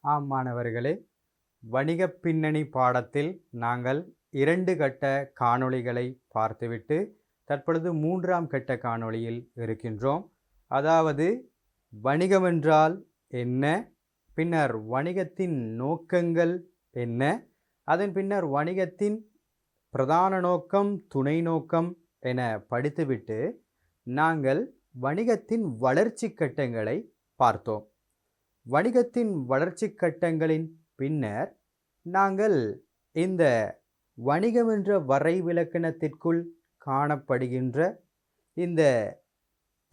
ஆம் மாணவர்களே, வணிகப் பின்னணி பாடத்தில் நாங்கள் 2 கட்ட காணொளிகளை பார்த்துவிட்டு தற்பொழுது 3ஆம் கட்ட காணொளியில் இருக்கின்றோம். அதாவது வணிகம் என்றால் என்ன, பின்னர் வணிகத்தின் நோக்கங்கள் என்ன, அதன் பின்னர் வணிகத்தின் பிரதான நோக்கம், துணை நோக்கம் என படித்துவிட்டு நாங்கள் வணிகத்தின் வளர்ச்சி கட்டங்களை பார்த்தோம். வணிகத்தின் வளர்ச்சி கட்டங்களின் பின்னர் நாங்கள் இந்த வணிகம் என்ற வரைவிலக்கணத்திற்குள் காணப்படுகின்ற இந்த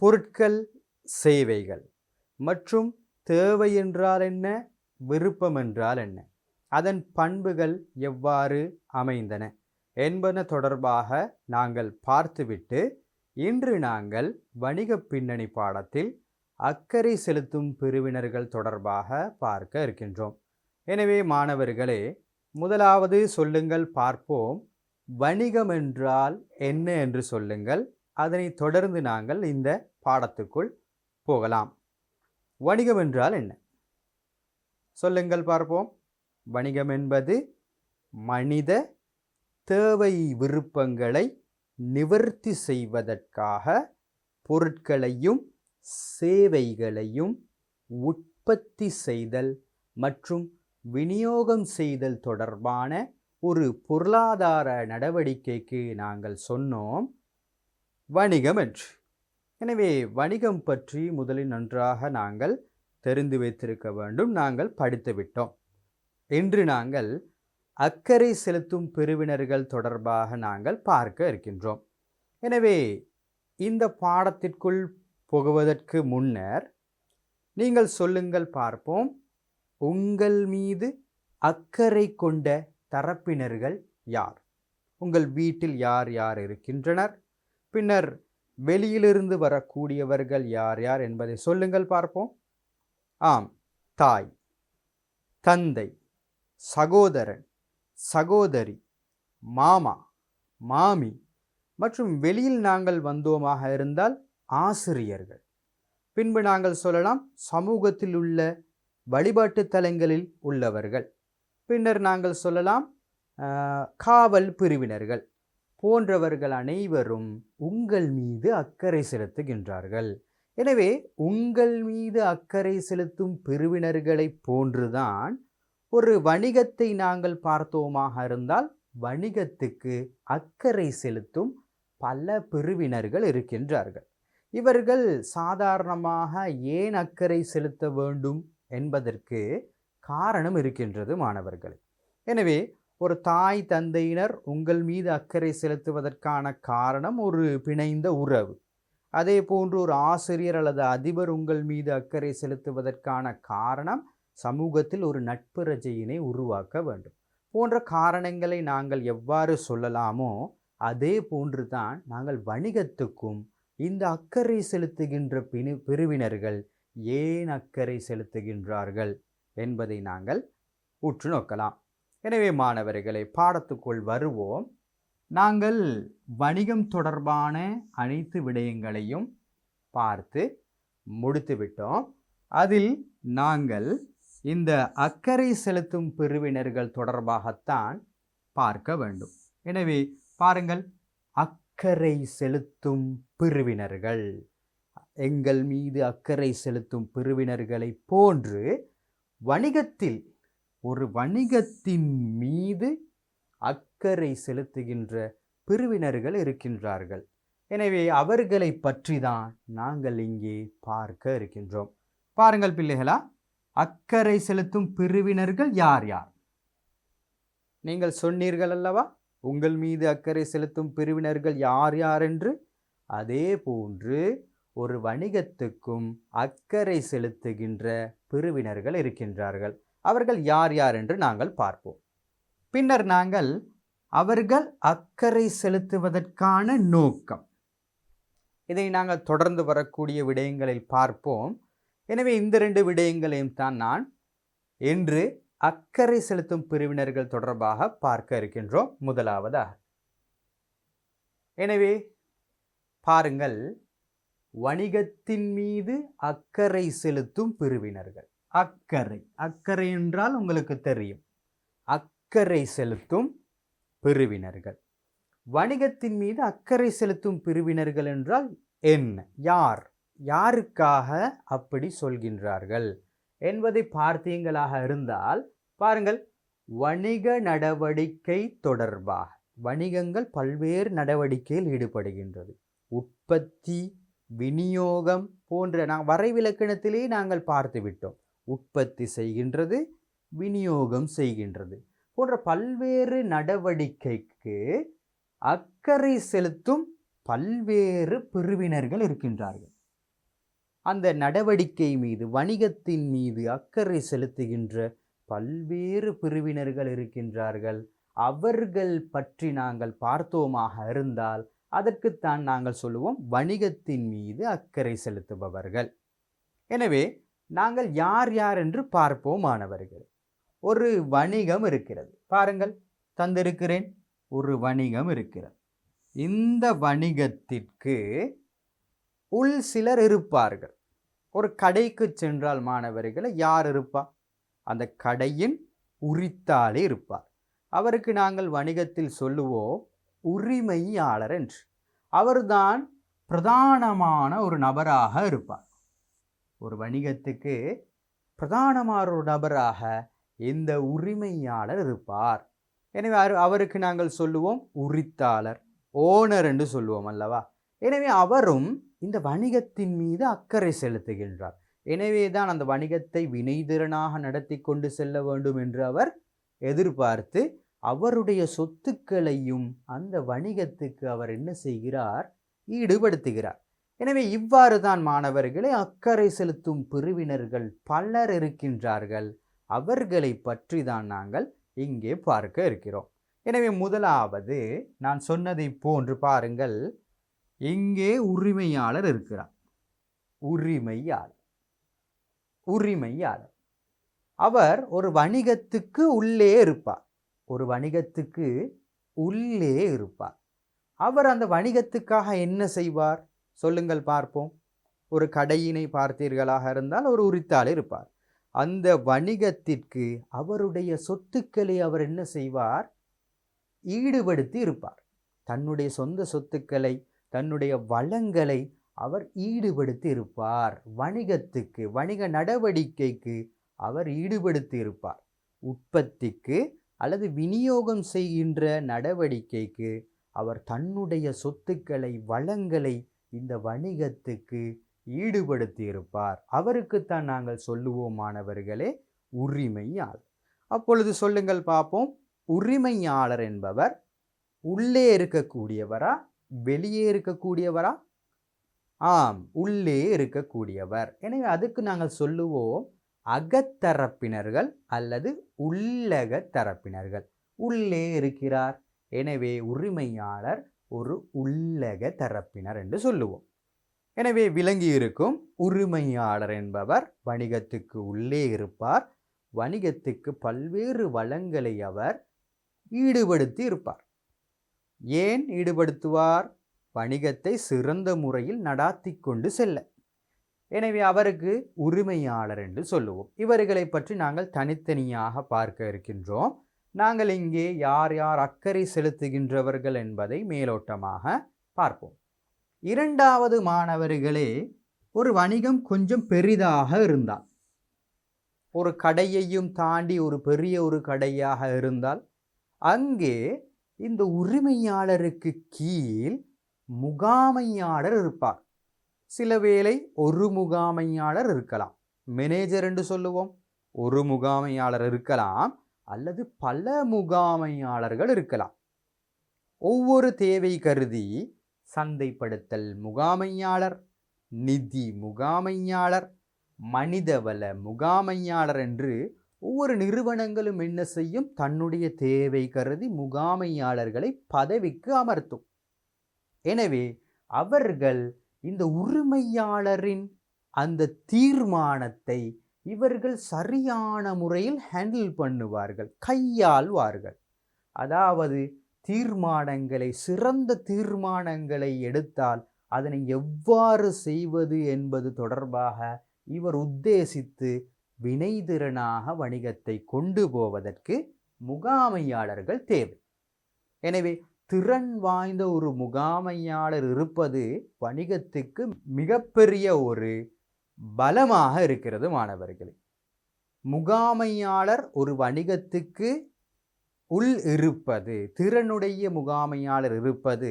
பொருட்கள், சேவைகள் மற்றும் தேவை என்றால் என்ன, விருப்பம் என்றால் என்ன, அதன் பண்புகள் எவ்வாறு அமைந்தன என்பன தொடர்பாக நாங்கள் பார்த்துவிட்டு இன்று நாங்கள் வணிக பின்னணி பாடத்தில் அக்கறை செலுத்தும் பிரிவினர்கள் தொடர்பாக பார்க்க இருக்கின்றோம். எனவே மாணவர்களே, முதலாவது சொல்லுங்கள் பார்ப்போம். வணிகம் என்றால் என்ன என்று சொல்லுங்கள். அதனை தொடர்ந்து நாங்கள் இந்த பாடத்துக்குள் போகலாம். வணிகம் என்றால் என்ன சொல்லுங்கள் பார்ப்போம். வணிகம் என்பது மனித தேவை விருப்பங்களை நிவர்த்தி செய்வதற்காக பொருட்களையும் சேவைகளையும் உற்பத்தி செய்தல் மற்றும் விநியோகம் செய்தல் தொடர்பான ஒரு பொருளாதார நடவடிக்கைக்கு நாங்கள் சொன்னோம் வணிகம் என்று. எனவே வணிகம் பற்றி முதலில் நன்றாக நாங்கள் தெரிந்து வைத்திருக்க வேண்டும். நாங்கள் படித்துவிட்டோம். இன்று நாங்கள் அக்கறை செலுத்தும் பிரிவினர்கள் தொடர்பாக நாங்கள் பார்க்க இருக்கின்றோம். எனவே இந்த பாடத்திற்குள் புகுவதற்கு முன்னர் நீங்கள் சொல்லுங்கள் பார்ப்போம். உங்கள் மீது அக்கறை கொண்ட தரப்பினர்கள் யார்? உங்கள் வீட்டில் யார் யார் இருக்கின்றனர்? பின்னர் வெளியிலிருந்து வரக்கூடியவர்கள் யார் யார் என்பதை சொல்லுங்கள் பார்ப்போம். ஆம், தாய், தந்தை, சகோதரன், சகோதரி, மாமா, மாமி மற்றும் வெளியில் நாங்கள் வந்தோமாக இருந்தால் ஆசிரியர்கள். பின்பு நாங்கள் சொல்லலாம் சமூகத்தில் உள்ள வழிபாட்டு தலங்களில் உள்ளவர்கள். பின்னர் நாங்கள் சொல்லலாம் காவல் பிரிவினர்கள் போன்றவர்கள் அனைவரும் உங்கள் மீது அக்கறை செலுத்துகின்றார்கள். எனவே உங்கள் மீது அக்கறை செலுத்தும் பிரிவினர்களை போன்றுதான் ஒரு வணிகத்தை நாங்கள் பார்த்தோமாக இருந்தால் வணிகத்துக்கு அக்கறை செலுத்தும் பல பிரிவினர்கள் இருக்கின்றார்கள். இவர்கள் சாதாரணமாக ஏன் அக்கறை செலுத்த வேண்டும் என்பதற்கு காரணம் இருக்கின்றது மாணவர்களே. எனவே ஒரு தாய் தந்தையினர் உங்கள் மீது அக்கறை செலுத்துவதற்கான காரணம் ஒரு பிணைந்த உறவு. அதே போன்று ஒரு ஆசிரியர் அல்லது அதிபர் உங்கள் மீது அக்கறை செலுத்துவதற்கான காரணம் சமூகத்தில் ஒரு நட்புறஜையினை உருவாக்க வேண்டும் போன்ற காரணங்களை நாங்கள் எவ்வாறு சொல்லலாமோ அதே போன்றுதான் நாங்கள் வணிகத்துக்கும் இந்த அக்கறை செலுத்துகின்ற பிரிவினர்கள் ஏன் அக்கறை செலுத்துகின்றார்கள் என்பதை நாங்கள் உற்று நோக்கலாம். எனவே மாணவர்களை, பாடத்துக்குள் வருவோம். நாங்கள் வணிகம் தொடர்பான அனைத்து விடயங்களையும் பார்த்து முடித்துவிட்டோம். அதில் நாங்கள் இந்த அக்கறை செலுத்தும் பிரிவினர்கள் தொடர்பாகத்தான் பார்க்க வேண்டும். எனவே பாருங்கள், அக்கறை செலுத்தும் பிரிவினர்கள், எங்கள் மீது அக்கறை செலுத்தும் பிரிவினர்களை போன்று வணிகத்தில் ஒரு வணிகத்தின் மீது அக்கறை செலுத்துகின்ற பிரிவினர்கள் இருக்கின்றார்கள். எனவே அவர்களை பற்றி தான் நாங்கள் இங்கே பார்க்க இருக்கின்றோம். பாருங்கள் பிள்ளைகளா, அக்கறை செலுத்தும் பிரிவினர்கள் யார் யார்? நீங்கள் சொன்னீர்கள் அல்லவா, உங்கள் மீது அக்கறை செலுத்தும் பிரிவினர்கள் யார் யார் என்று. அதே போன்று ஒரு வணிகத்துக்கும் அக்கறை செலுத்துகின்ற பிரிவினர்கள் இருக்கின்றார்கள். அவர்கள் யார் யார் என்று நாங்கள் பார்ப்போம். பின்னர் நாங்கள் அவர்கள் அக்கறை செலுத்துவதற்கான நோக்கம், இதை நாங்கள் தொடர்ந்து வரக்கூடிய விடயங்களில் பார்ப்போம். எனவே இந்த 2 விடயங்களையும் தான் நான் இன்று அக்கறை செலுத்தும் பிரிவினர்கள் தொடர்பாக பார்க்க இருக்கின்றோம். முதலாவதாக எனவே பாருங்கள், வணிகத்தின் மீது அக்கறை செலுத்தும் பிரிவினர்கள். அக்கறை. அக்கறை என்றால் உங்களுக்கு தெரியும், அக்கறை செலுத்தும் பிரிவினர்கள். வணிகத்தின் மீது அக்கறை செலுத்தும் பிரிவினர்கள் என்றால் என்ன, யார், யாருக்காக அப்படி சொல்கின்றார்கள் என்பதை பார்த்தீங்களாக இருந்தால் பாருங்கள், வணிக நடவடிக்கை தொடர்பாக வணிகங்கள் பல்வேறு நடவடிக்கையில் ஈடுபடுகின்றது. உற்பத்தி, விநியோகம் போன்ற வரைவிலக்கணத்திலே நாங்கள் பார்த்து விட்டோம். உற்பத்தி செய்கின்றது, விநியோகம் செய்கின்றது போன்ற பல்வேறு நடவடிக்கைக்கு அக்கறை செலுத்தும் பல்வேறு பிரிவினர்கள் இருக்கின்றார்கள். அந்த நடவடிக்கை மீது, வணிகத்தின் மீது அக்கறை செலுத்துகின்ற பல்வேறு பிரிவினர்கள் இருக்கின்றார்கள். அவர்கள் பற்றி நாங்கள் பார்த்தோமாக இருந்தால் அதற்குத்தான் நாங்கள் சொல்லுவோம் வணிகத்தின் மீது அக்கறை செலுத்துபவர்கள். எனவே நாங்கள் யார் யார் என்று பார்ப்போம் மாணவர்கள். ஒரு வணிகம் இருக்கிறது, பாருங்கள் தந்திருக்கிறேன். ஒரு வணிகம் இருக்கிறது. இந்த வணிகத்திற்கு உள் சிலர் இருப்பார்கள். ஒரு கடைக்கு சென்றால் மாணவர்களை யார் இருப்பா? அந்த கடையின் உரித்தாளே இருப்பார். அவருக்கு நாங்கள் வணிகத்தில் சொல்லுவோம் உரிமையாளர் என்று. அவர்தான் பிரதானமான ஒரு நபராக இருப்பார். ஒரு வணிகத்துக்கு பிரதானமான ஒரு நபராக இந்த உரிமையாளர் இருப்பார். எனவே அவருக்கு நாங்கள் சொல்லுவோம் உரித்தாளர், ஓனர் என்று சொல்லுவோம் அல்லவா? எனவே அவரும் இந்த வணிகத்தின் மீது அக்கறை செலுத்துகின்றார். எனவேதான் அந்த வணிகத்தை வினைத்திறனாக நடத்தி கொண்டு செல்ல வேண்டும் என்று அவர் எதிர்பார்த்து அவருடைய சொத்துக்களையும் அந்த வணிகத்துக்கு அவர் என்ன செய்கிறார்? ஈடுபடுத்துகிறார். எனவே இவ்வாறு தான் மாணவர்களை அக்கறை செலுத்தும் பிரிவினர்கள் பலர் இருக்கின்றார்கள். அவர்களை பற்றி தான் நாங்கள் இங்கே பார்க்க இருக்கிறோம். எனவே முதலாவது நான் சொன்னதை போன்று பாருங்கள், இங்கே உரிமையாளர் இருக்கிறார். உரிமையாளர் அவர் ஒரு வணிகத்துக்கு உள்ளே இருப்பார். ஒரு வணிகத்துக்கு உள்ளே இருப்பார். அவர் அந்த வணிகத்துக்காக என்ன செய்வார்? சொல்லுங்கள் பார்ப்போம். ஒரு கடையினை பார்த்தீர்களாக இருந்தால் ஒரு உரித்தாளர் இருப்பார். அந்த வணிகத்திற்கு அவருடைய சொத்துக்களை அவர் என்ன செய்வார்? ஈடுபடுத்தி இருப்பார். தன்னுடைய சொந்த சொத்துக்களை, தன்னுடைய வளங்களை அவர் ஈடுபடுத்தி இருப்பார். வணிகத்துக்கு, வணிக நடவடிக்கைக்கு அவர் ஈடுபடுத்தி இருப்பார். உற்பத்திக்கு அல்லது விநியோகம் செய்கின்ற நடவடிக்கைக்கு அவர் தன்னுடைய சொத்துக்களை, வளங்களை இந்த வணிகத்துக்கு ஈடுபடுத்தி இருப்பார். அவருக்குத்தான் நாங்கள் சொல்லுவோம் மாணவர்களே உரிமையாளர். அப்பொழுது சொல்லுங்கள் பார்ப்போம், உரிமையாளர் என்பவர் உள்ளே இருக்கக்கூடியவரா, வெளியே இருக்கக்கூடியவரா? ஆம், உள்ளே இருக்கக்கூடியவர். எனவே அதுக்கு நாங்கள் சொல்லுவோம் அகத்தரப்பினர்கள் அல்லது உள்ளக தரப்பினர்கள். உள்ளே இருக்கிறார், எனவே உரிமையாளர் ஒரு உள்ளக தரப்பினர் என்று சொல்லுவோம். எனவே விளங்கி இருக்கும், உரிமையாளர் என்பவர் வணிகத்துக்கு உள்ளே இருப்பார். வணிகத்துக்கு பல்வேறு வளங்களை அவர் ஈடுபடுத்தி இருப்பார். ஏன் ஈடுபடுத்துவார்? வணிகத்தை சிறந்த முறையில் நடாத்தி கொண்டு செல்ல. எனவே அவருக்கு உரிமையாளர் என்று சொல்லுவோம். இவர்களை பற்றி நாங்கள் தனித்தனியாக பார்க்க இருக்கின்றோம். நாங்கள் இங்கே யார் யார் அக்கறை செலுத்துகின்றவர்கள் என்பதை மேலோட்டமாக பார்ப்போம். இரண்டாவது மாணவர்களே, ஒரு வணிகம் கொஞ்சம் பெரிதாக இருந்தால், ஒரு கடையையும் தாண்டி ஒரு பெரிய ஒரு கடையாக இருந்தால், அங்கே இந்த உரிமையாளருக்கு கீழ் முகாமையாளர் இருப்பார். சில வேளை ஒரு முகாமையாளர் இருக்கலாம், மேனேஜர் என்று சொல்லுவோம். ஒரு முகாமையாளர் இருக்கலாம் அல்லது பல முகாமையாளர்கள் இருக்கலாம். ஒவ்வொரு தேவை கருதி சந்தைப்படுத்தல் முகாமையாளர், நிதி முகாமையாளர், மனிதவள முகாமையாளர் என்று ஒவ்வொரு நிறுவனங்களும் என்ன செய்யும்? தன்னுடைய தேவை கருதி முகாமையாளர்களை பதவிக்கு அமர்த்தும். எனவே அவர்கள் இந்த உரிமையாளரின் அந்த தீர்மானத்தை இவர்கள் சரியான முறையில் ஹேண்டில் பண்ணுவார்கள், கையாள்வார்கள். அதாவது தீர்மானங்களை, சிறந்த தீர்மானங்களை எடுத்தால் அதனை எவ்வாறு செய்வது என்பது தொடர்பாக இவர் உத்தேசித்து வினைத்திறனாக வணிகத்தை கொண்டு போவதற்கு முகாமையாளர்கள் தேவை. எனவே திறன் வாய்ந்த ஒரு முகாமையாளர் இருப்பது வணிகத்துக்கு மிகப்பெரிய ஒரு பலமாக இருக்கிறது மாணவர்களே. முகாமையாளர் ஒரு வணிகத்துக்கு உள் இருப்பது, திறனுடைய முகாமையாளர் இருப்பது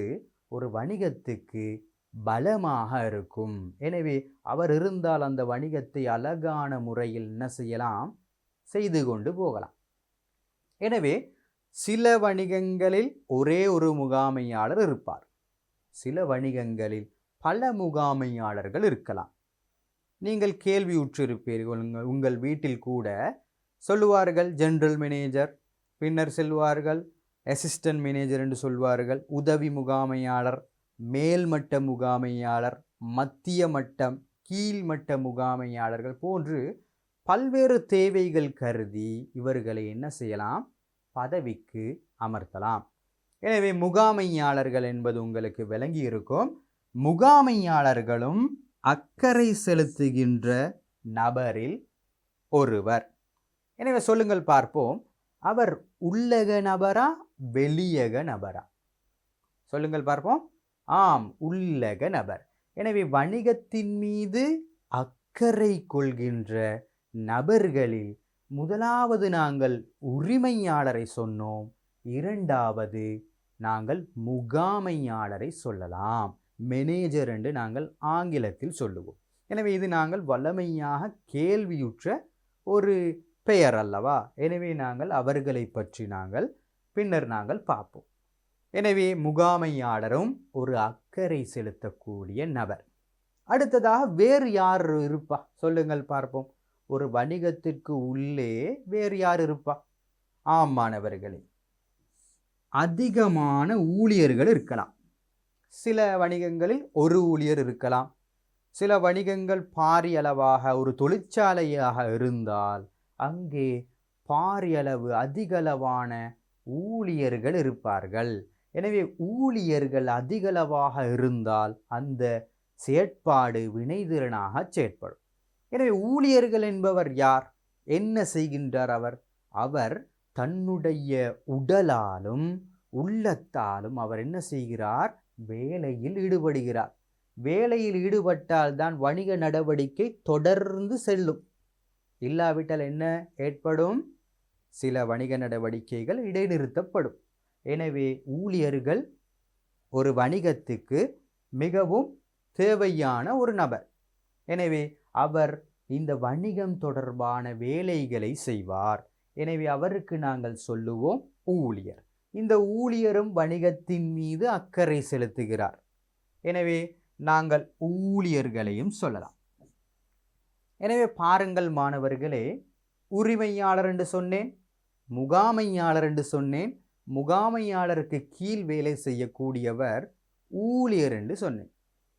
ஒரு வணிகத்துக்கு பலமாக இருக்கும். எனவே அவர் இருந்தால் அந்த வணிகத்தை அழகான முறையில் என்ன செய்யலாம், செய்து கொண்டு போகலாம். எனவே சில வணிகங்களில் ஒரே ஒரு முகாமையாளர் இருப்பார், சில வணிகங்களில் பல முகாமையாளர்கள் இருக்கலாம். நீங்கள் கேள்வியுற்றிருப்பீர்கள், உங்கள் வீட்டில் கூட சொல்லுவார்கள் ஜெனரல் மேனேஜர், பின்னர் செல்வார்கள் அசிஸ்டன்ட் மேனேஜர் என்று சொல்வார்கள், உதவி முகாமையாளர், மேல்மட்ட முகாமையாளர், மத்திய மட்டம், கீழ்மட்ட முகாமையாளர்கள் போன்று பல்வேறு தேவைகள் கருதி இவர்களை என்ன செய்யலாம், பதவிக்கு அமர்த்தலாம். எனவே முகாமையாளர்கள் என்பது உங்களுக்கு விளங்கி இருக்கும். முகாமையாளர்களும் அக்கறை செலுத்துகின்ற நபரில் ஒருவர். எனவே சொல்லுங்கள் பார்ப்போம், அவர் உள்ளக நபரா வெளியக நபரா? சொல்லுங்கள் பார்ப்போம். ஆம், உள்ளக நபர். எனவே வணிகத்தின் மீது அக்கறை கொள்கின்ற நபர்களில் முதலாவது நாங்கள் உரிமையாளரை சொன்னோம், இரண்டாவது நாங்கள் முகாமையாளரை சொல்லலாம், மேனேஜர் என்று நாங்கள் ஆங்கிலத்தில் சொல்லுவோம். எனவே இது நாங்கள் வல்லமையாக கேள்வியுற்ற ஒரு பெயர் அல்லவா? எனவே நாங்கள் அவர்களை பற்றி நாங்கள் பின்னர் நாங்கள் பார்ப்போம். எனவே முகாமையாளரும் ஒரு அக்கறை செலுத்தக்கூடிய நபர். அடுத்ததாக வேறு யார் இருப்பா? சொல்லுங்கள் பார்ப்போம். ஒரு வணிகத்திற்கு உள்ளே வேறு யார் இருப்பா? ஆம் மாணவர்களே, அதிகமான ஊழியர்கள் இருக்கலாம். சில வணிகங்களில் ஒரு ஊழியர் இருக்கலாம். சில வணிகங்கள் பாரியளவாக ஒரு தொழிற்சாலையாக இருந்தால் அங்கே பாரியளவு அதிகளவான ஊழியர்கள் இருப்பார்கள். எனவே ஊழியர்கள் அதிகளவாக இருந்தால் அந்த செயற்பாடு வினைத்திறனாக செயற்படும். எனவே ஊழியர்கள் என்பவர் யார்? என்ன செய்கின்றார் அவர்? அவர் தன்னுடைய உடலாலும் உள்ளத்தாலும் அவர் என்ன செய்கிறார்? வேலையில் ஈடுபடுகிறார். வேலையில் ஈடுபட்டால் தான் வணிக நடவடிக்கை தொடர்ந்து செல்லும். இல்லாவிட்டால் என்ன ஏற்படும்? சில வணிக நடவடிக்கைகள் இடைநிறுத்தப்படும். எனவே ஊழியர்கள் ஒரு வணிகத்துக்கு மிகவும் தேவையான ஒரு நபர். எனவே அவர் இந்த வணிகம் தொடர்பான வேலைகளை செய்வார். எனவே அவருக்கு நாங்கள் சொல்லுவோம் ஊழியர். இந்த ஊழியரும் வணிகத்தின் மீது அக்கறை செலுத்துகிறார். எனவே நாங்கள் ஊழியர்களையும் சொல்லலாம். எனவே பாருங்கள் மாணவர்களே, உரிமையாளர் என்று சொன்னேன், முகாமையாளர் என்று சொன்னேன், முகாமையாளருக்கு கீழ் வேலை செய்யக்கூடியவர் ஊழியர் என்று சொன்னேன்.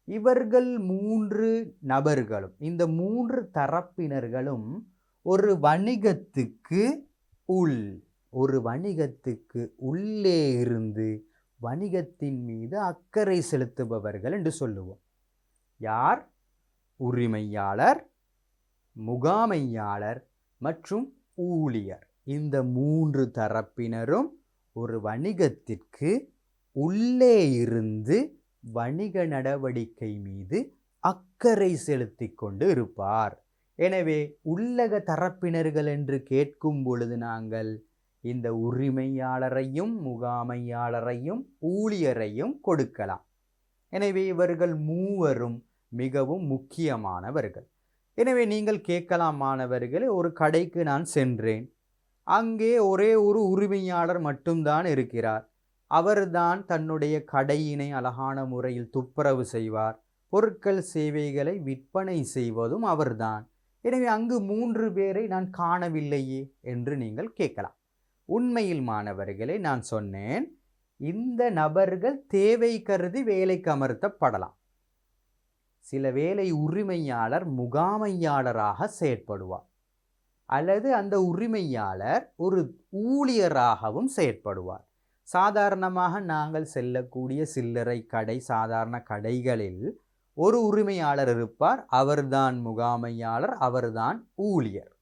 இவர்கள் மூன்று நபர்களும், இந்த மூன்று தரப்பினர்களும் ஒரு வணிகத்துக்கு உள்ளே இருந்து வணிகத்தின் மீது அக்கறை செலுத்துபவர்கள் என்று சொல்லுவோம். யார்? உரிமையாளர், முகாமையாளர் மற்றும் ஊழியர். இந்த மூன்று தரப்பினரும் ஒரு வணிகத்திற்கு உள்ளே இருந்து வணிக நடவடிக்கை மீது அக்கறை செலுத்தி கொண்டு இருப்பார். எனவே உள்ளக தரப்பினர்கள் என்று கேட்கும் பொழுது நாங்கள் இந்த உரிமையாளரையும் முகாமையாளரையும் ஊழியரையும் கொடுக்கலாம். எனவே இவர்கள் மூவரும் மிகவும் முக்கியமானவர்கள். எனவே நீங்கள் கேட்கலாம் மாணவர்களே, ஒரு கடைக்கு நான் சென்றேன், அங்கே ஒரே ஒரு உரிமையாளர் மட்டும்தான் இருக்கிறார். அவர்தான் தன்னுடைய கடையினை அழகான முறையில் துப்புரவு செய்வார், பொருட்கள் சேவைகளை விற்பனை செய்வதும் அவர்தான். எனவே அங்கு 3 பேரை நான் காணவில்லையே என்று நீங்கள் கேட்கலாம். உண்மையில் மாணவர்களே, நான் சொன்னேன், இந்த நபர்கள் தேவை கருதி வேலைக்கு அமர்த்தப்படலாம். சில வேளை உரிமையாளர் முகாமையாளராக செயற்படுவார், அல்லது அந்த உரிமையாளர் ஒரு ஊழியராகவும் செயற்படுவார். சாதாரணமாக நாங்கள் செல்லக்கூடிய சில்லறை கடை, சாதாரண கடைகளில் ஒரு உரிமையாளர் இருப்பார், அவர்தான் முகாமையாளர், அவர்தான் ஊழியர்.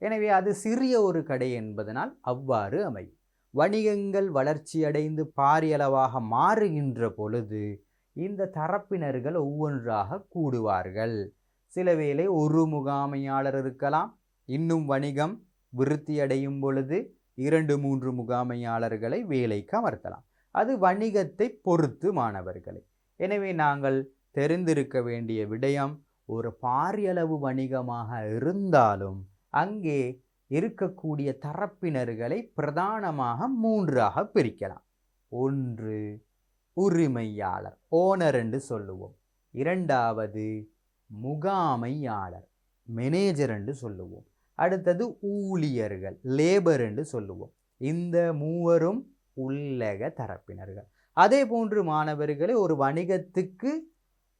எனவே அது சிறிய ஒரு கடை என்பதனால் அவ்வாறு அமையும். வணிகங்கள் வளர்ச்சியடைந்து பாரியளவாக மாறுகின்ற பொழுது இந்த தரப்பினர்கள் ஒவ்வொன்றாக கூடுவார்கள். சில வேளை ஒரு முகாமையாளர் இருக்கலாம். இன்னும் வணிகம் விருத்தியடையும் பொழுது 2-3 முகாமையாளர்களை வேலைக்கு அமர்த்தலாம். அது வணிகத்தை பொறுத்து மாணவர்களே. எனவே நாங்கள் தெரிந்திருக்க வேண்டிய விடயம், ஒரு பாரியளவு வணிகமாக இருந்தாலும் அங்கே இருக்கக்கூடிய தரப்பினர்களை பிரதானமாக 3ஆக பிரிக்கலாம். 1 உரிமையாளர், ஓனர் என்று சொல்லுவோம். 2வது முகாமையாளர், மேனேஜர் என்று சொல்லுவோம். அடுத்தது ஊழியர்கள், லேபர் என்று சொல்லுவோம். இந்த மூவரும் உள்ளக தரப்பினர்கள். அதே போன்று மாணவர்களே, ஒரு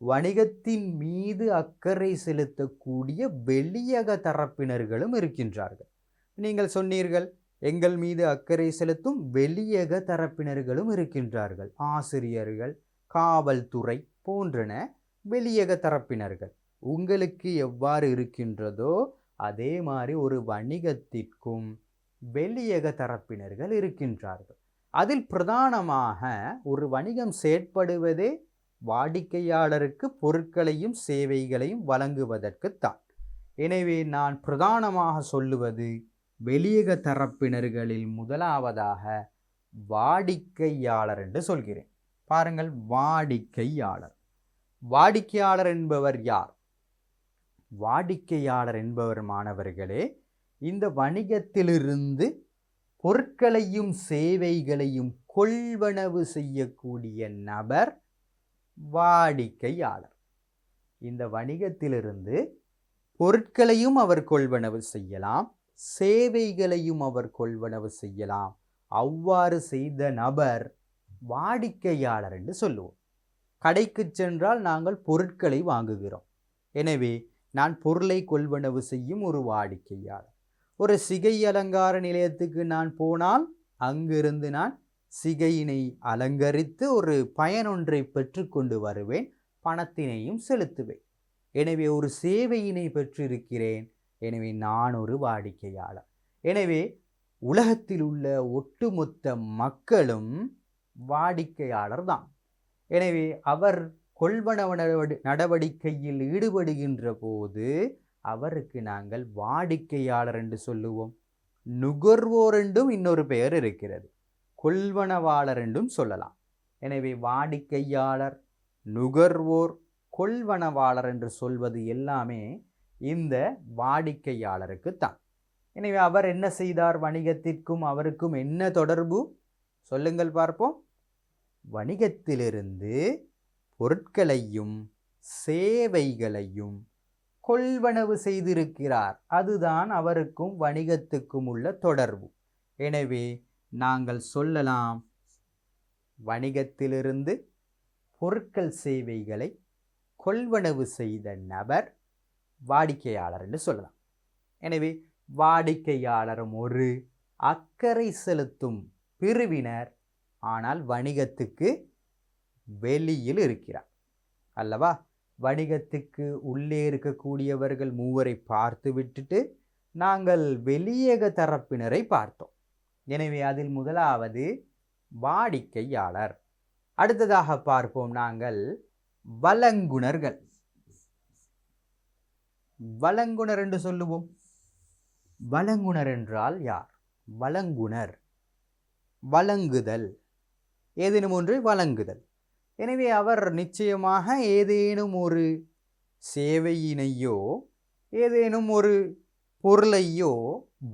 வணிகத்தின் மீது அக்கறை செலுத்தக்கூடிய வெளியக தரப்பினர்களும் இருக்கின்றார்கள். நீங்கள் சொன்னீர்கள், எங்கள் மீது அக்கறை செலுத்தும் வெளியக தரப்பினர்களும் இருக்கின்றார்கள். ஆசிரியர்கள், காவல்துறை போன்றன வெளியக தரப்பினர்கள். உங்களுக்கு எவ்வாறு இருக்கின்றதோ அதே மாதிரி ஒரு வணிகத்திற்கும் வெளியக தரப்பினர்கள் இருக்கின்றார்கள். அதில் பிரதானமாக ஒரு வணிகம் செயற்படுவதே வாடிக்கையாளருக்கு பொருட்களையும் சேவைகளையும் வழங்குவதற்குத்தான். எனவே நான் பிரதானமாக சொல்லுவது வெளியக தரப்பினர்களில் முதலாவதாக வாடிக்கையாளர் என்று சொல்கிறேன். பாருங்கள், வாடிக்கையாளர். வாடிக்கையாளர் என்பவர் யார்? வாடிக்கையாளர் என்பவர் மாணவர்களே, இந்த வணிகத்திலிருந்து பொருட்களையும் சேவைகளையும் கொள்வனவு செய்யக்கூடிய நபர் வாடிக்கையாளர். இந்த வணிகத்திலிருந்து பொருட்களையும் அவர் கொள்வனவு செய்யலாம், சேவைகளையும் அவர் கொள்வனவு செய்யலாம். அவ்வாறு செய்த நபர் வாடிக்கையாளர் என்று சொல்லுவோம். கடைக்கு சென்றால் நாங்கள் பொருட்களை வாங்குகிறோம். எனவே நான் பொருளை கொள்வனவு செய்யும் ஒரு வாடிக்கையாளர். ஒரு சிகை அலங்கார நிலையத்துக்கு நான் போனால் அங்கிருந்து நான் சிகையினை அலங்கரித்து ஒரு பயனொன்றை பெற்றுக்கொண்டு வருவேன், பணத்தினையும் செலுத்துவேன். எனவே ஒரு சேவையினை பெற்றிருக்கிறேன். எனவே நான் ஒரு வாடிக்கையாளர். எனவே உலகத்தில் உள்ள ஒட்டுமொத்த மக்களும் வாடிக்கையாளர் தான். எனவே அவர் கொள்வனவு நடவடிக்கையில் ஈடுபடுகின்ற போது அவருக்கு நாங்கள் வாடிக்கையாளர் என்று சொல்லுவோம். நுகர்வோர் என்றும் இன்னொரு பெயர் இருக்கிறது, கொள்வனவாளர் என்றும் சொல்லலாம். எனவே வாடிக்கையாளர், நுகர்வோர், கொள்வனவாளர் என்று சொல்வது எல்லாமே இந்த வாடிக்கையாளருக்கு தான். எனவே அவர் என்ன செய்தார்? வணிகத்திற்கும் அவருக்கும் என்ன தொடர்பு? சொல்லுங்கள் பார்ப்போம். வணிகத்திலிருந்து பொருட்களையும் சேவைகளையும் கொள்வனவு செய்திருக்கிறார். அதுதான் அவருக்கும் வணிகத்துக்கும் உள்ள தொடர்பு. எனவே நாங்கள் சொல்லலாம், வணிகத்திலிருந்து பொருட்கள் சேவைகளை கொள்வனவு செய்த நபர் வாடிக்கையாளர் என்று சொல்லலாம். எனவே வாடிக்கையாளரும் ஒரு அக்கறை செலுத்தும் பிரிவினர், ஆனால் வணிகத்துக்கு வெளியில் இருக்கிறார் அல்லவா? வணிகத்துக்கு உள்ளே இருக்கக்கூடியவர்கள் மூவரை பார்த்து விட்டுட்டு நாங்கள் வெளியக தரப்பினரை பார்த்தோம். எனவே அதில் முதலாவது வாடிக்கையாளர். அடுத்ததாக பார்ப்போம் நாங்கள் வழங்குனர்கள். வழங்குனர் என்று சொல்லுவோம். வழங்குனர் என்றால் யார்? வழங்குனர் வழங்குதல், ஏதேனும் ஒன்று வழங்குதல். எனவே அவர் நிச்சயமாக ஏதேனும் ஒரு சேவையினையோ ஏதேனும் ஒரு பொருளையோ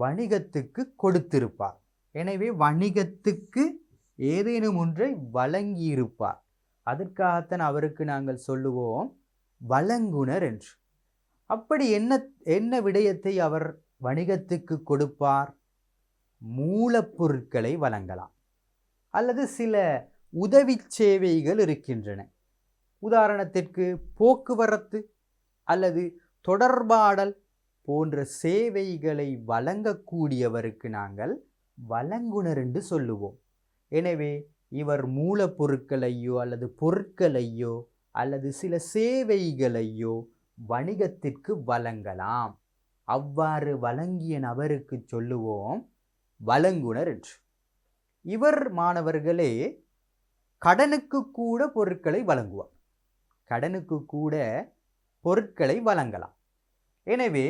வணிகத்துக்கு கொடுத்திருப்பார். எனவே வணிகத்துக்கு ஏதேனும் ஒன்றை வழங்கியிருப்பார். அதற்காகத்தான் அவருக்கு நாங்கள் சொல்லுவோம் வழங்குனர் என்று. அப்படி என்ன விடயத்தை அவர் வணிகத்துக்கு கொடுப்பார்? மூலப்பொருட்களை வழங்கலாம், அல்லது சில உதவி சேவைகள் இருக்கின்றன. உதாரணத்திற்கு போக்குவரத்து அல்லது தொடர்பாடல் போன்ற சேவைகளை வழங்கக்கூடியவருக்கு நாங்கள் வழங்குனர் என்று சொல்லுவோம். எனவே இவர் மூலப்பொருட்களையோ அல்லது பொருட்களையோ அல்லது சில சேவைகளையோ வணிகத்திற்கு வழங்கலாம். அவ்வாறு வழங்கிய நபருக்கு சொல்லுவோம் வழங்குனர் என்று. இவர் மாணவர்களே கடனுக்கு கூட பொருட்களை வழங்குவார். கடனுக்கு கூட பொருட்களை வழங்கலாம். எனவே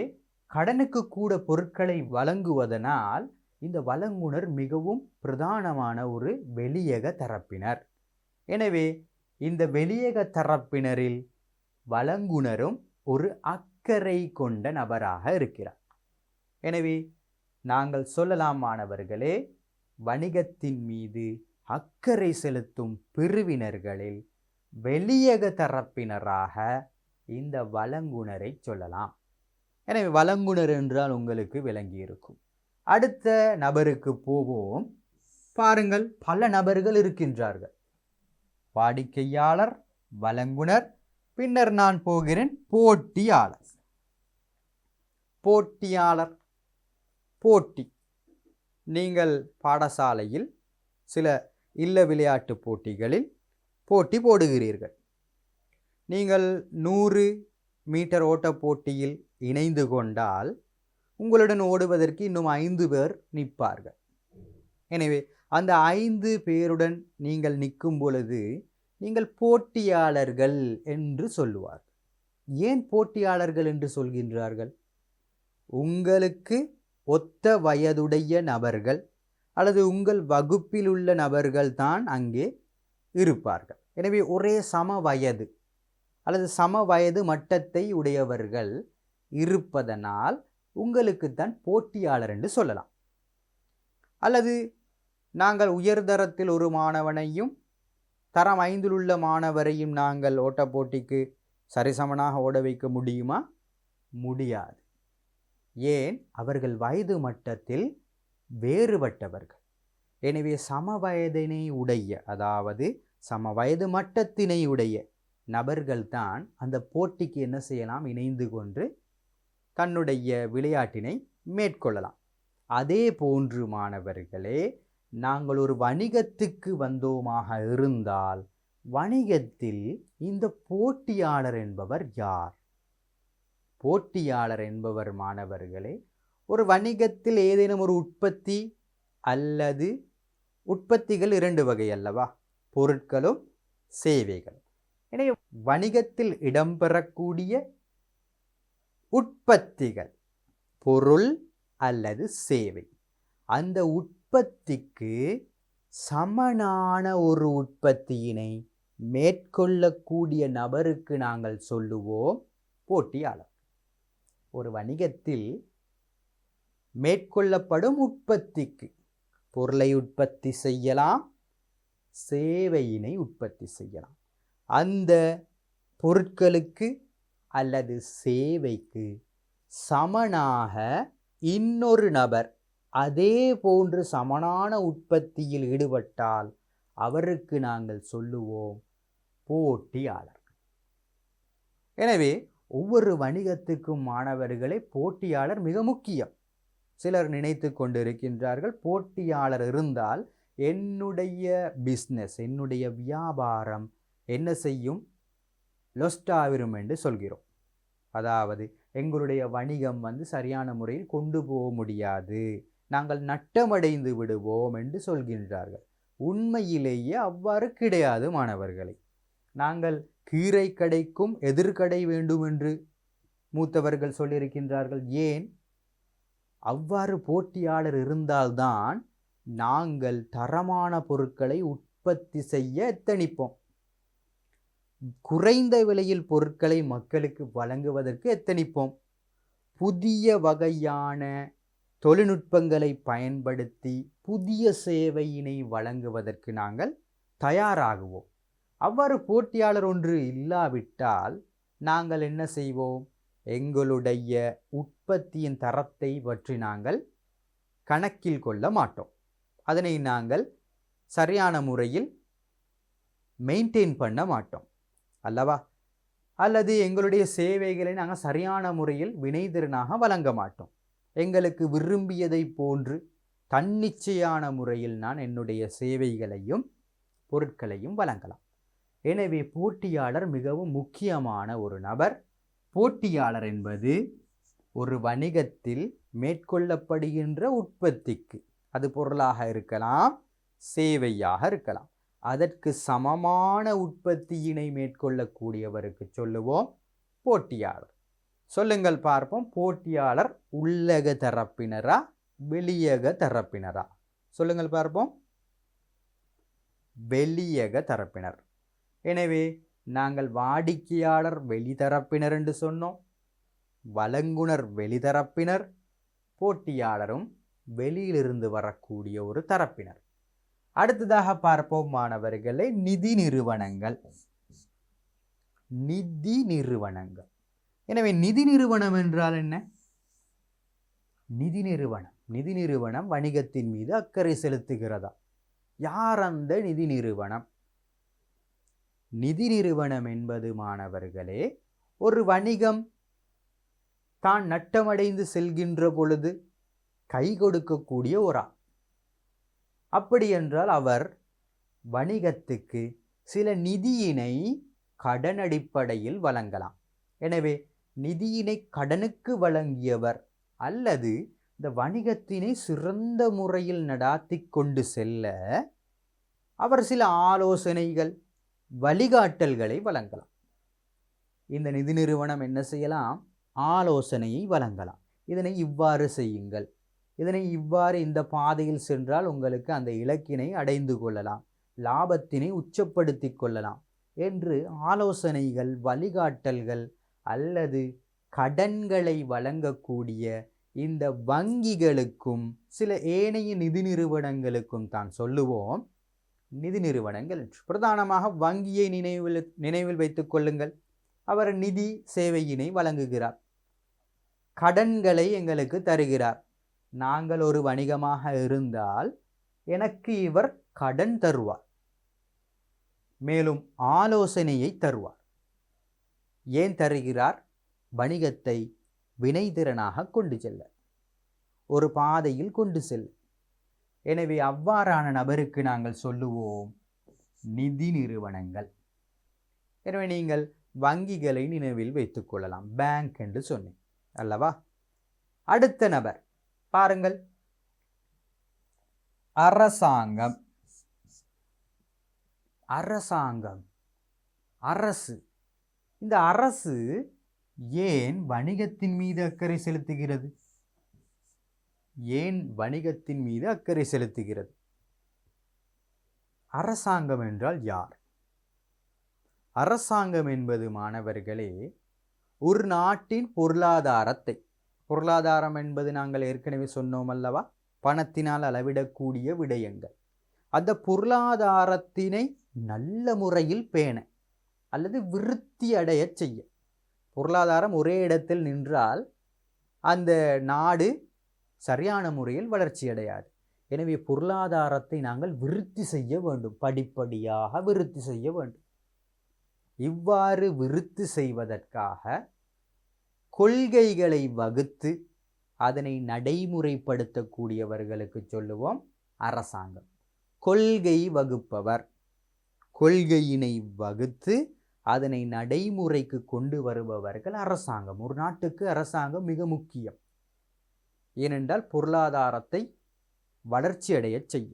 கடனுக்கு கூட பொருட்களை வழங்குவதனால் இந்த வழங்குனர் மிகவும் பிரதானமான ஒரு வெளியக தரப்பினர். எனவே இந்த வெளியக தரப்பினரில் வழங்குனரும் ஒரு அக்கறை கொண்ட நபராக இருக்கிறார். எனவே நாங்கள் சொல்லலாம் மாணவர்களே, வணிகத்தின் மீது அக்கறை செலுத்தும் பிரிவினர்களில் வெளியக தரப்பினராக இந்த வழங்குனரை சொல்லலாம். எனவே வழங்குனர் என்றால் உங்களுக்கு விளங்கி இருக்கும். அடுத்த நபருக்கு போவோம். பாருங்கள், பல நபர்கள் இருக்கின்றார்கள். வாடிக்கையாளர், வழங்குனர், பின்னர் நான் போகிறேன் போட்டியாளர். போட்டியாளர், போட்டி. நீங்கள் பாடசாலையில் சில இல்ல விளையாட்டு போட்டிகளில் போட்டி போடுகிறீர்கள். நீங்கள் 100 மீட்டர் ஓட்ட போட்டியில் இணைந்து கொண்டால் உங்களுடன் ஓடுவதற்கு இன்னும் 5 பேர் நிற்பார்கள். எனவே அந்த 5 பேருடன் நீங்கள் நிற்கும் பொழுது நீங்கள் போட்டியாளர்கள் என்று சொல்லுவார்கள். ஏன் போட்டியாளர்கள் என்று சொல்கின்றார்கள்? உங்களுக்கு ஒத்த வயதுடைய நபர்கள் அல்லது உங்கள் வகுப்பில் உள்ள நபர்கள் தான் அங்கே இருப்பார்கள். எனவே ஒரே சம வயது அல்லது சம வயது மட்டத்தை உடையவர்கள் இருப்பதனால் உங்களுக்குத்தான் போட்டியாளர் என்று சொல்லலாம். அல்லது நாங்கள் உயர்தரத்தில் ஒரு மாணவனையும் தரம் 5 உள்ள மாணவரையும் நாங்கள் ஓட்ட போட்டிக்கு சரிசமனாக ஓட வைக்க முடியுமா? முடியாது. ஏன்? அவர்கள் வயது மட்டத்தில் வேறுபட்டவர்கள். எனவே சம வயதினை உடைய, அதாவது சம வயது மட்டத்தினை உடைய நபர்கள்தான் அந்த போட்டிக்கு என்ன செய்யலாம்? இணைந்து கொண்டு தன்னுடைய விளையாட்டினை மேற்கொள்ளலாம். அதே போன்று மாணவர்களே, நாங்கள் ஒரு வணிகத்துக்கு வந்தோமாக இருந்தால் வணிகத்தில் இந்த போட்டியாளர் என்பவர் யார்? போட்டியாளர் என்பவர் மாணவர்களே, ஒரு வணிகத்தில் ஏதேனும் ஒரு உற்பத்தி அல்லது உற்பத்திகள் 2 வகை அல்லவா? பொருட்களும் சேவைகளும். எனவே வணிகத்தில் இடம்பெறக்கூடிய உற்பத்திகள், பொருள் அல்லது சேவை, அந்த உற்பத்திக்கு சமனான ஒரு உற்பத்தியினை மேற்கொள்ளக்கூடிய நபருக்கு நாங்கள் சொல்லுவோம் போட்டியாளர். ஒரு வணிகத்தில் மேற்கொள்ளப்படும் உற்பத்திக்கு பொருளை உற்பத்தி செய்யலாம், சேவையினை உற்பத்தி செய்யலாம். அந்த பொருட்களுக்கு அல்லது சேவைக்கு சமனாக இன்னொரு நபர் அதே போன்று சமனான உற்பத்தியில் ஈடுபட்டால் அவருக்கு நாங்கள் சொல்லுவோம் போட்டியாளர். எனவே ஒவ்வொரு வணிகத்துக்கும் மாணவர்களே போட்டியாளர் மிக முக்கியம். சிலர் நினைத்து கொண்டிருக்கின்றார்கள், போட்டியாளர் இருந்தால் என்னுடைய பிஸ்னஸ், என்னுடைய வியாபாரம் என்ன செய்யும்? லொஸ்டாவிரும் என்று சொல்கிறோம். அதாவது எங்களுடைய வணிகம் சரியான முறையில் கொண்டு போக முடியாது, நாங்கள் நட்டமடைந்து விடுவோம் என்று சொல்கின்றார்கள். உண்மையிலேயே அவ்வாறு கிடையாது மாணவர்களை. நாங்கள் கீரை கடைக்கும் எதிர்கடை வேண்டும் என்று மூத்தவர்கள் சொல்லியிருக்கின்றார்கள். ஏன்? அவ்வாறு போட்டியாளர் இருந்தால்தான் நாங்கள் தரமான பொருட்களை உற்பத்தி செய்ய எத்தனிப்போம். குறைந்த விலையில் பொருட்களை மக்களுக்கு வழங்குவதற்கு எத்தனிப்போம். புதிய வகையான தொழில்நுட்பங்களை பயன்படுத்தி புதிய சேவையினை வழங்குவதற்கு நாங்கள் தயாராகுவோம். அவ்வாறு போட்டியாளர் ஒன்று இல்லாவிட்டால் நாங்கள் என்ன செய்வோம்? எங்களுடைய உற்பத்தியின் தரத்தை பற்றி நாங்கள் கணக்கில் கொள்ள மாட்டோம். அதனை நாங்கள் சரியான முறையில் மெயின்டைன் பண்ண மாட்டோம் அல்லவா? அல்லது எங்களுடைய சேவைகளை நாங்கள் சரியான முறையில் வினைத்திறனாக வழங்க மாட்டோம். எங்களுக்கு விரும்பியதை போன்று தன்னிச்சையான முறையில் நான் என்னுடைய சேவைகளையும் பொருட்களையும் வழங்கலாம். எனவே போட்டியாளர் மிகவும் முக்கியமான ஒரு நபர். போட்டியாளர் என்பது ஒரு வணிகத்தில் மேற்கொள்ளப்படுகின்ற உற்பத்திக்கு, அது பொருளாக இருக்கலாம், சேவையாக இருக்கலாம், அதற்கு சமமான உற்பத்தியினை மேற்கொள்ளக்கூடியவருக்கு சொல்லுவோம் போட்டியாளர். சொல்லுங்கள் பார்ப்போம், போட்டியாளர் உள்ளக தரப்பினரா வெளியக தரப்பினரா? சொல்லுங்கள் பார்ப்போம். வெளியக தரப்பினர். எனவே நாங்கள் வாடிக்கையாளர் வெளித்தரப்பினர் என்று சொன்னோம், வழங்குனர் வெளித்தரப்பினர், போட்டியாளரும் வெளியிலிருந்து வரக்கூடிய ஒரு தரப்பினர். அடுத்ததாக பார்ப்போம் மாணவர்களே, நிதி நிறுவனங்கள். நிதி நிறுவனங்கள். எனவே நிதி நிறுவனம் என்றால் என்ன? நிதி நிறுவனம் வணிகத்தின் மீது அக்கறை செலுத்துகிறதா? யார் அந்த நிதி நிறுவனம்? நிதி நிறுவனம் என்பது மாணவர்களே, ஒரு வணிகம் தான் நட்டமடைந்து செல்கின்ற பொழுது கை கொடுக்கக்கூடிய ஒரு ஆள். அப்படி என்றால் அவர் வணிகத்துக்கு சில நிதியினை கடன் அடிப்படையில் வழங்கலாம். எனவே நிதியினை கடனுக்கு வழங்கியவர் அல்லது இந்த வணிகத்தினை சிறந்த முறையில் நடாத்தி கொண்டு செல்ல அவர் சில ஆலோசனைகள், வழிகாட்டல்களை வழங்கலாம். இந்த நிதி நிறுவனம் என்ன செய்யலாம்? ஆலோசனையை வழங்கலாம். இதனை இவ்வாறு செய்யுங்கள், இதனை இவ்வாறு இந்த பாதையில் சென்றால் உங்களுக்கு அந்த இலக்கினை அடைந்து கொள்ளலாம், லாபத்தினை உச்சப்படுத்தி கொள்ளலாம் என்று ஆலோசனைகள், வழிகாட்டல்கள் அல்லது கடன்களை வழங்கக்கூடிய இந்த வங்கிகளுக்கும் சில ஏனைய நிதி நிறுவனங்களுக்கும் தான் சொல்லுவோம் நிதி நிறுவனங்கள். பிரதானமாக வங்கியை நினைவில் வைத்துக் கொள்ளுங்கள். அவர் நிதி சேவையினை வழங்குகிறார், கடன்களை எங்களுக்கு தருகிறார். நாங்கள் ஒரு வணிகமாக இருந்தால் எனக்கு இவர் கடன் தருவார், மேலும் ஆலோசனையை தருவார். ஏன் தருகிறார்? வணிகத்தை வினைத்திறனாக கொண்டு செல்ல, ஒரு பாதையில் கொண்டு செல்ல. எனவே அவ்வாறான நபருக்கு நாங்கள் சொல்லுவோம் நிதி நிறுவனங்கள். எனவே நீங்கள் வங்கிகளை நினைவில் வைத்துக் கொள்ளலாம், பேங்க் என்று சொன்னேன் அல்லவா? அடுத்த நபர் பாருங்கள், அரசாங்கம். அரசாங்கம், அரசு. இந்த அரசு ஏன் வணிகத்தின் மீது அக்கறை செலுத்துகிறது? ஏன் வணிகத்தின் மீது அக்கறை செலுத்துகிறது? அரசாங்கம் என்றால் யார்? அரசாங்கம் என்பது மாணவர்களே, ஒரு நாட்டின் பொருளாதாரத்தை, பொருளாதாரம் என்பது நாங்கள் ஏற்கனவே சொன்னோம் அல்லவா, பணத்தினால் அளவிடக்கூடிய விடயங்கள். அந்த பொருளாதாரத்தினை நல்ல முறையில் பேண அல்லது விருத்தி அடைய செய்ய. பொருளாதாரம் ஒரே இடத்தில் நின்றால் அந்த நாடு சரியான முறையில் வளர்ச்சி அடையாது. எனவே பொருளாதாரத்தை நாங்கள் விருத்தி செய்ய வேண்டும், படிப்படியாக விருத்தி செய்ய வேண்டும். இவ்வாறு விருத்தி செய்வதற்காக கொள்கைகளை வகுத்து அதனை நடைமுறைப்படுத்தக்கூடியவர்களுக்கு சொல்லுவோம் அரசாங்கம். கொள்கை வகுப்பவர், கொள்கையினை வகுத்து அதனை நடைமுறைக்கு கொண்டு வருபவர்கள் அரசாங்கம். ஒரு நாட்டுக்கு அரசாங்கம் மிக முக்கியம். ஏனென்றால் பொருளாதாரத்தை வளர்ச்சி அடைய செய்ய,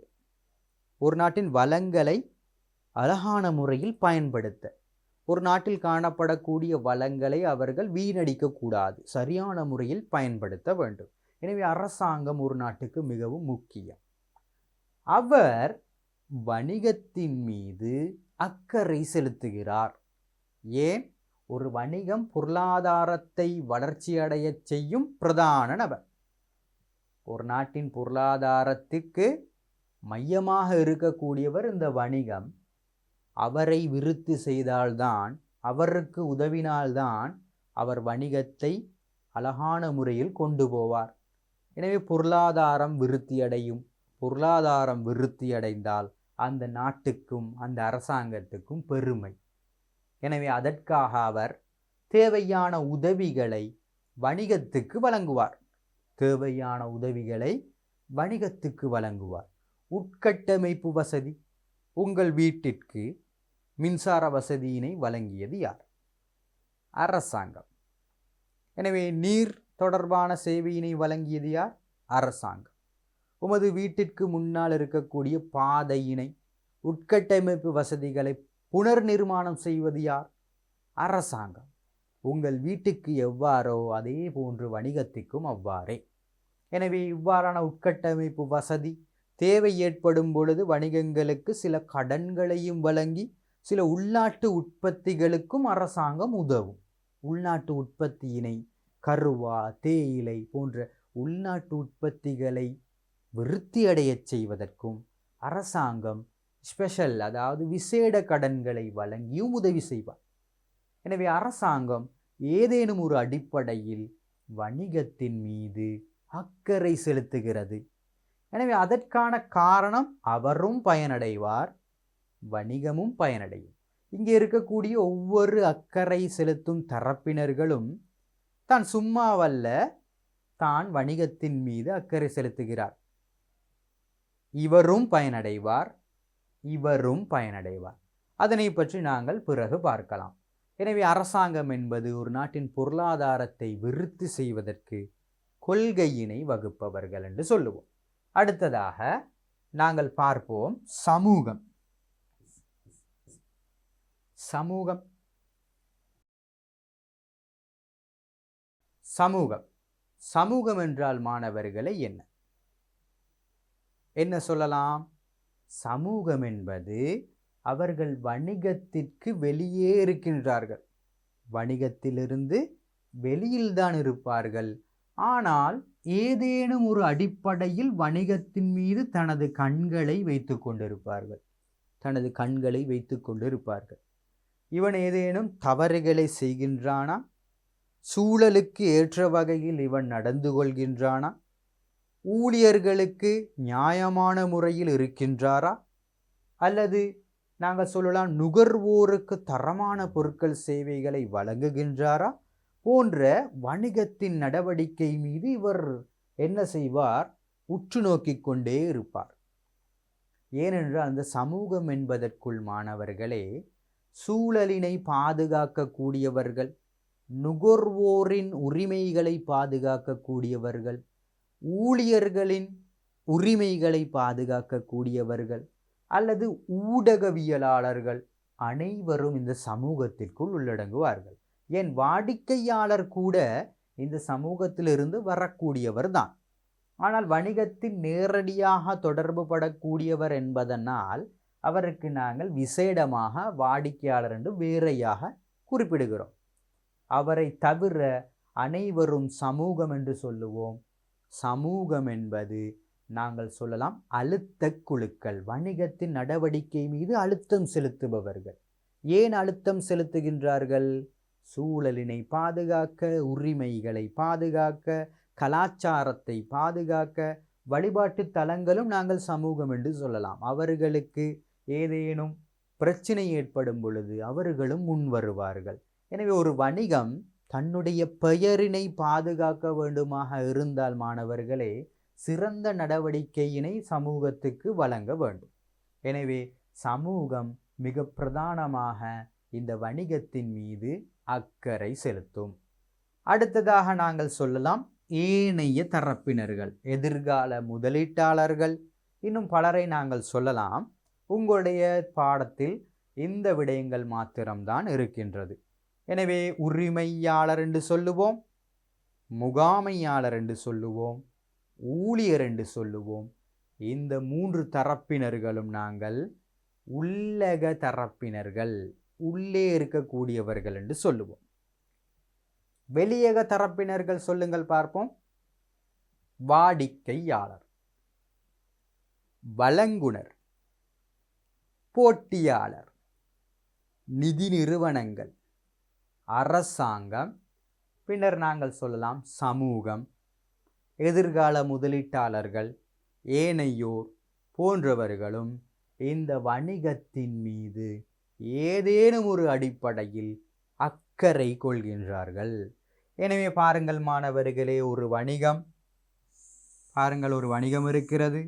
ஒரு நாட்டின் வளங்களை அழகான முறையில் பயன்படுத்த, ஒரு நாட்டில் காணப்படக்கூடிய வளங்களை அவர்கள் வீணடிக்க கூடாது, சரியான முறையில் பயன்படுத்த வேண்டும். எனவே அரசாங்கம் ஒரு நாட்டுக்கு மிகவும் முக்கியம். அவர் வணிகத்தின் மீது அக்கறை செலுத்துகிறார். ஏன்? ஒரு வணிகம் பொருளாதாரத்தை வளர்ச்சி அடைய செய்யும் பிரதான நபர். ஒரு நாட்டின் பொருளாதாரத்துக்கு மையமாக இருக்கக்கூடியவர் இந்த வணிகம். அவரை விருத்தி செய்தால்தான், அவருக்கு உதவினால்தான் அவர் வணிகத்தை அழகான முறையில் கொண்டு போவார். எனவே பொருளாதாரம் விருத்தி அடையும். பொருளாதாரம் விருத்தி அடைந்தால் அந்த நாட்டுக்கும் அந்த அரசாங்கத்துக்கும் பெருமை. எனவே அதற்காக அவர் தேவையான உதவிகளை வணிகத்துக்கு வழங்குவார். தேவையான உதவிகளை வணிகத்துக்கு வழங்குவார். உட்கட்டமைப்பு வசதி, உங்கள் வீட்டிற்கு மின்சார வசதியினை வழங்கியது யார்? அரசாங்கம். எனவே நீர் தொடர்பான சேவையினை வழங்கியது யார்? அரசாங்கம். உமது வீட்டிற்கு முன்னால் இருக்கக்கூடிய பாதையினை, உட்கட்டமைப்பு வசதிகளை புனர் நிர்மாணம் செய்வது யார்? அரசாங்கம். உங்கள் வீட்டுக்கு எவ்வாறோ அதே போன்று வணிகத்திற்கும் அவ்வாறே. எனவே இவ்வாறான உட்கட்டமைப்பு வசதி தேவை ஏற்படும் பொழுது வணிகங்களுக்கு சில கடன்களையும் வழங்கி சில உள்நாட்டு உற்பத்திகளுக்கும் அரசாங்கம் உதவும். உள்நாட்டு உற்பத்தியினை கருவா, தேயிலை போன்ற உள்நாட்டு உற்பத்திகளை விருத்தியடைய செய்வதற்கும் அரசாங்கம் ஸ்பெஷல், அதாவது விசேட கடன்களை வழங்கியும் உதவி செய்வார். எனவே அரசாங்கம் ஏதேனும் ஒரு அடிப்படையில் வணிகத்தின் மீது அக்கறை செலுத்துகிறது. எனவே அதற்கான காரணம் அவரும் பயனடைவார், வணிகமும் பயனடையும். இங்கே இருக்கக்கூடிய ஒவ்வொரு அக்கறை செலுத்தும் தரப்பினர்களும் தான் சும்மாவல்ல, தான் வணிகத்தின் மீது அக்கறை செலுத்துகிறார். இவரும் பயனடைவார், இவரும் பயனடைவார். அதனை பற்றி நாங்கள் பிறகு பார்க்கலாம். எனவே அரசாங்கம் என்பது ஒரு நாட்டின் பொருளாதாரத்தை விருத்தி செய்வதற்கு கொள்கையினை வகுப்பவர்கள் என்று சொல்லுவோம். அடுத்ததாக நாங்கள் பார்ப்போம் சமூகம். சமூகம் சமூகம் சமூகம் என்றால் மாணவர்களை என்ன சொல்லலாம்? சமூகம் என்பது அவர்கள் வணிகத்திற்கு வெளியே இருக்கின்றார்கள், வணிகத்திலிருந்து வெளியில்தான் இருப்பார்கள். ஆனால் ஏதேனும் ஒரு அடிப்படையில் வணிகத்தின் மீது தனது கண்களை வைத்து கொண்டிருப்பார்கள், தனது கண்களை வைத்து கொண்டிருப்பார்கள். இவன் ஏதேனும் தவறுகளை செய்கின்றானா? சூழலுக்கு ஏற்ற வகையில் இவன் நடந்து கொள்கின்றானா? ஊழியர்களுக்கு நியாயமான முறையில் இருக்கின்றாரா? அல்லது நாங்கள் சொல்லலாம் நுகர்வோருக்கு தரமான பொருட்கள் சேவைகளை வழங்குகின்றாரா? போன்ற வணிகத்தின் நடவடிக்கை மீது இவர் என்ன செய்வார்? உற்று நோக்கி கொண்டே இருப்பார். ஏனென்றால் அந்த சமூகம் என்பதற்குள் மாணவர்களே சூழலினை பாதுகாக்கக்கூடியவர்கள், நுகர்வோரின் உரிமைகளை பாதுகாக்கக்கூடியவர்கள், ஊழியர்களின் உரிமைகளை பாதுகாக்கக்கூடியவர்கள் அல்லது ஊடகவியலாளர்கள் அனைவரும் இந்த சமூகத்திற்குள் உள்ளடங்குவார்கள். ஏன் வாடிக்கையாளர் கூட இந்த சமூகத்திலிருந்து வரக்கூடியவர் தான். ஆனால் வணிகத்தில் நேரடியாக தொடர்பு படக்கூடியவர் என்பதனால் அவருக்கு நாங்கள் விசேடமாக வாடிக்கையாளர் என்று வேறையாக குறிப்பிடுகிறோம். அவரை தவிர அனைவரும் சமூகம் என்று சொல்லுவோம். சமூகம் என்பது நாங்கள் சொல்லலாம் அழுத்த குழுக்கள், வணிகத்தின் நடவடிக்கை மீது அழுத்தம் செலுத்துபவர்கள். ஏன் அழுத்தம் செலுத்துகின்றார்கள்? சூழலினை பாதுகாக்க, உரிமைகளை பாதுகாக்க, கலாச்சாரத்தை பாதுகாக்க, வழிபாட்டு தலங்களும் நாங்கள் சமூகம் என்று சொல்லலாம். அவர்களுக்கு ஏதேனும் பிரச்சனை ஏற்படும் பொழுது அவர்களும் முன் வருவார்கள். எனவே ஒரு வணிகம் தன்னுடைய பெயரினை பாதுகாக்க வேண்டுமாக இருந்தால் மாணவர்களே சிறந்த நடவடிக்கையினை சமூகத்துக்கு வழங்க வேண்டும். எனவே சமூகம் மிக பிரதானமாக இந்த வணிகத்தின் மீது அக்கறை செலுத்தும். அடுத்ததாக நாங்கள் சொல்லலாம் ஏனைய தரப்பினர்கள், எதிர்கால முதலீட்டாளர்கள், இன்னும் பலரை நாங்கள் சொல்லலாம். உங்களுடைய பாடத்தில் இந்த விடயங்கள் மாத்திரம்தான் இருக்கின்றது. எனவே உரிமையாளர் என்று சொல்லுவோம், முகாமையாளர் என்று சொல்லுவோம், ஊழியர் என்று சொல்லுவோம். இந்த 3 தரப்பினர்களும் நாங்கள் உள்ளக தரப்பினர்கள், உள்ளே இருக்கக்கூடியவர்கள் என்று சொல்லுவோம். வெளியக தரப்பினர்கள் சொல்லுங்கள் பார்ப்போம். வாடிக்கையாளர், வழங்குனர், போட்டியாளர், நிதி நிறுவனங்கள், அரசாங்கம், பின்னர் நாங்கள் சொல்லலாம் சமூகம், எதிர்கால முதலீட்டாளர்கள், ஏனையோர் போன்றவர்களும் இந்த வணிகத்தின் மீது ஏதேனும் ஒரு அடிப்படையில் அக்கறை கொள்கின்றார்கள். எனவே பாருங்கள் மாணவர்களே, ஒரு வணிகம் இருக்கிறது.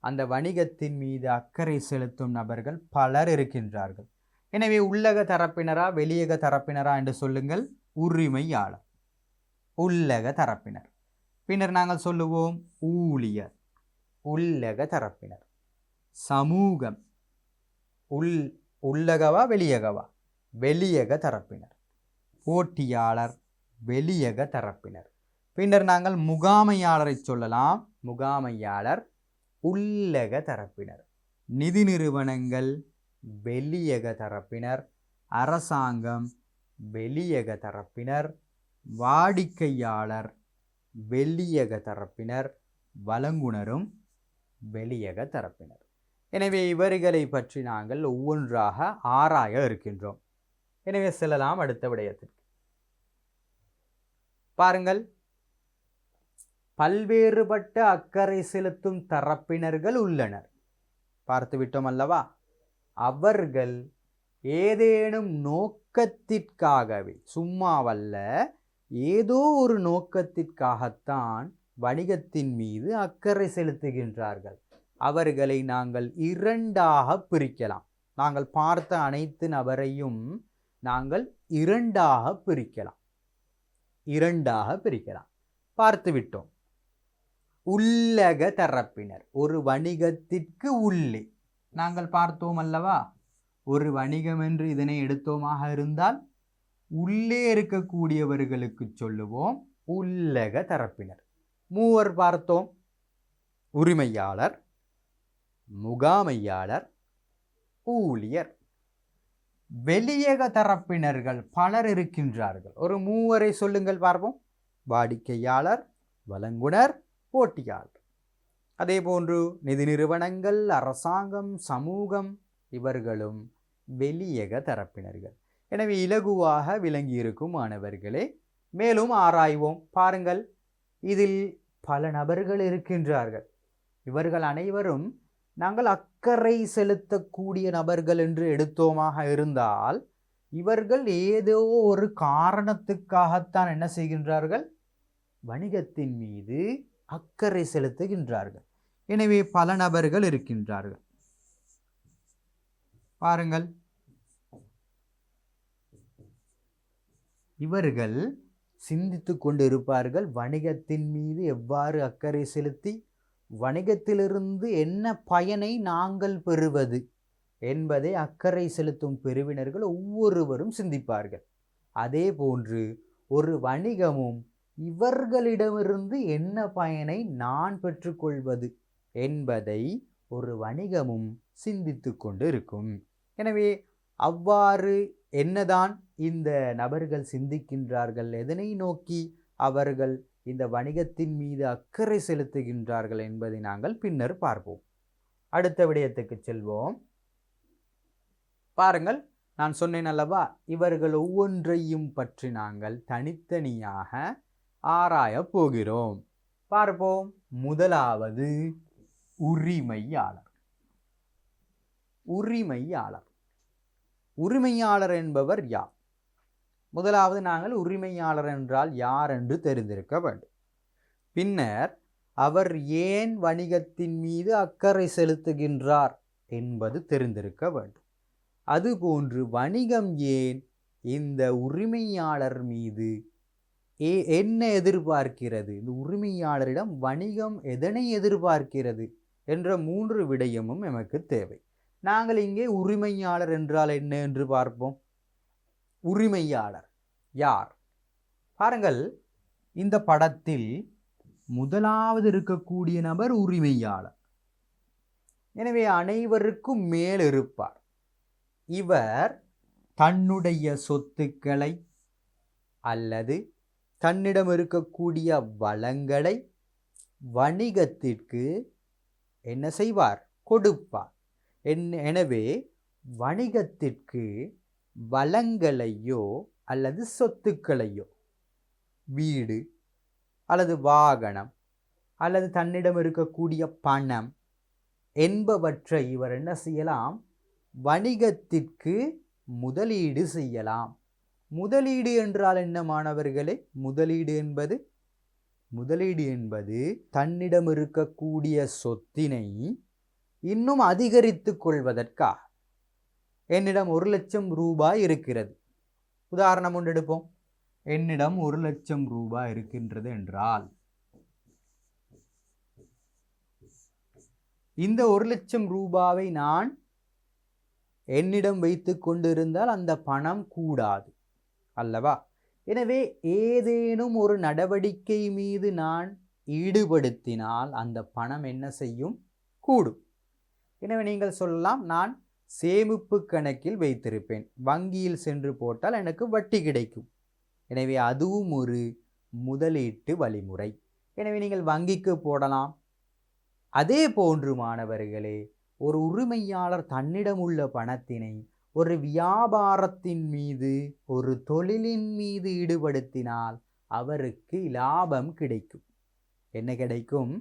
அந்த வணிகத்தின் மீது அக்கறை செலுத்தும் நபர்கள் பலர் இருக்கின்றார்கள். எனவே உள்ளக தரப்பினரா வெளியக தரப்பினரா என்று சொல்லுங்கள். உரிமையாளர். உள்ளக தரப்பினர். பின்னர் நாங்கள் சொல்லுவோம் ஊழியர், உள்ளக தரப்பினர். சமூகம், உள்ளகவா வெளியகவா? வெளியக தரப்பினர். போட்டியாளர், வெளியக தரப்பினர். பின்னர் நாங்கள் முகாமையாளரை சொல்லலாம். முகாமையாளர் உள்ளக தரப்பினர். நிதி நிறுவனங்கள் வெளியக தரப்பினர். அரசாங்கம் வெளியக தரப்பினர். வாடிக்கையாளர் வெளியக தரப்பினர். வழங்குனரும் வெளியக தரப்பினர். எனவே இவர்களை பற்றி நாங்கள் ஒவ்வொன்றாக ஆராய இருக்கின்றோம். எனவே செல்லலாம் அடுத்த விடயத்திற்கு. பாருங்கள், பல்வேறுபட்ட அக்கறை செலுத்தும் தரப்பினர்கள் உள்ளனர். பார்த்துவிட்டோம் அல்லவா? அவர்கள் ஏதேனும் நோக்கத்திற்காகவே, சும்மாவல்ல, ஏதோ ஒரு நோக்கத்திற்காகத்தான் வணிகத்தின் மீது அக்கறை செலுத்துகின்றார்கள். அவர்களை நாங்கள் இரண்டாக பிரிக்கலாம். நாங்கள் பார்த்த அனைத்து நபரையும் நாங்கள் இரண்டாக பிரிக்கலாம். பார்த்து விட்டோம். உள்ளக தரப்பினர், ஒரு வணிகத்திற்கு உள்ளே. நாங்கள் பார்த்தோம் அல்லவா? ஒரு வணிகம் என்று இதனை எடுத்தோமாக இருந்தால் உள்ளே இருக்கக்கூடியவர்களுக்கு சொல்லுவோம் உள்ளக தரப்பினர். மூவர் பார்த்தோம். உரிமையாளர், முகாமையாளர், ஊழியர். வெளியக தரப்பினர்கள் பலர் இருக்கின்றார்கள். ஒரு மூவரை சொல்லுங்கள் பார்ப்போம். வாடிக்கையாளர், வழங்குனர், போட்டியாளர். அதே போன்று நிதி நிறுவனங்கள், அரசாங்கம், சமூகம், இவர்களும் வெளியக தரப்பினர்கள். எனவே இலகுவாக விளங்கியிருக்கும் மாணவர்களே, மேலும் ஆராய்வோம். பாருங்கள், இதில் பல நபர்கள் இருக்கின்றார்கள். இவர்கள் அனைவரும் நாங்கள் அக்கறை செலுத்தக்கூடிய நபர்கள் என்று எடுத்தோமாக இருந்தால், இவர்கள் ஏதோ ஒரு காரணத்துக்காகத்தான் என்ன செய்கின்றார்கள்? வணிகத்தின் மீது அக்கறை செலுத்துகின்றார்கள். எனவே பல நபர்கள் இருக்கின்றார்கள். பாருங்கள், இவர்கள் சிந்தித்து கொண்டு இருப்பார்கள். வணிகத்தின் மீது எவ்வாறு அக்கறை செலுத்தி வணிகத்திலிருந்து என்ன பயனை நாங்கள் பெறுவது என்பதை அக்கறை செலுத்தும் பிரிவினர்கள் ஒவ்வொருவரும் சிந்திப்பார்கள். அதே போன்று ஒரு வணிகமும் இவர்களிடமிருந்து என்ன பயனை நான் பெற்றுக்கொள்வது என்பதை ஒரு வணிகமும் சிந்தித்து கொண்டு இருக்கும். எனவே அவ்வாறு என்னதான் இந்த நபர்கள் சிந்திக்கின்றார்கள், எதனை நோக்கி அவர்கள் இந்த வணிகத்தின் மீது அக்கறை செலுத்துகின்றார்கள் என்பதை நாங்கள் பின்னர் பார்ப்போம். அடுத்த விடயத்துக்கு செல்வோம். பாருங்கள், நான் சொன்னேன் அல்லவா, இவர்கள் ஒவ்வொன்றையும் பற்றி நாங்கள் தனித்தனியாக ஆராய போகிறோம். பார்ப்போம். முதலாவது உரிமையாளர். உரிமையாளர் என்பவர் யார்? முதலாவது நாங்கள் உரிமையாளர் என்றால் யார் என்று தெரிந்திருக்க வேண்டும். பின்னர் அவர் ஏன் வணிகத்தின் மீது அக்கறை செலுத்துகின்றார் என்பது தெரிந்திருக்க வேண்டும். அதுபோன்று வணிகம் ஏன் இந்த உரிமையாளர் மீது என்ன எதிர்பார்க்கிறது, இந்த உரிமையாளரிடம் வணிகம் எதனை எதிர்பார்க்கிறது என்ற 3 விடயமும் எமக்கு தேவை. நாங்கள் இங்கே உரிமையாளர் என்றால் என்ன என்று பார்ப்போம். உரிமையாளர் யார்? பாருங்கள், இந்த படத்தில் முதலாவது இருக்கக்கூடிய நபர் உரிமையாளர். எனவே அனைவருக்கும் மேல் இருப்பார். இவர் தன்னுடைய சொத்துக்களை அல்லது தன்னிடம் இருக்கக்கூடிய வளங்களை வணிகத்திற்கு என்ன செய்வார்? கொடுப்பார். எனவே வணிகத்திற்கு வளங்களையோ அல்லது சொத்துக்களையோ, வீடு அல்லது வாகனம் அல்லது தன்னிடம் இருக்கக்கூடிய பணம் என்பவற்றை இவர் என்ன செய்யலாம்? வணிகத்திற்கு முதலீடு செய்யலாம். முதலீடு என்றால் என்ன மாணவர்களே? முதலீடு என்பது தன்னிடம் இருக்கக்கூடிய சொத்தினை இன்னும் அதிகரித்து கொள்வதற்காக. என்னிடம் 1,00,000 ரூபாய் இருக்கிறது. உதாரணம் ஒன்று எடுப்போம். என்னிடம் 1,00,000 ரூபாய் இருக்கின்றது என்றால் இந்த 1,00,000 ரூபாவை நான் என்னிடம் வைத்து கொண்டிருந்தால் அந்த பணம் கூடாது அல்லவா? எனவே ஏதேனும் ஒரு நடவடிக்கை மீது நான் ஈடுபடுத்தினால் அந்த பணம் என்ன செய்யும்? கூடும். எனவே நீங்கள் சொல்லலாம், நான் சேமிப்பு கணக்கில் வைத்திருப்பேன், வங்கியில் சென்று போட்டால் எனக்கு வட்டி கிடைக்கும். எனவே அதுவும் ஒரு முதலீட்டு வழிமுறை. எனவே நீங்கள் வங்கிக்கு போடலாம். அதே போன்று மாணவர்களே, ஒரு உரிமையாளர் தன்னிடம் உள்ள பணத்தினை ஒரு வியாபாரத்தின் மீது, ஒரு தொழிலின் மீது ஈடுபடுத்தினால் அவருக்கு லாபம் கிடைக்கும். என்ன கிடைக்கும்?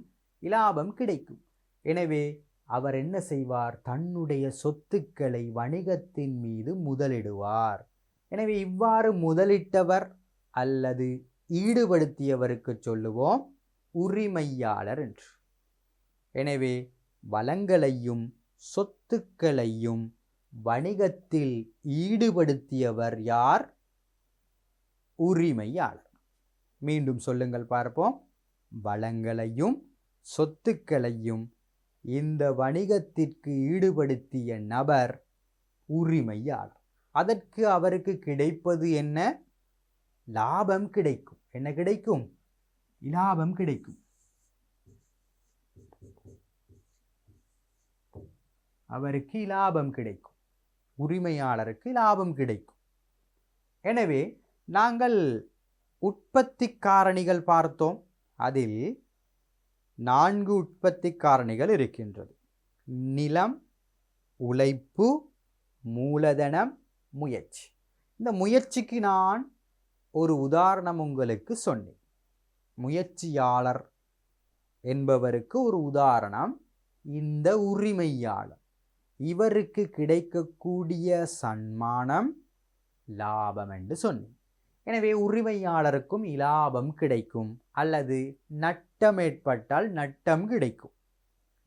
லாபம் கிடைக்கும். எனவே அவர் என்ன செய்வார்? தன்னுடைய சொத்துக்களை வணிகத்தின் மீது முதலிடுவார். எனவே இவ்வாறு முதலிட்டவர் அல்லது ஈடுபடுத்தியவருக்கு சொல்லுவோம் உரிமையாளர் என்று. எனவே வளங்களையும் சொத்துக்களையும் வணிகத்தில் ஈடுபடுத்தியவர் யார்? உரிமையாளர். மீண்டும் சொல்லுங்கள் பார்ப்போம். வளங்களையும் சொத்துக்களையும் இந்த வணிகத்திற்கு ஈடுபடுத்திய நபர் உரிமையாளர். அதற்கு அவருக்கு கிடைப்பது என்ன? லாபம் கிடைக்கும். என்ன கிடைக்கும்? லாபம் கிடைக்கும். அவருக்கு லாபம் கிடைக்கும். உரிமையாளருக்கு லாபம் கிடைக்கும். எனவே நாங்கள் உற்பத்தி காரணிகள் பார்த்தோம். அதில் 4 உற்பத்தி காரணிகள் இருக்கின்றது. நிலம், உழைப்பு, மூலதனம், முயற்சி. இந்த முயற்சிக்கு நான் ஒரு உதாரணம் உங்களுக்கு சொன்னேன். முயற்சியாளர் என்பவருக்கு ஒரு உதாரணம் இந்த உரிமையாளர். இவருக்கு கிடைக்கக்கூடிய சன்மானம் லாபம் என்று சொன்னேன். எனவே உரிமையாளருக்கும் இலாபம் கிடைக்கும், அல்லது நட்டம் ஏற்பட்டால் நட்டம் கிடைக்கும்.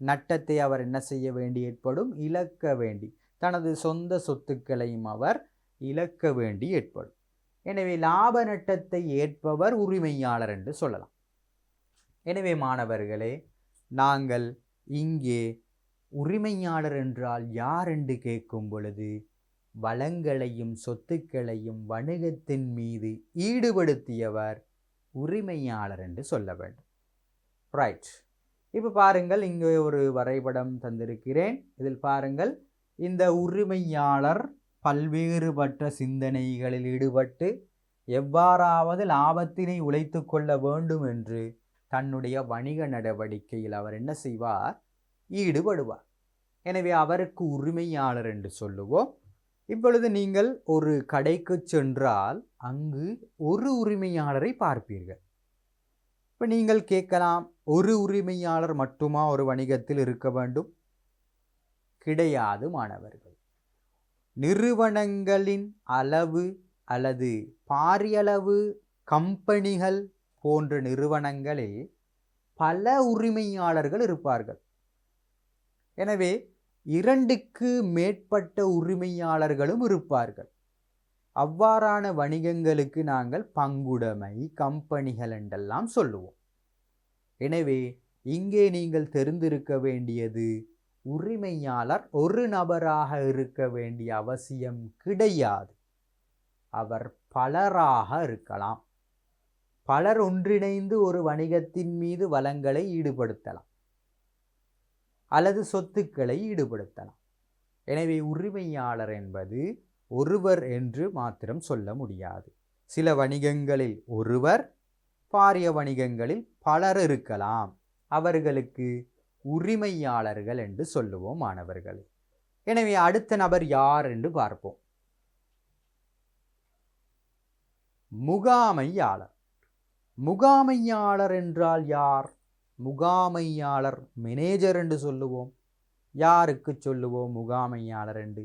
நட்டத்தை அவர் என்ன செய்ய வேண்டி ஏற்படும்? இழக்க வேண்டி, தனது சொந்த சொத்துக்களையும் அவர் இழக்க வேண்டி ஏற்படும். எனவே லாப நட்டத்தை ஏற்பவர் உரிமையாளர் என்று சொல்லலாம். எனவே மாணவர்களே, நாங்கள் இங்கே உரிமையாளர் என்றால் யார் என்று கேட்கும் பொழுது வளங்களையும் சொத்துக்களையும் வணிகத்தின் மீது ஈடுபடுத்தியவர் உரிமையாளர் என்று சொல்ல வேண்டும். ரைட். இப்போ பாருங்கள், இங்கே ஒரு வரைபடம் தந்திருக்கிறேன். இதில் பாருங்கள், இந்த உரிமையாளர் பல்வேறுபட்ட சிந்தனைகளில் ஈடுபட்டு எவ்வாறாவது லாபத்தினை உழைத்து கொள்ள வேண்டும் என்று தன்னுடைய வணிக நடவடிக்கையில் அவர் என்ன செய்வார்? ஈடுபடுவார். எனவே அவருக்கு உரிமையாளர் என்று சொல்லுவோம். இப்பொழுது நீங்கள் ஒரு கடைக்கு சென்றால் அங்கு ஒரு உரிமையாளரை பார்ப்பீர்கள். இப்போ நீங்கள் கேட்கலாம், ஒரு உரிமையாளர் மட்டுமா ஒரு வணிகத்தில் இருக்க வேண்டும்? கிடையாது மாணவர்கள். நிறுவனங்களின் அளவு அல்லது பாரியளவு கம்பெனிகள் போன்ற நிறுவனங்களில் பல உரிமையாளர்கள் இருப்பார்கள். எனவே 2க்கு மேற்பட்ட உரிமையாளர்களும் இருப்பார்கள். அவ்வாறான வணிகங்களுக்கு நாங்கள் பங்குடைமை கம்பெனிகள் என்றெல்லாம் சொல்லுவோம். எனவே இங்கே நீங்கள் தெரிந்திருக்க வேண்டியது, உரிமையாளர் ஒரு நபராக இருக்க வேண்டிய அவசியம் கிடையாது. அவர் பலராக இருக்கலாம். பலர் ஒன்றிணைந்து ஒரு வணிகத்தின் மீது வளங்களை ஈடுபடுத்தலாம் அல்லது சொத்துக்களை ஈடுபடுத்தலாம். எனவே உரிமையாளர் என்பது ஒருவர் என்று மாத்திரம் சொல்ல முடியாது. சில வணிகங்களில் ஒருவர், பாரிய வணிகங்களில் பலர் இருக்கலாம். அவர்களுக்கு உரிமையாளர்கள் என்று சொல்லுவோம் மாணவர்களே. எனவே அடுத்த நபர் யார் என்று பார்ப்போம். முகாமையாளர். முகாமையாளர் என்றால் யார்? முகாமையாளர் மேனேஜர் என்று சொல்லுவோம். யாருக்கு சொல்லுவோம் முகாமையாளர் என்று?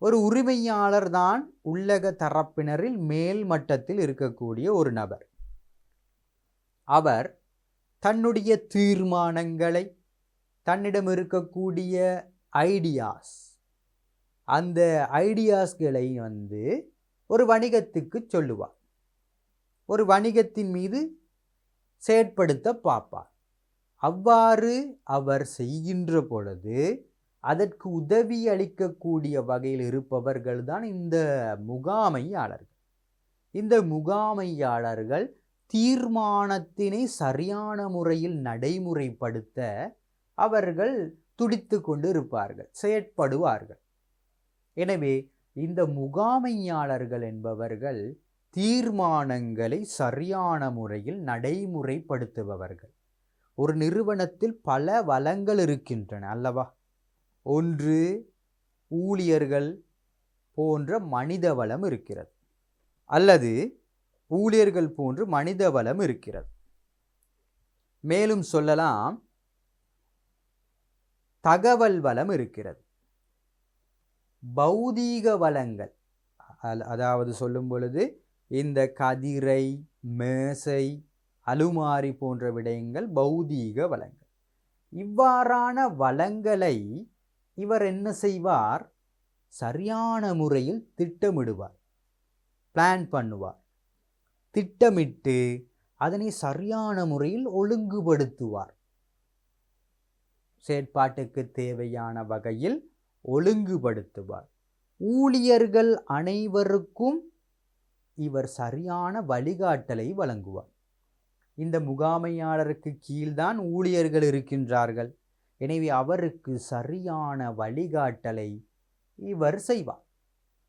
ஒரு உரிமையாளர் தான் உள்ளக தரப்பினரில் மேல் மட்டத்தில் இருக்கக்கூடிய ஒரு நபர். அவர் தன்னுடைய தீர்மானங்களை, தன்னிடம் இருக்கக்கூடிய ஐடியாஸ், அந்த ஐடியாஸ்களை ஒரு வணிகத்துக்கு சொல்லுவார். ஒரு வணிகத்தின் மீது செயற்படுத்த பார்ப்பார். அவ்வாறு அவர் செய்கின்ற பொழுது அதற்கு உதவி அளிக்கக்கூடிய வகையில் இருப்பவர்கள் தான் இந்த முகாமையாளர்கள். இந்த முகாமையாளர்கள் தீர்மானத்தினை சரியான முறையில் நடைமுறைப்படுத்த அவர்கள் துடித்து கொண்டு இருப்பார்கள், செயற்படுவார்கள். எனவே இந்த முகாமையாளர்கள் என்பவர்கள் தீர்மானங்களை சரியான முறையில் நடைமுறைப்படுத்துபவர்கள். ஒரு நிறுவனத்தில் பல வளங்கள் இருக்கின்றன அல்லவா? ஒன்று ஊழியர்கள் போன்ற மனித வளம் இருக்கிறது, அல்லது ஊழியர்கள் போன்று மனித வளம் இருக்கிறது. மேலும் சொல்லலாம் தகவல் வளம் இருக்கிறது. பௌதீக வளங்கள், அதாவது சொல்லும் பொழுது இந்த கதிரை, மேசை, அலுமாரி போன்ற விடயங்கள் பௌதீக வளங்கள். இவ்வாறான வளங்களை இவர் என்ன செய்வார்? சரியான முறையில் திட்டமிடுவார், பிளான் பண்ணுவார். திட்டமிட்டு அதனை சரியான முறையில் ஒழுங்குபடுத்துவார். செயற்பாட்டுக்கு தேவையான வகையில் ஒழுங்குபடுத்துவார். ஊழியர்கள் அனைவருக்கும் இவர் சரியான வழிகாட்டலை வழங்குவார். இந்த முகாமையாளருக்கு கீழ்தான் ஊழியர்கள் இருக்கின்றார்கள். எனவே அவருக்கு சரியான வழிகாட்டலை இவர் செய்வார்.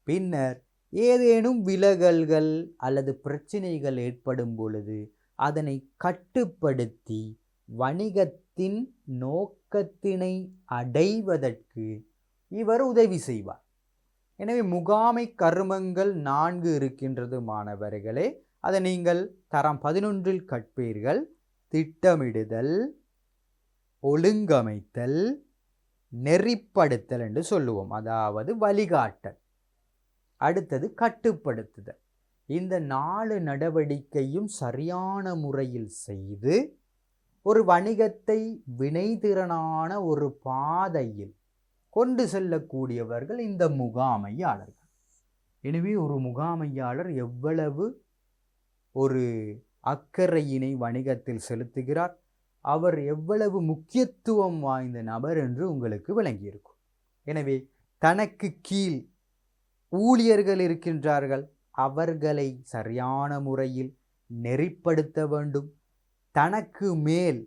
பின்னர் ஏதேனும் விலகல்கள் அல்லது பிரச்சனைகள் ஏற்படும் பொழுது அதனை கட்டுப்படுத்தி வணிகத்தின் நோக்கத்தினை அடைவதற்கு இவர் உதவி செய்வார். எனவே முகாமை கருமங்கள் 4 இருக்கின்றது மாணவர்களே. அதை நீங்கள் தரம் 11 கற்பீர்கள். திட்டமிடுதல், ஒழுங்கமைத்தல், நெறிப்படுத்தல் என்று சொல்லுவோம், அதாவது வழிகாட்டல். அடுத்தது கட்டுப்படுத்துதல். இந்த 4 நடவடிக்கையும் சரியான முறையில் செய்து ஒரு வணிகத்தை வினைத்திறனான ஒரு பாதையில் கொண்டு செல்லக்கூடியவர்கள் இந்த முகாமையாளர்கள். எனவே ஒரு முகாமையாளர் எவ்வளவு ஒரு அக்கறையினை வணிகத்தில் செலுத்துகிறார், அவர் எவ்வளவு முக்கியத்துவம் வாய்ந்த நபர் என்று உங்களுக்கு விளங்கியிருக்கும். எனவே தனக்கு கீழ் ஊழியர்கள் இருக்கின்றார்கள், அவர்களை சரியான முறையில் நெறிப்படுத்த வேண்டும். தனக்கு மேல்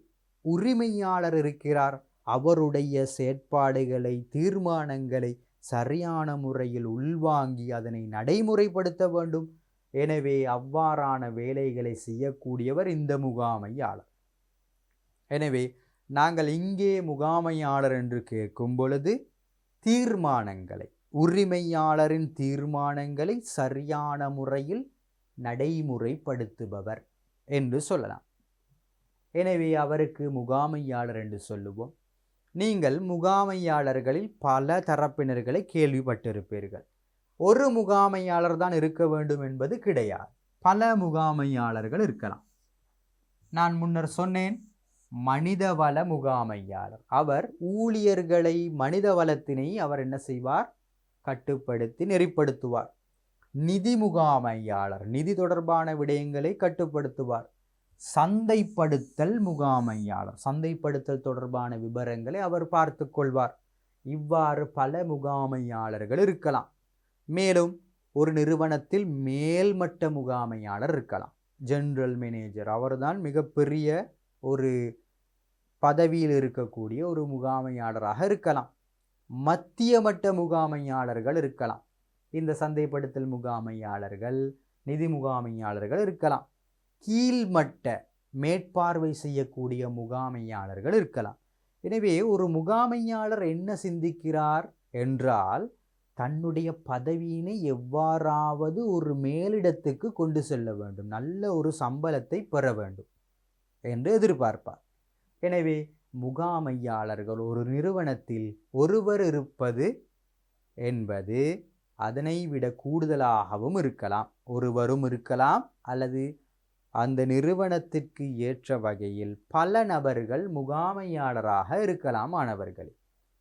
உரிமையாளர் இருக்கிறார், அவருடைய செயற்பாடுகளை, தீர்மானங்களை சரியான முறையில் உள்வாங்கி அதனை நடைமுறைப்படுத்த வேண்டும். எனவே அவ்வாறான வேலைகளை செய்யக்கூடியவர் இந்த முகாமையாளர். எனவே நாங்கள் இங்கே முகாமையாளர் என்று கேட்கும் பொழுது தீர்மானங்களை, உரிமையாளரின் தீர்மானங்களை சரியான முறையில் நடைமுறைப்படுத்துபவர் என்று சொல்லலாம். எனவே அவருக்கு முகாமையாளர் என்று சொல்லுவோம். நீங்கள் முகாமையாளர்களில் பல தரப்பினர்களை கேள்விப்பட்டிருப்பீர்கள். ஒரு முகாமையாளர் தான் இருக்க வேண்டும் என்பது கிடையாது, பல முகாமையாளர்கள் இருக்கலாம். நான் முன்னர் சொன்னேன், மனிதவள முகாமையாளர். அவர் ஊழியர்களை, மனித வளத்தினை அவர் என்ன செய்வார்? கட்டுப்படுத்தி நெறிப்படுத்துவார். நிதி முகாமையாளர் நிதி தொடர்பான விடயங்களை கட்டுப்படுத்துவார். சந்தைப்படுத்தல் முகாமையாளர் சந்தைப்படுத்தல் தொடர்பான விவரங்களை அவர் பார்த்து கொள்வார். இவ்வாறு பல முகாமையாளர்கள் இருக்கலாம். மேலும் ஒரு நிறுவனத்தில் மேல்மட்ட முகாமையாளர் இருக்கலாம், ஜெனரல் மேனேஜர். அவர்தான் மிகப்பெரிய ஒரு பதவியில் இருக்கக்கூடிய ஒரு முகாமையாளராக இருக்கலாம். மத்திய மட்ட முகாமையாளர்கள் இருக்கலாம். இந்த சந்தைப்படுத்தல் முகாமையாளர்கள், நிதி முகாமையாளர்கள் இருக்கலாம். கீழ்மட்ட மேற்பார்வை செய்யக்கூடிய முகாமையாளர்கள் இருக்கலாம். எனவே ஒரு முகாமையாளர் என்ன சிந்திக்கிறார் என்றால், தன்னுடைய பதவியினை எவ்வாறாவது ஒரு மேலிடத்துக்கு கொண்டு செல்ல வேண்டும், நல்ல ஒரு சம்பளத்தை பெற வேண்டும் என்று எதிர்பார்ப்பார். எனவே முகாமையாளர்கள் ஒரு நிறுவனத்தில் ஒருவர் இருப்பது என்பது அதனை விட கூடுதலாகவும் இருக்கலாம். ஒருவரும் இருக்கலாம், அல்லது அந்த நிறுவனத்திற்கு ஏற்ற வகையில் பல நபர்கள் முகாமையாளராக இருக்கலாம் மாணவர்கள்.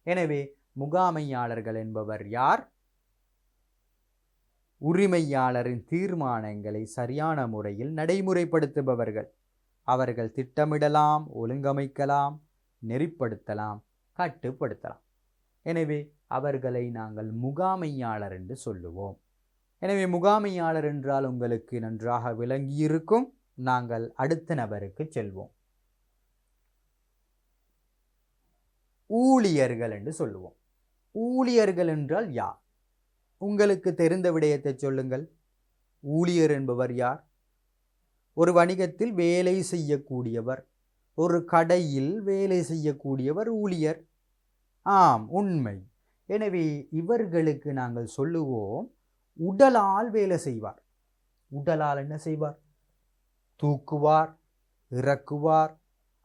எனவே முகாமையாளர்கள் என்பவர் யார்? உரிமையாளரின் தீர்மானங்களை சரியான முறையில் நடைமுறைப்படுத்துபவர்கள். அவர்கள் திட்டமிடலாம், ஒழுங்கமைக்கலாம், நெறிப்படுத்தலாம், கட்டுப்படுத்தலாம். எனவே அவர்களை நாங்கள் முகாமையாளர் என்று சொல்லுவோம். எனவே முகாமையாளர் என்றால் உங்களுக்கு நன்றாக விளங்கியிருக்கும். நாங்கள் அடுத்த நபருக்கு செல்வோம். ஊழியர்கள் என்று சொல்லுவோம். ஊழியர்கள் என்றால் யார்? உங்களுக்கு தெரிந்த விடயத்தை சொல்லுங்கள். ஊழியர் என்பவர் யார்? ஒரு வணிகத்தில் வேலை செய்யக்கூடியவர், ஒரு கடையில் வேலை செய்யக்கூடியவர் ஊழியர். ஆம், உண்மை. எனவே இவர்களுக்கு நாங்கள் சொல்லுவோம் உடலால் வேலை செய்வார். உடலால் என்ன செய்வார்? தூக்குவார், இறக்குவார்,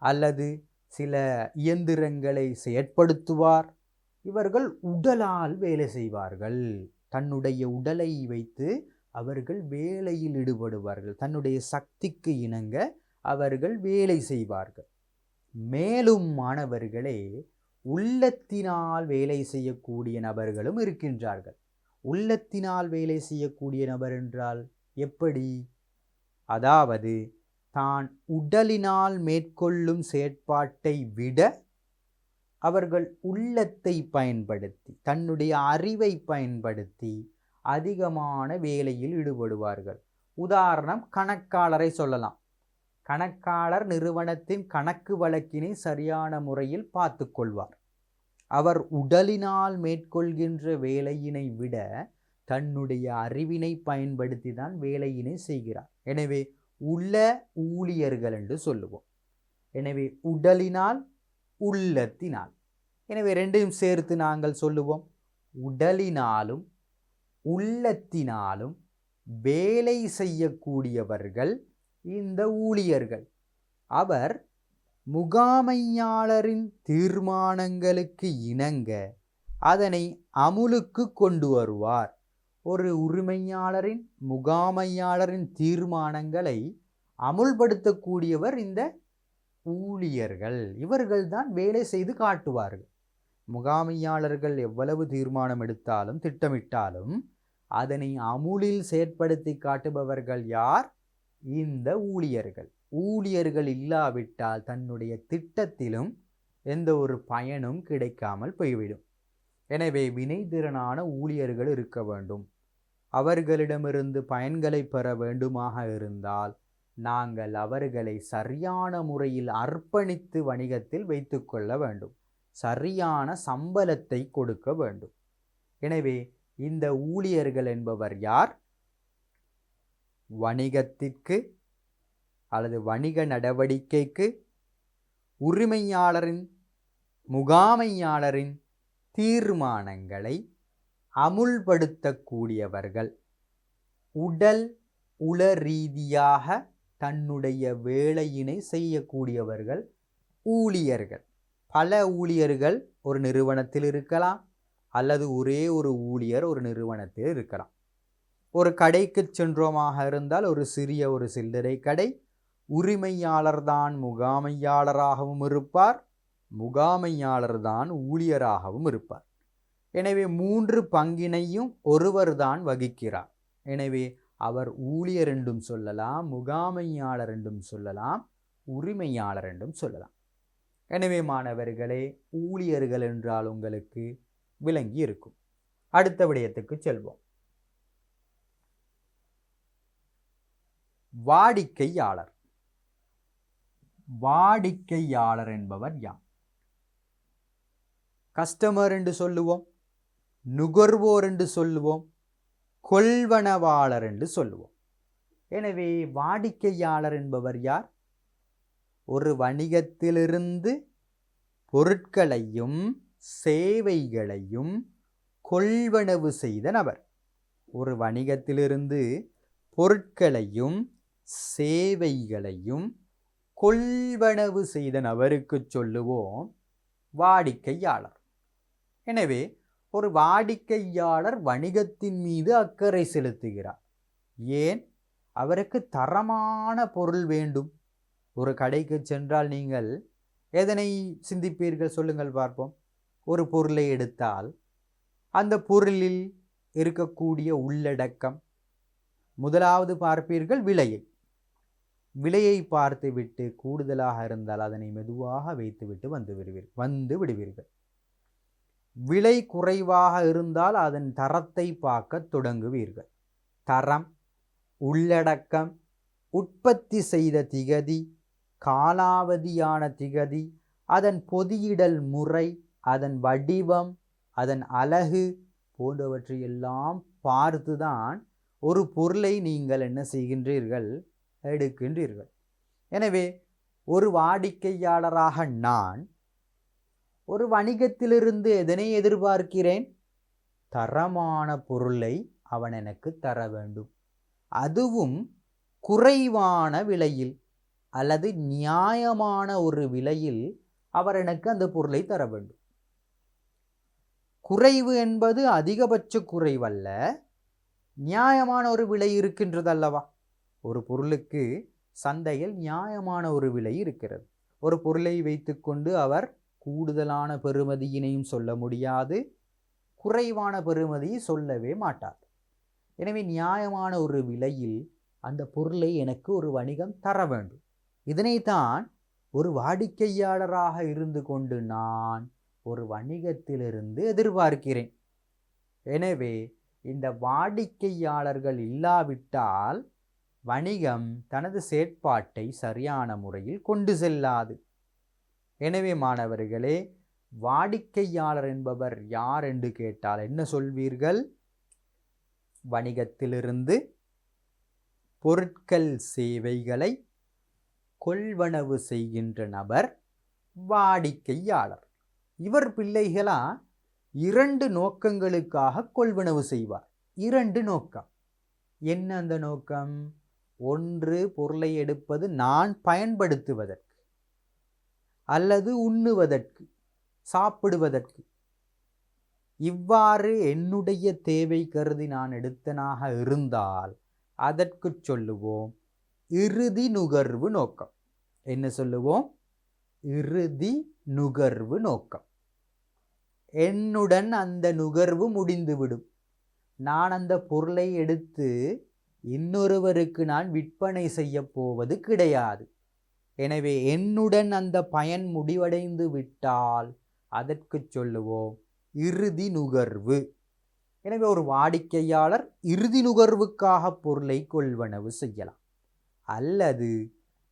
அல்லது சில இயந்திரங்களை செயற்படுத்துவார். இவர்கள் உடலால் வேலை செய்வார்கள். தன்னுடைய உடலை வைத்து அவர்கள் வேலையில் ஈடுபடுவார்கள். தன்னுடைய சக்திக்கு இணங்க அவர்கள் வேலை செய்வார்கள். மேலும் மாணவர்களே, உள்ளத்தினால் வேலை செய்யக்கூடிய நபர்களும் இருக்கின்றார்கள். உள்ளத்தினால் வேலை செய்யக்கூடிய நபர் என்றால் எப்படி? அதாவது தான் உடலினால் மேற்கொள்ளும் செயற்பாட்டை விட அவர்கள் உள்ளத்தை பயன்படுத்தி, தன்னுடைய அறிவை பயன்படுத்தி அதிகமான வேலையில் ஈடுபடுவார்கள். உதாரணம், கணக்காளரை சொல்லலாம். கணக்காளர் நிறுவனத்தின் கணக்கு வழக்கினை சரியான முறையில் பார்த்து கொள்வார். அவர் உடலினால் மேற்கொள்கின்ற வேலையினை விட தன்னுடைய அறிவினை பயன்படுத்தி தான் வேலையினை செய்கிறார். எனவே உள்ள ஊழியர்கள் என்று சொல்லுவோம். எனவே உடலினால், உள்ளத்தினால். எனவே ரெண்டையும் சேர்த்து நாங்கள் சொல்லுவோம், உடலினாலும் உள்ளத்தினாலும் வேலை செய்யக்கூடியவர்கள் இந்த ஊழியர்கள். அவர் முகாமையாளரின் தீர்மானங்களுக்கு இணங்க அதனை அமுலுக்கு கொண்டு வருவார். ஒரு உரிமையாளரின், முகாமையாளரின் தீர்மானங்களை அமுல்படுத்தக்கூடியவர் இந்த ஊழியர்கள். இவர்கள்தான் வேலை செய்து காட்டுவார்கள். முகாமையாளர்கள் எவ்வளவு தீர்மானம் எடுத்தாலும் திட்டமிட்டாலும் அதனை அமுலில் செயற்படுத்தி காட்டுபவர்கள் யார்? இந்த ஊழியர்கள். ஊழியர்கள் இல்லாவிட்டால் தன்னுடைய திட்டத்திலும் எந்த ஒரு பயனும் கிடைக்காமல் போய்விடும். எனவே வினைத்திறனான ஊழியர்கள் இருக்க வேண்டும். அவர்களிடமிருந்து பயன்களை பெற வேண்டுமாக இருந்தால் நாங்கள் அவர்களை சரியான முறையில் அர்ப்பணித்து வணிகத்தில் வைத்து கொள்ள வேண்டும். சரியான சம்பளத்தை கொடுக்க வேண்டும். எனவே இந்த ஊழியர்கள் என்பவர் யார்? வணிகத்திற்கு அல்லது வணிக நடவடிக்கைக்கு உரிமையாளரின், முகாமையாளரின் தீர்மானங்களை அமுல்படுத்தக்கூடியவர்கள். உடல் உள ரீதியாக தன்னுடைய வேலையினை செய்யக்கூடியவர்கள் ஊழியர்கள். பல ஊழியர்கள் ஒரு நிறுவனத்தில் இருக்கலாம், அல்லது ஒரே ஒரு ஊழியர் ஒரு நிறுவனத்தில் இருக்கலாம். ஒரு கடைக்கு சென்றோமாக இருந்தால் ஒரு சிறிய ஒரு சில்லறை கடை, உரிமையாளர் தான் முகாமையாளராகவும் இருப்பார், முகாமையாளர் தான் ஊழியராகவும் இருப்பார். எனவே 3 பங்கினையும் ஒருவர் தான் வகிக்கிறார். எனவே அவர் ஊழியர் என்றும் சொல்லலாம், முகாமையாளர் என்றும் சொல்லலாம், உரிமையாளர் என்றும் சொல்லலாம். எனவே மாணவர்களே, ஊழியர்கள் என்றால் உங்களுக்கு விளங்கி இருக்கும். அடுத்த விடயத்துக்கு செல்வோம். வாடிக்கையாளர். வாடிக்கையாளர் என்பவர் யார்? கஸ்டமர் என்று சொல்லுவோம், நுகர்வோர் என்று சொல்லுவோம், கொள்வனவாளர் என்று சொல்லுவோம். எனவே வாடிக்கையாளர் என்பவர் யார்? ஒரு வணிகத்திலிருந்து பொருட்களையும் சேவைகளையும் கொள்வனவு செய்த நபர். ஒரு வணிகத்திலிருந்து பொருட்களையும் சேவைகளையும் கொள்வனவு செய்த நபருக்கு சொல்லுவோம் வாடிக்கையாளர். எனவே ஒரு வாடிக்கையாளர் வணிகத்தின் மீது அக்கறை செலுத்துகிறார். ஏன்? அவருக்கு தரமான பொருள் வேண்டும். ஒரு கடைக்கு சென்றால் நீங்கள் எதனை சிந்திப்பீர்கள்? சொல்லுங்கள் பார்ப்போம். ஒரு பொருளை எடுத்தால் அந்த பொருளில் இருக்கக்கூடிய உள்ளடக்கம். முதலாவது பார்ப்பீர்கள் விலையை பார்த்துவிட்டு கூடுதலாக இருந்தால் அதனை மெதுவாக வைத்துவிட்டு வந்து விடுவீர்கள். விலை குறைவாக இருந்தால் அதன் தரத்தை பார்க்க தொடங்குவீர்கள். தரம், உள்ளடக்கம், உற்பத்தி செய்த திகதி, காலாவதியான திகதி, அதன் பொதியிடல் முறை, அதன் வடிவம், அதன் அழகு போன்றவற்றையெல்லாம் பார்த்துதான் ஒரு பொருளை நீங்கள் என்ன செய்கின்றீர்கள், எடுக்கின்றீர்கள். எனவே ஒரு வாடிக்கையாளராக நான் ஒரு வணிகத்திலிருந்து எதனை எதிர்பார்க்கிறேன்? தரமான பொருளை அவன் எனக்கு தர வேண்டும், அதுவும் குறைவான விலையில் அல்லது நியாயமான ஒரு விலையில் அவர் எனக்கு அந்த பொருளை தர வேண்டும். குறைவு என்பது அதிகபட்ச குறைவல்ல, நியாயமான ஒரு விலை இருக்கின்றது அல்லவா? ஒரு பொருளுக்கு சந்தையில் நியாயமான ஒரு விலை இருக்கிறது. ஒரு பொருளை வைத்துக்கொண்டு அவர் கூடுதலான பெறுமதியினையும் சொல்ல முடியாது, குறைவான பெறுமதியை சொல்லவே மாட்டார். எனவே நியாயமான ஒரு விலையில் அந்த பொருளை எனக்கு ஒரு வணிகம் தர வேண்டும். இதனைத்தான் ஒரு வாடிக்கையாளராக இருந்து கொண்டு நான் ஒரு வணிகத்திலிருந்து எதிர்பார்க்கிறேன். எனவே இந்த வாடிக்கையாளர்கள் இல்லாவிட்டால் வணிகம் தனது செயற்பாட்டை சரியான முறையில் கொண்டு செல்லாது. எனவே மாணவர்களே, வாடிக்கையாளர் என்பவர் யார் என்று கேட்டால் என்ன சொல்வீர்கள்? வணிகத்திலிருந்து பொருட்கள் சேவைகளை கொள்வனவு செய்கின்ற நபர் வாடிக்கையாளர். இவர் பிள்ளைகளா 2 நோக்கங்களுக்காக கொள்வனவு செய்வார். 2 நோக்கம். என்ன அந்த நோக்கம்? ஒன்று, பொருளை எடுப்பது நான் பயன்படுத்துவதற்கு அல்லது உண்ணுவதற்கு, சாப்பிடுவதற்கு. இவ்வாறு என்னுடைய தேவை கருதி நான் எடுத்தனாக இருந்தால் அதற்கு சொல்லுவோம் இறுதி நுகர்வு நோக்கம். என்ன சொல்லுவோம்? இறுதி நுகர்வு நோக்கம். என்னுடன் அந்த நுகர்வு முடிந்துவிடும். நான் அந்த பொருளை எடுத்து இன்னொருவருக்கு நான் விற்பனை செய்ய போவது கிடையாது. எனவே என்னுடன் அந்த பயன் முடிவடைந்து விட்டால் அதற்கு சொல்லுவோம் இறுதி நுகர்வு. எனவே ஒரு வாடிக்கையாளர் இறுதி நுகர்வுக்காக பொருளை கொள்வனவு செய்யலாம், அல்லது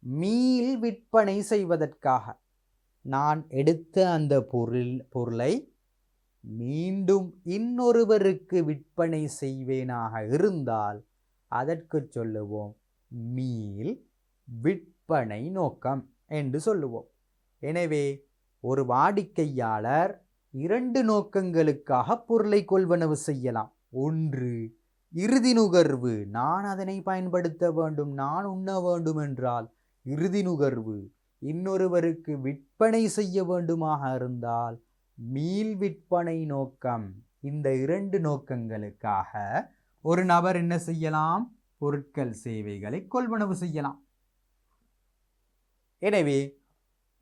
மீள் விற்பனை செய்வதற்காக நான் எடுத்த அந்த பொருளை மீண்டும் இன்னொருவருக்கு விற்பனை செய்வேனாக இருந்தால் அதற்கு சொல்லுவோம் மீள் விற்பனை நோக்கம் என்று சொல்லுவோம். எனவே ஒரு வாடிக்கையாளர் 2 நோக்கங்களுக்காக பொருளை கொள்வனவு செய்யலாம். ஒன்று, இறுதி நுகர்வு, நான் அதனை பயன்படுத்த வேண்டும், நான் உண்ண வேண்டும் என்றால் இறுதி நுகர்வு. இன்னொருவருக்கு விற்பனை செய்ய வேண்டுமாக இருந்தால் மீள் விற்பனை நோக்கம். இந்த 2 நோக்கங்களுக்காக ஒரு நபர் என்ன செய்யலாம்? பொருட்கள் சேவைகளை கொள்வனவு செய்யலாம். எனவே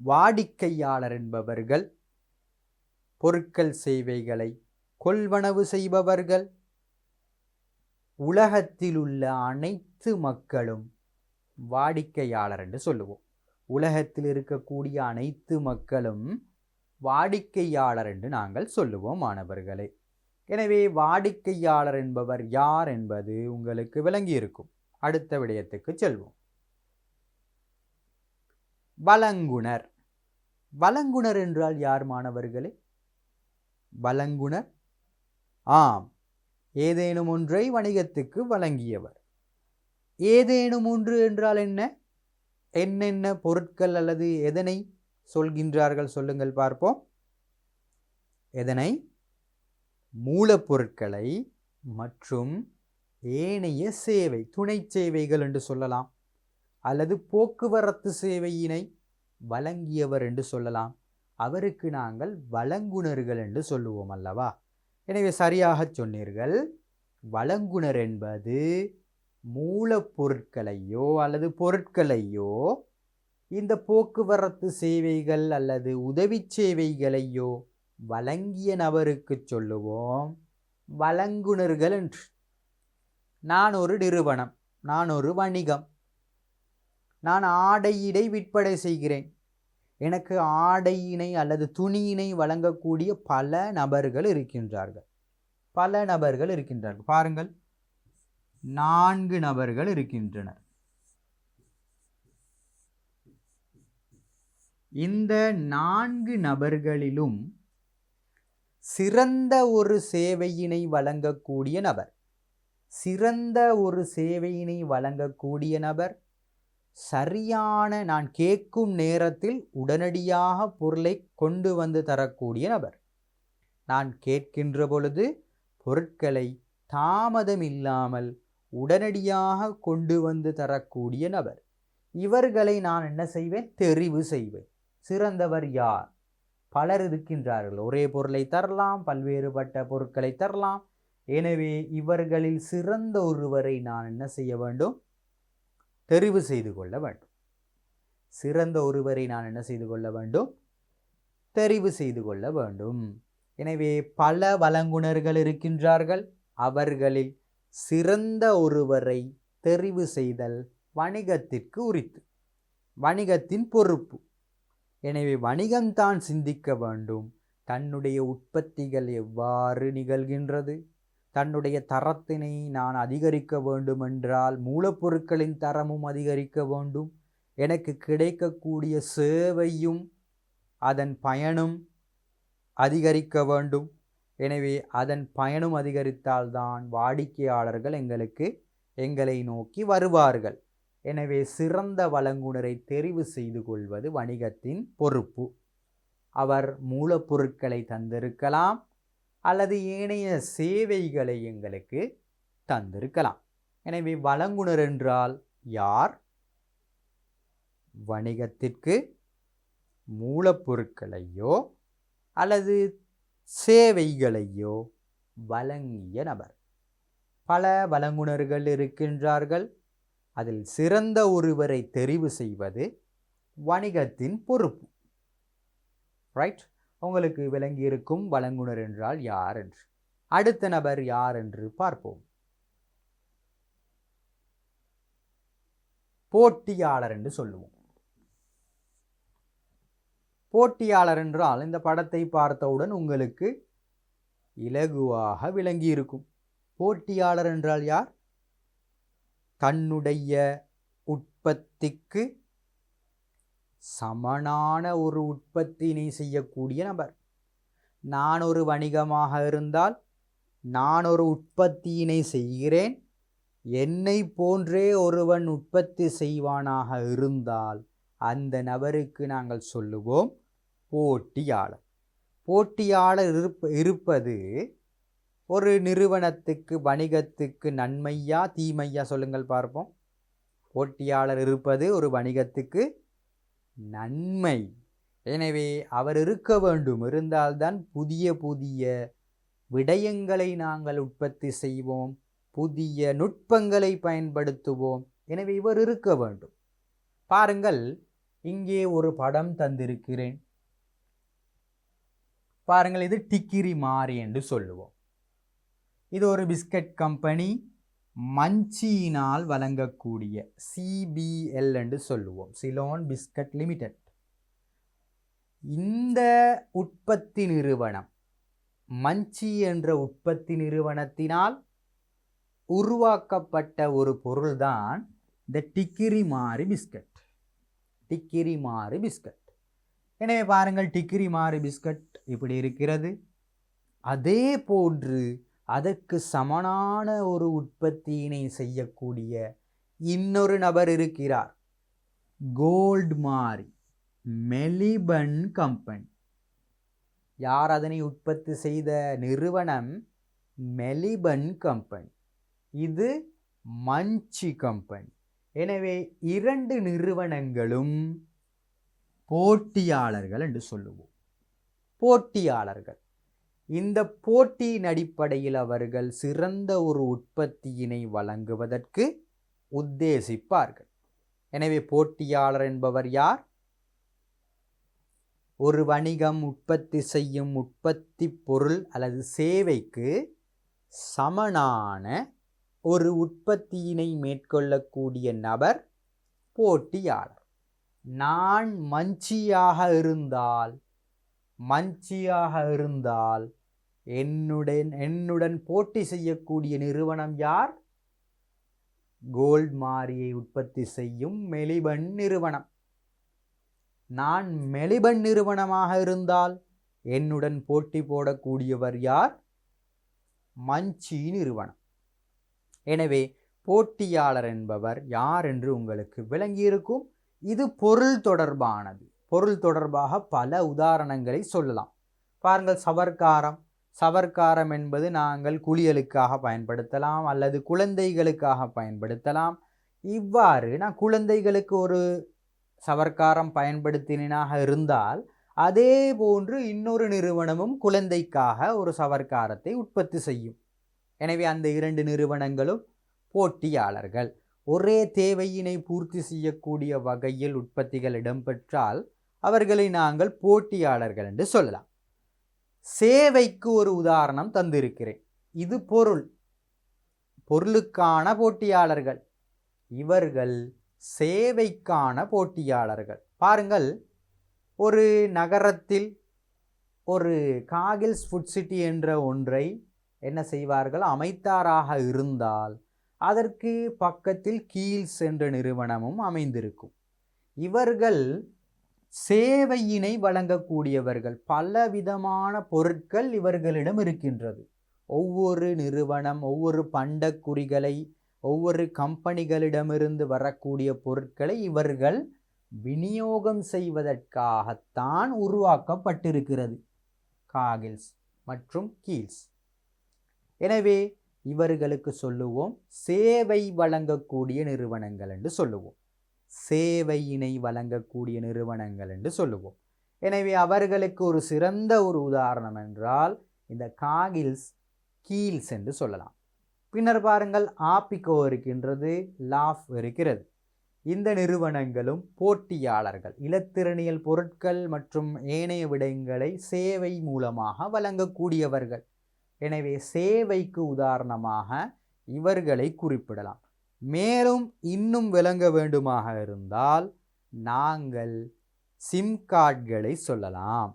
வாடிக்கையாளர் என்பவர்கள் பொருட்கள் சேவைகளை கொள்வனவு செய்பவர்கள். உலகத்தில் உள்ள அனைத்து மக்களும் வாடிக்கையாளர் என்று சொல்லுவோம். உலகத்தில் இருக்கக்கூடிய அனைத்து மக்களும் வாடிக்கையாளர் என்று நாங்கள் சொல்லுவோம் மாணவர்களே. எனவே வாடிக்கையாளர் என்பவர் யார் என்பது உங்களுக்கு விளங்கி இருக்கும். அடுத்த விடயத்துக்கு செல்வோம். வழங்குனர். வழங்குனர் என்றால் யார் மாணவர்களே? வழங்குனர், ஆம், ஏதேனும் ஒன்றை வணிகத்துக்கு வழங்கியவர். ஏதேனும் ஒன்று என்றால் என்ன? என்னென்ன பொருட்கள் அல்லது எதனை சொல்கின்றார்கள் சொல்லுங்கள் பார்ப்போம். எதனை? மூலப்பொருட்களை மற்றும் ஏனைய சேவை, துணை சேவைகள் என்று சொல்லலாம், அல்லது போக்குவரத்து சேவையினை வழங்கியவர் என்று சொல்லலாம். அவருக்கு நாங்கள் வழங்குனர்கள் என்று சொல்லுவோம் அல்லவா? எனவே சரியாக சொன்னீர்கள். வழங்குனர் என்பது மூலப்பொருட்களையோ அல்லது பொருட்களையோ இந்த போக்குவரத்து சேவைகள் அல்லது உதவி சேவைகளையோ வழங்கிய நபருக்கு சொல்லுவோம் வழங்குனர்கள் என்று. நான் ஒரு நிறுவனம், நான் ஒரு வணிகம், நான் ஆடையினை விற்பனை செய்கிறேன். எனக்கு ஆடையினை அல்லது துணியினை வழங்கக்கூடிய பல நபர்கள் இருக்கின்றார்கள். பாருங்கள், 4 நபர்கள் இருக்கின்றனர். இந்த 4 நபர்களிலும் சிறந்த ஒரு சேவையினை வழங்கக்கூடிய நபர், சரியான நான் கேட்கும் நேரத்தில் உடனடியாக பொருளை கொண்டு வந்து தரக்கூடிய நபர், நான் கேட்கின்ற பொழுது பொருட்களை தாமதம் இல்லாமல் உடனடியாக கொண்டு வந்து தரக்கூடிய நபர். இவர்களை நான் என்ன செய்வேன்? தெரிவு செய்வேன். சிறந்தவர் யார்? பலர் இருக்கின்றார்கள், ஒரே பொருளை தரலாம், பல்வேறுபட்ட பொருட்களை தரலாம். எனவே இவர்களில் சிறந்த ஒருவரை நான் என்ன செய்ய வேண்டும்? தெரிவு செய்து கொள்ள வேண்டும். தெரிவு செய்து கொள்ள வேண்டும். எனவே பல வழங்குனர்கள் இருக்கின்றார்கள், அவர்களில் சிறந்த ஒருவரை தெரிவு செய்தல் வணிகத்திற்கு உரித்து, வணிகத்தின் பொறுப்பு. எனவே வணிகம்தான் சிந்திக்க வேண்டும், தன்னுடைய உற்பத்திகள் எவ்வாறு நிகழ்கின்றது, தன்னுடைய தரத்தினை நான் அதிகரிக்க வேண்டுமென்றால் மூலப்பொருட்களின் தரமும் அதிகரிக்க வேண்டும், எனக்கு கிடைக்கக்கூடிய சேவையும் அதன் பயனும் அதிகரிக்க வேண்டும். எனவே அதன் பயனும் அதிகரித்தால்தான் வாடிக்கையாளர்கள் எங்களை நோக்கி வருவார்கள். எனவே சிறந்த வழங்குனரை தெரிவு செய்து கொள்வது வணிகத்தின் பொறுப்பு. அவர் மூலப்பொருட்களை தந்திருக்கலாம் அல்லது ஏனைய சேவைகளை எங்களுக்கு தந்திருக்கலாம். எனவே வழங்குனர் என்றால் யார்? வணிகத்திற்கு மூலப்பொருட்களையோ அல்லது சேவைகளையோ வழங்கிய நபர். பல வழங்குனர்கள் இருக்கின்றார்கள், அதில் சிறந்த ஒருவரை தெரிவு செய்வது வணிகத்தின் பொறுப்பு. ரைட்? உங்களுக்கு விளங்கி இருக்கும் வழங்குனர் என்றால் யார் என்று. அடுத்த நபர் யார் என்று பார்ப்போம். போட்டியாளர் என்று சொல்லுவோம். போட்டியாளர் என்றால் இந்த படத்தை பார்த்தவுடன் உங்களுக்கு இலகுவாக விளங்கி இருக்கும். போட்டியாளர் என்றால் யார்? தன்னுடைய உற்பத்திக்கு சமனான ஒரு உற்பத்தியினை செய்யக்கூடிய நபர். நான் ஒரு வணிகமாக இருந்தால் நான் ஒரு உற்பத்தியினை செய்கிறேன், என்னை போன்றே ஒருவன் உற்பத்தி செய்வானாக இருந்தால் அந்த நபருக்கு நாங்கள் சொல்லுவோம் போட்டியாளர். போட்டியாளர் இருப்பது ஒரு நிறுவனத்துக்கு, வணிகத்துக்கு நன்மையா தீமையா சொல்லுங்கள் பார்ப்போம். போட்டியாளர் இருப்பது ஒரு வணிகத்துக்கு நன்மை. எனவே அவர் இருக்க வேண்டும், இருந்தால்தான் புதிய புதிய விடயங்களை நாங்கள் உற்பத்தி செய்வோம், புதிய நுட்பங்களை பயன்படுத்துவோம். எனவே இவர் இருக்க வேண்டும். பாருங்கள், இங்கே ஒரு படம் தந்திருக்கிறேன். பாருங்கள், இது டிக்கிரி மாறி என்று சொல்லுவோம். இது ஒரு பிஸ்கட் கம்பெனி, மஞ்சியினால் வழங்கக்கூடிய சிபிஎல் என்று சொல்லுவோம், சிலோன் பிஸ்கட் லிமிடெட். இந்த உற்பத்தி நிறுவனம், மஞ்சி என்ற உற்பத்தி நிறுவனத்தினால் உருவாக்கப்பட்ட ஒரு பொருள்தான் இந்த டிக்கிரி மாறி பிஸ்கட். டிக்கிரி மாறி பிஸ்கட். எனவே பாருங்கள், டிக்கிரி மாறி பிஸ்கட் இப்படி இருக்கிறது. அதே போன்று அதற்கு சமனான ஒரு உற்பத்தியினை செய்யக்கூடிய இன்னொரு நபர் இருக்கிறார், கோல்ட் மாறி, மெலிபன் கம்பெனி. யார் அதனை உற்பத்தி செய்த நிறுவனம்? மெலிபன் கம்பெனி. இது மஞ்சி கம்பெனி. எனவே இரண்டு நிறுவனங்களும் போட்டியாளர்கள் என்று சொல்லுவோம். போட்டியாளர்கள். இந்த போட்டியின் அடிப்படையில் அவர்கள் சிறந்த ஒரு உற்பத்தியினை வழங்குவதற்கு உத்தேசிப்பார்கள். எனவே போட்டியாளர் என்பவர் யார்? ஒரு வணிகம் உற்பத்தி செய்யும் உற்பத்தி பொருள் அல்லது சேவைக்கு சமனான ஒரு உற்பத்தியினை மேற்கொள்ளக்கூடிய நபர் போட்டியாளர். நான் மஞ்சியாக இருந்தால் என்னுடன் போட்டி செய்யக்கூடிய நிறுவனம் யார்? கோல்ட் மாரியை உற்பத்தி செய்யும் மெலிபன் நிறுவனம். நான் மெலிபன் நிறுவனமாக இருந்தால் என்னுடன் போட்டி போடக்கூடியவர் யார்? மஞ்சி நிறுவனம். எனவே போட்டியாளர் என்பவர் யார் என்று உங்களுக்கு விளங்கியிருக்கும். இது பொருள் தொடர்பானது. பொருள் தொடர்பாக பல உதாரணங்களை சொல்லலாம். பாருங்கள், சவர்க்காரம் என்பது நாங்கள் குளியலுக்காக பயன்படுத்தலாம் அல்லது குழந்தைகளுக்காக பயன்படுத்தலாம். இவ்வாறு நான் குழந்தைகளுக்கு ஒரு சவர்க்காரம் பயன்படுத்தினாக இருந்தால் அதே போன்று இன்னொரு நிறுவனமும் குழந்தைக்காக ஒரு சவர்க்காரத்தை உற்பத்தி செய்யும். எனவே அந்த இரண்டு நிறுவனங்களும் போட்டியாளர்கள். ஒரே தேவையினை பூர்த்தி செய்யக்கூடிய வகையில் உற்பத்திகள் இடம்பெற்றால் அவர்களை நாங்கள் போட்டியாளர்கள் என்று சொல்லலாம். சேவைக்கு ஒரு உதாரணம் தந்திருக்கிறேன். இது பொருளுக்கான போட்டியாளர்கள், இவர்கள் சேவைக்கான போட்டியாளர்கள். பாருங்கள், ஒரு நகரத்தில் ஒரு காகில்ஸ் ஃபுட் சிட்டி என்ற ஒன்றை என்ன செய்வார்கள், அமைத்தாராக இருந்தால் அதற்கு பக்கத்தில் கீல்ஸ் என்ற நிறுவனமும் அமைந்திருக்கும். இவர்கள் சேவையினை வழங்கக்கூடியவர்கள். பலவிதமான பொருட்கள் இவர்களிடம் இருக்கின்றது. ஒவ்வொரு நிறுவனம் ஒவ்வொரு பண்டக்குறிகளை ஒவ்வொரு கம்பெனிகளிடமிருந்து வரக்கூடிய பொருட்களை இவர்கள் விநியோகம் செய்வதற்காகத்தான் உருவாக்கப்பட்டிருக்கிறது காகில்ஸ் மற்றும் கீல்ஸ். எனவே இவர்களுக்கு சொல்லுவோம் சேவை வழங்கக்கூடிய நிறுவனங்கள் என்று சொல்லுவோம். சேவையினை வழங்கக்கூடிய நிறுவனங்கள் என்று சொல்லுவோம். எனவே அவர்களுக்கு ஒரு சிறந்த ஒரு உதாரணம் என்றால் இந்த காகில்ஸ், கீல்ஸ் என்று சொல்லலாம். பின்னர் பாருங்கள், ஆப்பிகோ இருக்கின்றது, லாஃப் இருக்கிறது. இந்த நிறுவனங்களும் போட்டியாளர்கள். இலத்திரனியல் பொருட்கள் மற்றும் ஏனைய விடயங்களை சேவை மூலமாக வழங்கக்கூடியவர்கள். எனவே சேவைக்கு உதாரணமாக இவர்களை குறிப்பிடலாம். மேலும் இன்னும் விளங்க வேண்டுமாக இருந்தால் நாங்கள் சிம் கார்டுகளை சொல்லலாம்.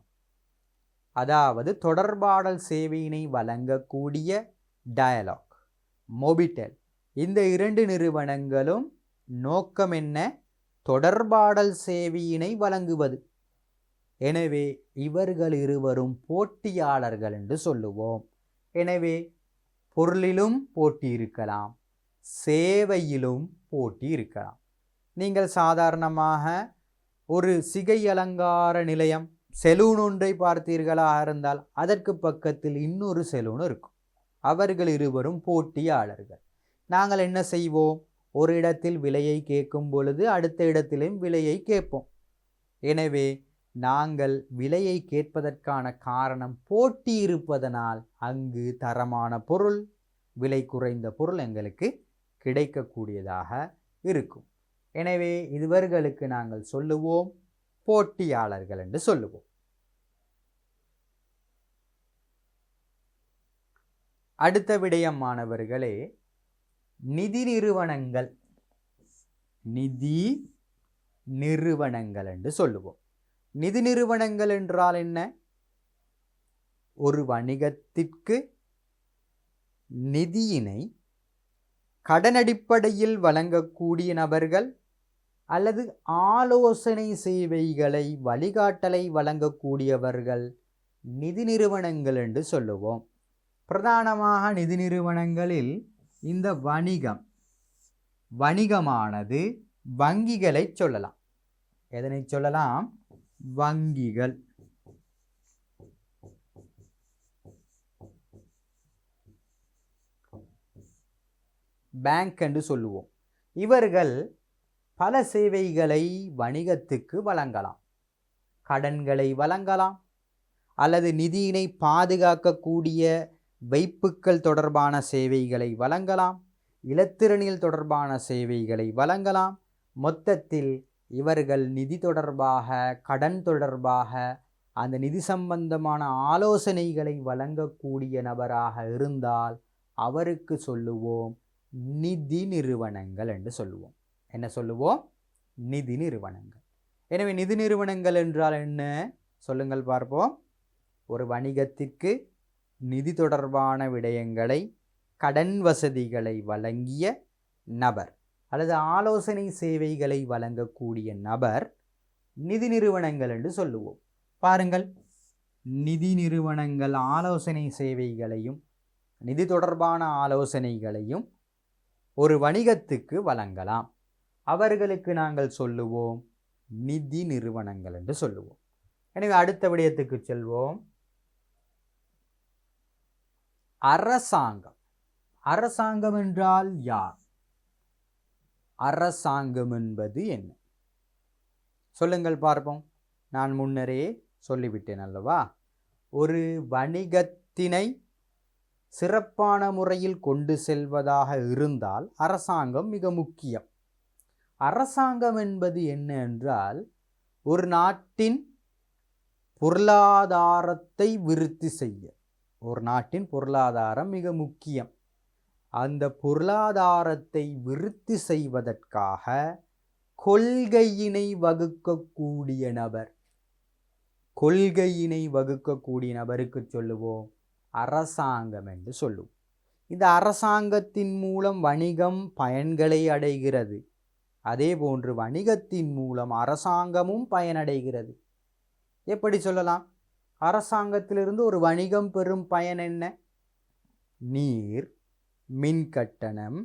அதாவது தொடர்பாடல் சேவையினை வழங்கக்கூடிய டயலாக், மொபிடெல், இந்த இரண்டு நிறுவனங்களும் நோக்கம் என்ன? தொடர்பாடல் சேவையினை வழங்குவது. எனவே இவர்கள் இருவரும் போட்டியாளர்கள் என்று சொல்லுவோம். எனவே பொருளிலும் போட்டி இருக்கலாம், சேவையிலும் போட்டி இருக்கலாம். நீங்கள் சாதாரணமாக ஒரு சிகை அலங்கார நிலையம், செலூன் ஒன்றை பார்த்தீர்களாக இருந்தால் அதற்கு பக்கத்தில் இன்னொரு செலூன் இருக்கும். அவர்கள் இருவரும் போட்டியாளர்கள். நாங்கள் என்ன செய்வோம்? ஒரு இடத்தில் விலையை கேட்கும் பொழுது அடுத்த இடத்திலும் விலையை கேட்போம். எனவே நாங்கள் விலையை கேட்பதற்கான காரணம் போட்டி இருப்பதனால் அங்கு தரமான பொருள், விலை குறைந்த பொருள் எங்களுக்கு கிடைக்கக்கூடியதாக இருக்கும். எனவே இவர்களுக்கு நாங்கள் சொல்லுவோம் போட்டியாளர்கள் என்று சொல்லுவோம். அடுத்த விடயம் மாணவர்களே, நிதி நிறுவனங்கள். நிதி நிறுவனங்கள் என்று சொல்லுவோம். நிதி நிறுவனங்கள் என்றால் என்ன? ஒரு வணிகத்திற்கு நிதியினை கடனடிப்படையில் வழங்கக்கூடிய நபர்கள் அல்லது ஆலோசனை சேவைகளை, வழிகாட்டலை வழங்கக்கூடியவர்கள் நிதி நிறுவனங்கள் என்று சொல்லுவோம். பிரதானமாக நிதி நிறுவனங்களில் இந்த வணிகமானது வங்கிகளை சொல்லலாம். எதனை சொல்லலாம்? வங்கிகள். பேங்க் என்று சொல்லுவோம். இவர்கள் பல சேவைகளை வணிகத்துக்கு வழங்கலாம். கடன்களை வழங்கலாம், அல்லது நிதியினை பாதுகாக்கக்கூடிய வைப்புக்கள் தொடர்பான சேவைகளை வழங்கலாம், இலத்திரனியல் தொடர்பான சேவைகளை வழங்கலாம். மொத்தத்தில் இவர்கள் நிதி தொடர்பாக, கடன் தொடர்பாக, அந்த நிதி சம்பந்தமான ஆலோசனைகளை வழங்கக்கூடிய நபராக இருந்தால் அவருக்கு சொல்லுவோம் நிதி நிறுவனங்கள் என்று சொல்லுவோம். என்ன சொல்லுவோம்? நிதி நிறுவனங்கள். எனவே நிதி நிறுவனங்கள் என்றால் என்ன சொல்லுங்கள் பார்ப்போம். ஒரு வணிகத்திற்கு நிதி தொடர்பான விடயங்களை, கடன் வசதிகளை வழங்கிய நபர் அல்லது ஆலோசனை சேவைகளை வழங்கக்கூடிய நபர் நிதி நிறுவனங்கள் என்று சொல்லுவோம். பாருங்கள், நிதி நிறுவனங்கள் ஆலோசனை சேவைகளையும் நிதி தொடர்பான ஆலோசனைகளையும் ஒரு வணிகத்துக்கு வழங்கலாம். அவர்களுக்கு நாங்கள் சொல்லுவோம் நிதி நிறுவனங்கள் என்று சொல்லுவோம். எனவே அடுத்த விடயத்துக்கு செல்வோம். அரசாங்கம். அரசாங்கம் என்றால் யார்? அரசாங்கம் என்பது என்ன? சொல்லுங்கள் பார்ப்போம். நான் முன்னரே சொல்லிவிட்டேன் அல்லவா, ஒரு வணிகத்தினை சிறப்பான முறையில் கொண்டு செல்வதாக இருந்தால் அரசாங்கம் மிக முக்கியம். அரசாங்கம் என்பது என்ன என்றால், ஒரு நாட்டின் பொருளாதாரத்தை விருத்தி செய்ய, ஒரு நாட்டின் பொருளாதாரம் மிக முக்கியம். அந்த பொருளாதாரத்தை விருத்தி செய்வதற்காக கொள்கையினை வகுக்கக்கூடிய நபர், கொள்கையினை வகுக்கக்கூடிய நபருக்கு சொல்லுவோம் அரசாங்கம் என்று சொல்லுவோம். இந்த அரசாங்கத்தின் மூலம் வணிகம் பயன்களை அடைகிறது. அதே போன்று வணிகத்தின் மூலம் அரசாங்கமும் பயனடைகிறது. எப்படி சொல்லலாம்? அரசாங்கத்திலிருந்து ஒரு வணிகம் பெறும் பயன் என்ன? நீர், மின் கட்டணம்,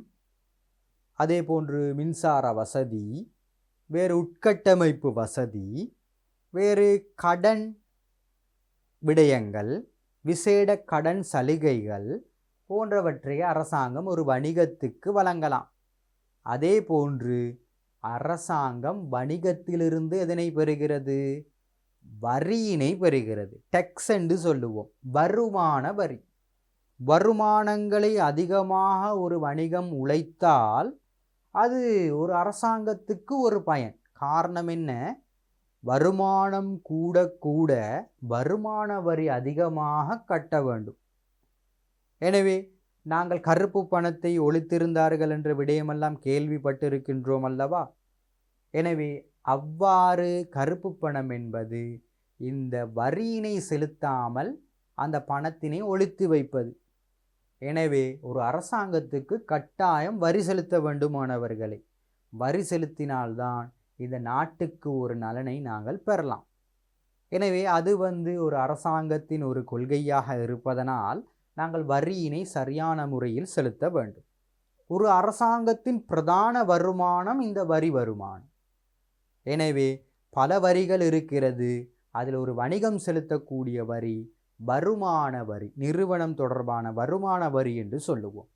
அதே போன்று மின்சார வசதி, வேறு உட்கட்டமைப்பு வசதி, வேறு கடன் விடயங்கள், விசேட கடன் சலுகைகள் போன்றவற்றை அரசாங்கம் ஒரு வணிகத்துக்கு வழங்கலாம். அதே போன்று அரசாங்கம் வணிகத்திலிருந்து எதனை பெறுகிறது? வரியினை பெறுகிறது. டெக்ஸ் என்று சொல்லுவோம், வருமான வரி. வருமானங்களை அதிகமாக ஒரு வணிகம் உழைத்தால் அது ஒரு அரசாங்கத்துக்கு ஒரு பயன். காரணம் என்ன? வருமானம் கூட கூட வருமான வரி அதிகமாக கட்ட வேண்டும். எனவே நாங்கள் கருப்பு பணத்தை ஒழித்திருந்தார்கள் என்ற விடயமெல்லாம் கேள்விப்பட்டிருக்கின்றோம் அல்லவா? எனவே அவ்வாறு கருப்பு பணம் என்பது இந்த வரியினை செலுத்தாமல் அந்த பணத்தினை ஒழித்து வைப்பது. எனவே ஒரு அரசாங்கத்துக்கு கட்டாயம் வரி செலுத்த வேண்டுமானவர்களை. வரி செலுத்தினால்தான் இந்த நாட்டுக்கு ஒரு நலனை நாங்கள் பெறலாம். எனவே அது ஒரு அரசாங்கத்தின் ஒரு கொள்கையாக இருப்பதனால் நாங்கள் வரியினை சரியான முறையில் செலுத்த வேண்டும். ஒரு அரசாங்கத்தின் பிரதான வருமானம் இந்த வரி வருமானம். எனவே பல வரிகள் இருக்கிறது. அதில் ஒரு வணிகம் செலுத்தக்கூடிய வரி வருமான வரி, நிறுவனம் தொடர்பான வருமான வரி என்று சொல்லுவோம்.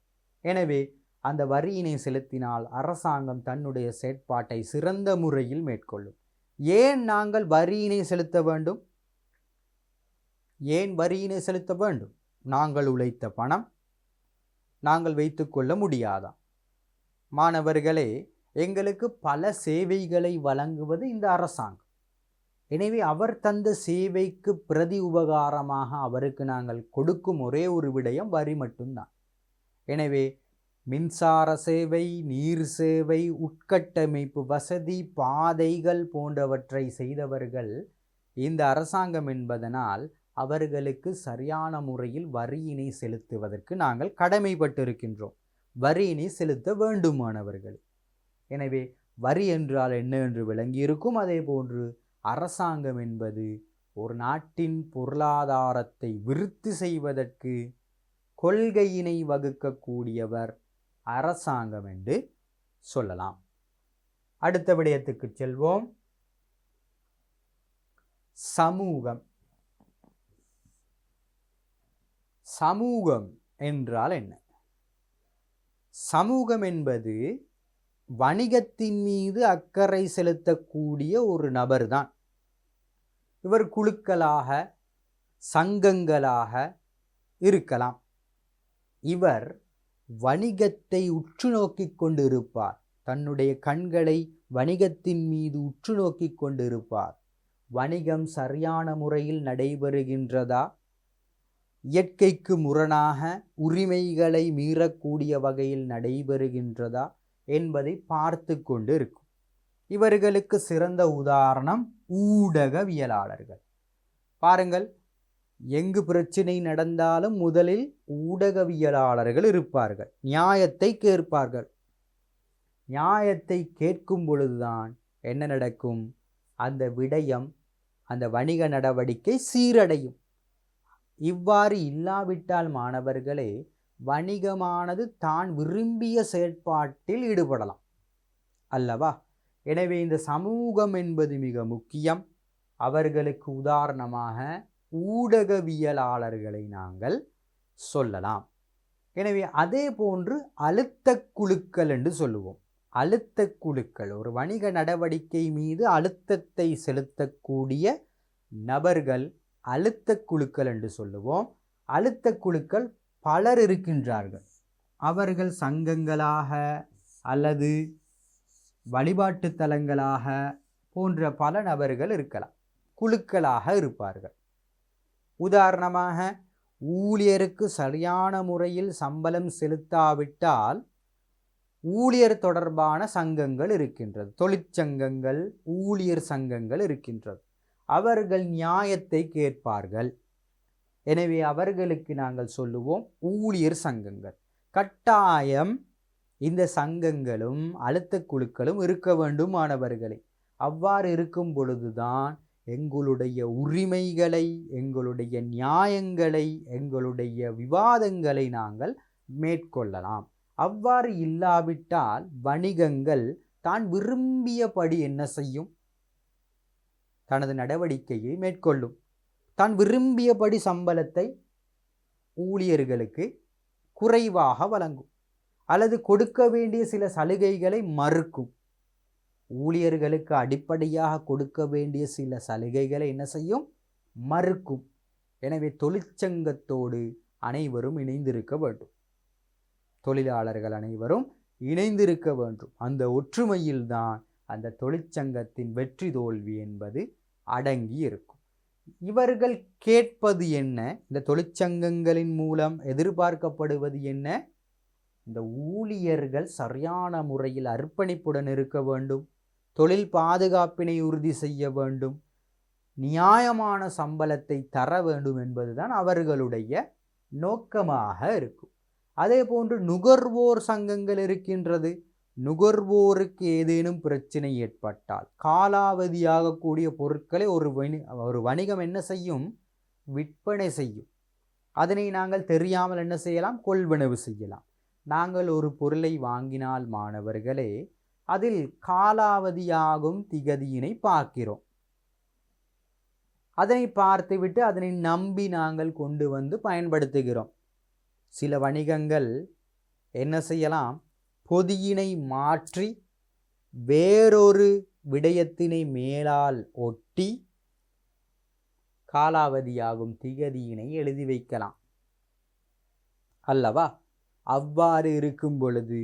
எனவே அந்த வரியினை செலுத்தினால் அரசாங்கம் தன்னுடைய செயற்பாட்டை சிறந்த முறையில் மேற்கொள்ளும். ஏன் நாங்கள் வரியினை செலுத்த வேண்டும்? ஏன் வரியினை செலுத்த வேண்டும்? நாங்கள் உழைத்த பணம் நாங்கள் வைத்துக்கொள்ள முடியாதா? மாணவர்களே, எங்களுக்கு பல சேவைகளை வழங்குவது இந்த அரசாங்கம். எனவே அவர் தந்த சேவைக்கு பிரதி உபகாரமாக அவருக்கு நாங்கள் கொடுக்கும் ஒரே ஒரு விடயம் வரி மட்டும்தான். எனவே மின்சார சேவை, நீர் சேவை, உட்கட்டமைப்பு வசதி, பாதைகள் போன்றவற்றை செய்தவர்கள் இந்த அரசாங்கம் என்பதனால் அவர்களுக்கு சரியான முறையில் வரியினை செலுத்துவதற்கு நாங்கள் கடமைப்பட்டிருக்கின்றோம். வரியினை செலுத்த வேண்டுமானவர்கள். எனவே வரி என்றால் என்ன என்று விளங்கியிருக்கும். அதே போன்று அரசாங்கம் என்பது ஒரு நாட்டின் பொருளாதாரத்தை விருத்தி செய்வதற்கு கொள்கையினை வகுக்கக்கூடியவர் அரசாங்கம் என்று சொல்லலாம். அடுத்த விடயத்துக்கு செல்வோம். சமூகம். சமூகம் என்றால் என்ன? சமூகம் என்பது வணிகத்தின் மீது அக்கறை செலுத்தக்கூடிய ஒரு நபர்தான். இவர் குழுக்களாக, சங்கங்களாக இருக்கலாம். இவர் வணிகத்தை உற்று நோக்கி கொண்டிருப்பார். தன்னுடைய கண்களை வணிகத்தின் மீது உற்று நோக்கி கொண்டிருப்பார். வணிகம் சரியான முறையில் நடைபெறுகின்றதா? இயற்கைக்கு முரணாக உரிமைகளை மீறக்கூடிய வகையில் நடைபெறுகின்றதா என்பதை பார்த்து கொண்டு இருக்கும். இவர்களுக்கு சிறந்த உதாரணம் ஊடகவியலாளர்கள். பாருங்கள், எங்கு பிரச்சனை நடந்தாலும் முதலில் ஊடகவியலாளர்கள் இருப்பார்கள். நியாயத்தை கேட்பார்கள். நியாயத்தை கேட்கும் பொழுதுதான் என்ன நடக்கும்? அந்த விடயம், அந்த வணிக நடவடிக்கை சீரடையும். இவ்வாறு இல்லாவிட்டால் மாணவர்களே, வணிகமானது தான் விரும்பிய செயற்பாட்டில் ஈடுபடலாம் அல்லவா? எனவே இந்த சமூகம் என்பது மிக முக்கியம். அவர்களுக்கு உதாரணமாக ஊடகவியலாளர்களை நாங்கள் சொல்லலாம். எனவே அதே போன்று அழுத்த குழுக்கள் என்று சொல்லுவோம். அழுத்த குழுக்கள், ஒரு வணிக நடவடிக்கை மீது அழுத்தத்தை செலுத்தக்கூடிய நபர்கள் அழுத்த குழுக்கள் என்று சொல்லுவோம். அழுத்த குழுக்கள் பலர் இருக்கின்றார்கள். அவர்கள் சங்கங்களாக அல்லது வழிபாட்டு தலங்களாக போன்ற பல நபர்கள் இருக்கலாம், குழுக்களாக இருப்பார்கள். உதாரணமாக, ஊழியருக்கு சரியான முறையில் சம்பளம் செலுத்தாவிட்டால் ஊழியர் தொடர்பான சங்கங்கள் இருக்கின்றது, தொழிற்சங்கங்கள், ஊழியர் சங்கங்கள் இருக்கின்றது. அவர்கள் நியாயத்தை கேட்பார்கள். எனவே அவர்களுக்கு நாங்கள் சொல்லுவோம் ஊழியர் சங்கங்கள். கட்டாயம் இந்த சங்கங்களும் அழுத்த குழுக்களும் இருக்க வேண்டும் மாணவர்களே. அவ்வாறு இருக்கும் பொழுதுதான் எங்களுடைய உரிமைகளை, எங்களுடைய நியாயங்களை, எங்களுடைய விவாதங்களை நாங்கள் மேற்கொள்ளலாம். அவ்வாறு இல்லாவிட்டால் வணிகங்கள் தான் விரும்பியபடி என்ன செய்யும்? தனது நடவடிக்கையை மேற்கொள்ளும். தான் விரும்பியபடி சம்பளத்தை ஊழியர்களுக்கு குறைவாக வழங்கும், அல்லது கொடுக்க வேண்டிய சில சலுகைகளை மறுக்கும். ஊழியர்களுக்கு அடிப்படையாக கொடுக்க வேண்டிய சில சலுகைகளை என்ன செய்யும்? மறுக்கும். எனவே தொழிற்சங்கத்தோடு அனைவரும் இணைந்திருக்க வேண்டும். தொழிலாளர்கள் அனைவரும் இணைந்திருக்க வேண்டும். அந்த ஒற்றுமையில்தான் அந்த தொழிற்சங்கத்தின் வெற்றி தோல்வி என்பது அடங்கி இருக்கும். இவர்கள் கேட்பது என்ன? இந்த தொழிற்சங்கங்களின் மூலம் எதிர்பார்க்கப்படுவது என்ன? இந்த ஊழியர்கள் சரியான முறையில் அர்ப்பணிப்புடன் இருக்க வேண்டும், தொழில் பாதுகாப்பினை உறுதி செய்ய வேண்டும், நியாயமான சம்பளத்தை தர வேண்டும் என்பதுதான் அவர்களுடைய நோக்கமாக இருக்கும். அதே போன்று நுகர்வோர் சங்கங்கள் இருக்கின்றது. நுகர்வோருக்கு ஏதேனும் பிரச்சனை ஏற்பட்டால், காலாவதியாகக்கூடிய பொருட்களை ஒரு வணிகம் என்ன செய்யும்? விற்பனை செய்யும். அதனை நாங்கள் தெரியாமல் என்ன செய்யலாம்? கொள்வனவு செய்யலாம். நாங்கள் ஒரு பொருளை வாங்கினால் மாணவர்களே, அதில் காலாவதியாகும் திகதியினை பார்க்கிறோம். அதனை பார்த்துவிட்டு அதனை நம்பி நாங்கள் கொண்டு வந்து பயன்படுத்துகிறோம். சில வணிகங்கள் என்ன செய்யலாம்? பொதியினை மாற்றி வேறொரு விடயத்தினை மேலால் ஒட்டி காலாவதியாகும் திகதியினை எழுதி வைக்கலாம் அல்லவா? அவ்வாறு இருக்கும் பொழுது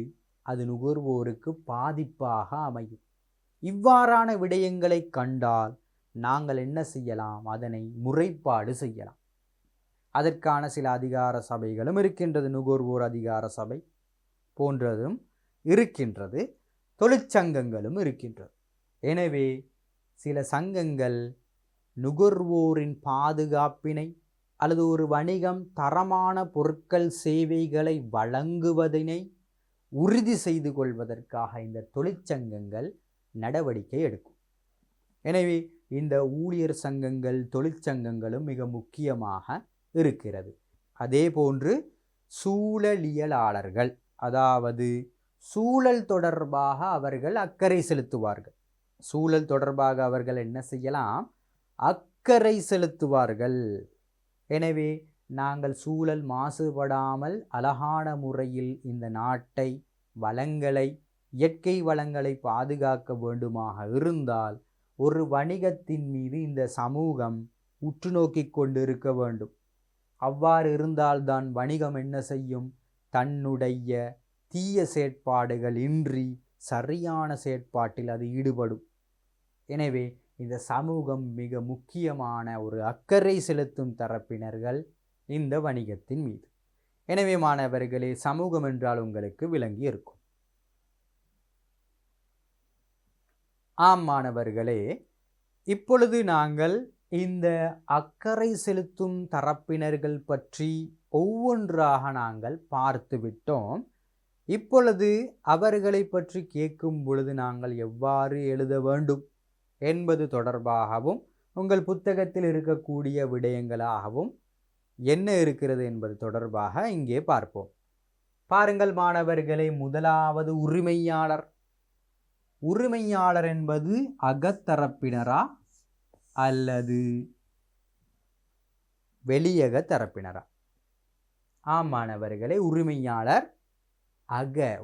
அது நுகர்வோருக்கு பாதிப்பாக அமையும். இவ்வாறான விடயங்களை கண்டால் நாங்கள் என்ன செய்யலாம்? அதனை முறைப்பாடு செய்யலாம். அதற்கான சில அதிகார சபைகளும் இருக்கின்றது. நுகர்வோர் அதிகார சபை போன்றதும் இருக்கின்றது, தொழிற்சங்கங்களும் இருக்கின்றது. எனவே சில சங்கங்கள் நுகர்வோரின் பாதுகாப்பினை அல்லது ஒரு வணிகம் தரமான பொருட்கள் சேவைகளை வழங்குவதனை உறுதி செய்து கொள்வதற்காக இந்த தொழிற்சங்கங்கள் நடவடிக்கை எடுக்கும். எனவே இந்த ஊழியர் சங்கங்கள், தொழிற்சங்கங்களும் மிக முக்கியமாக இருக்கிறது. அதே போன்று சூழலியலாளர்கள், அதாவது சூழல் தொடர்பாக அவர்கள் அக்கறை செலுத்துவார்கள். சூழல் தொடர்பாக அவர்கள் என்ன செய்யலாம்? அக்கறை செலுத்துவார்கள். எனவே நாங்கள் சூழல் மாசுபடாமல் அழகான முறையில் இந்த நாட்டை, வளங்களை, இயற்கை வளங்களை பாதுகாக்க வேண்டுமாக இருந்தால் ஒரு வணிகத்தின் மீது இந்த சமூகம் உற்று நோக்கி கொண்டு இருக்க வேண்டும். அவ்வாறு இருந்தால்தான் வணிகம் என்ன செய்யும்? தன்னுடைய தீய செயற்பாடுகள் இன்றி சரியான செயற்பாட்டில் அது ஈடுபடும். எனவே இந்த சமூகம் மிக முக்கியமான ஒரு அக்கறை செலுத்தும் தரப்பினர்கள் இந்த வணிகத்தின் மீது. எனவே மாணவர்களே, சமூகம் என்றால் உங்களுக்கு விளங்கி இருக்கும். ஆம் மாணவர்களே, இப்பொழுது நாங்கள் இந்த அக்கறை செலுத்தும் தரப்பினர்கள் பற்றி ஒவ்வொன்றாக நாங்கள் பார்த்து விட்டோம். இப்பொழுது அவர்களை பற்றி கேட்கும் பொழுது நாங்கள் எவ்வாறு எழுத வேண்டும் என்பது தொடர்பாகவும் உங்கள் புத்தகத்தில் இருக்கக்கூடிய விடயங்களாகவும் என்ன இருக்கிறது என்பது தொடர்பாக இங்கே பார்ப்போம். பாருங்கள் மாணவர்களே, முதலாவது உரிமையாளர். உரிமையாளர் என்பது அகத்தரப்பினரா அல்லது வெளியக தரப்பினரா? ஆம் மாணவர்களே, உரிமையாளர்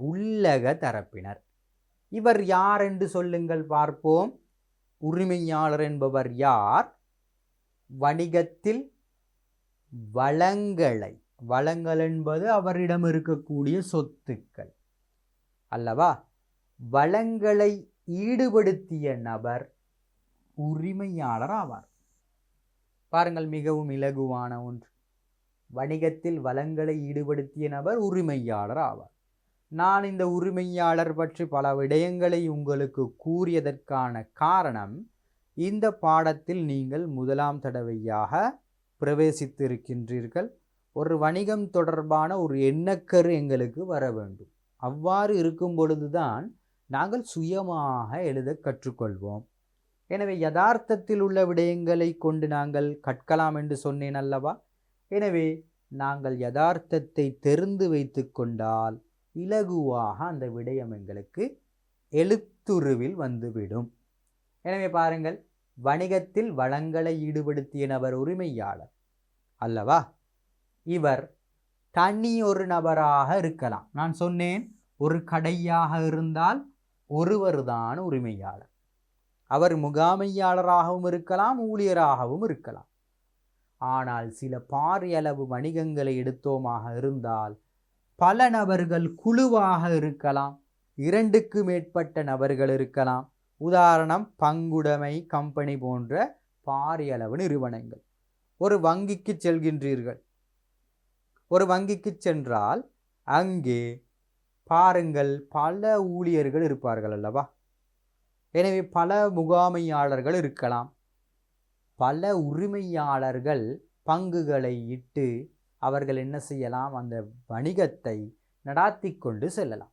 உள்ளக தரப்பினர். இவர் யார் என்று சொல்லுங்கள் பார்ப்போம். உரிமையாளர் என்பவர் யார்? வணிகத்தில் வளங்கள் என்பது அவரிடம் இருக்கக்கூடிய சொத்துக்கள் அல்லவா? வளங்களை ஈடுபடுத்திய நபர் உரிமையாளர் ஆவார். பாருங்கள், மிகவும் இலகுவான ஒன்று. வணிகத்தில் வளங்களை ஈடுபடுத்திய நபர் உரிமையாளர் ஆவார். நான் இந்த உரிமையாளர் பற்றி பல விடயங்களை உங்களுக்கு கூறியதற்கான காரணம், இந்த பாடத்தில் நீங்கள் முதலாம் தடவையாக பிரவேசித்திருக்கின்றீர்கள். ஒரு வணிகம் தொடர்பான ஒரு எண்ணக்கரு எங்களுக்கு வர வேண்டும். அவ்வாறு இருக்கும் பொழுதுதான் நாங்கள் சுயமாக எழுத கற்றுக்கொள்வோம். எனவே யதார்த்தத்தில் உள்ள விடயங்களை கொண்டு நாங்கள் கற்கலாம் என்று சொன்னேன் அல்லவா? எனவே நாங்கள் யதார்த்தத்தை தெரிந்து வைத்து கொண்டால் இலகுவாக அந்த விடயம் எங்களுக்கு எழுத்துருவில் வந்துவிடும். எனவே பாருங்கள், வணிகத்தில் வளங்களை ஈடுபடுத்திய நபர் உரிமையாளர் அல்லவா? இவர் தனி ஒரு நபராக இருக்கலாம். நான் சொன்னேன், ஒரு கடையாக இருந்தால் ஒருவர்தான் உரிமையாளர். அவர் முகாமையாளராகவும் இருக்கலாம், ஊழியராகவும் இருக்கலாம். ஆனால் சில பாரியளவு வணிகங்களை எடுத்தோமாக இருந்தால் பல நபர்கள் குழுவாக இருக்கலாம், 2க்கு மேற்பட்ட நபர்கள் இருக்கலாம். உதாரணம், பங்குடைமை கம்பெனி போன்ற பாரியளவு நிறுவனங்கள். ஒரு வங்கிக்கு செல்கின்றீர்கள். ஒரு வங்கிக்கு சென்றால் அங்கே பாருங்கள், பல ஊழியர்கள் இருப்பார்கள் அல்லவா? எனவே பல முகாமையாளர்கள் இருக்கலாம். பல உரிமையாளர்கள் பங்குகளை இட்டு அவர்கள் என்ன செய்யலாம்? அந்த வணிகத்தை நடாத்தி கொண்டு செல்லலாம்.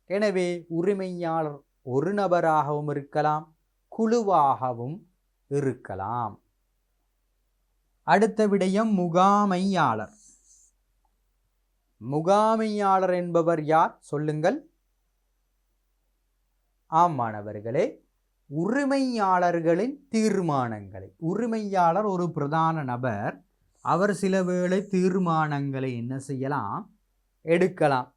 எனவே உரிமையாளர் ஒரு நபராகவும் இருக்கலாம், குழுவாகவும் இருக்கலாம். அடுத்த விடயம், முகாமையாளர். முகாமையாளர் என்பவர் யார் சொல்லுங்கள்? ஆம் மாணவர்களே, உரிமையாளர்களின் தீர்மானங்களை, உரிமையாளர் ஒரு பிரதான நபர். அவர் சில வேளை தீர்மானங்களை என்ன செய்யலாம்? எடுக்கலாம்.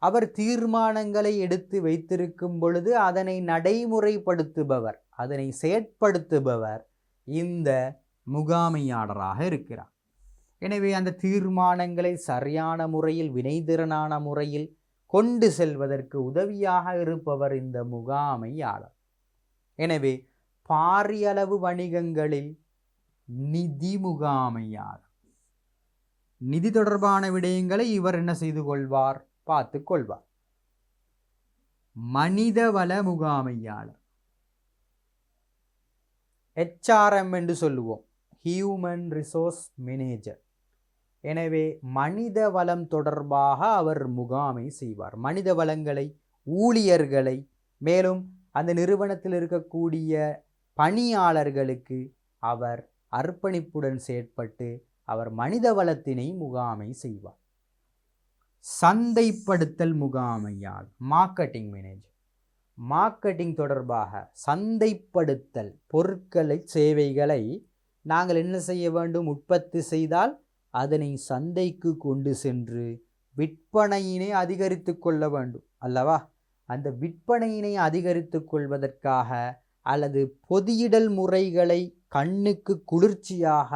அவர் தீர்மானங்களை எடுத்து வைத்திருக்கும் பொழுது அதனை நடைமுறைப்படுத்துபவர், அதனை செயற்படுத்துபவர் இந்த முகாமையாளராக இருக்கிறார். எனவே அந்த தீர்மானங்களை சரியான முறையில், வினைத்திறனான முறையில் கொண்டு செல்வதற்கு உதவியாக இருப்பவர் இந்த முகாமையாளர். எனவே பாரியளவு வணிகங்களில் நிதி முகாமையாளர், நிதி தொடர்பான விடயங்களை இவர் என்ன செய்து கொள்வார்? பார்த்து கொள்வார். மனிதவள முகாமையாளர், HRM என்று சொல்லுவோம், ஹியூமன் ரிசோர்ஸ் மேனேஜர். எனவே மனித வளம் தொடர்பாக அவர் முகாமை செய்வார். மனித வளங்களை, ஊழியர்களை, மேலும் அந்த நிறுவனத்தில் இருக்கக்கூடிய பணியாளர்களுக்கு அவர் அர்ப்பணிப்புடன் செயற்பட்டு அவர் மனித வளத்தினை முகாமை செய்வார். சந்தைப்படுத்தல் முகாமையாளர், மார்க்கெட்டிங் மேனேஜர். மார்க்கெட்டிங் தொடர்பாக சந்தைப்படுத்தல், பொருட்களை, சேவைகளை நாங்கள் என்ன செய்ய வேண்டும்? உற்பத்தி செய்தால் அதனை சந்தைக்கு கொண்டு சென்று விற்பனையினை அதிகரித்து கொள்ள வேண்டும் அல்லவா? அந்த விற்பனையினை அதிகரித்து கொள்வதற்காக அல்லது பொதியிடல் முறைகளை கண்ணுக்கு குளிர்ச்சியாக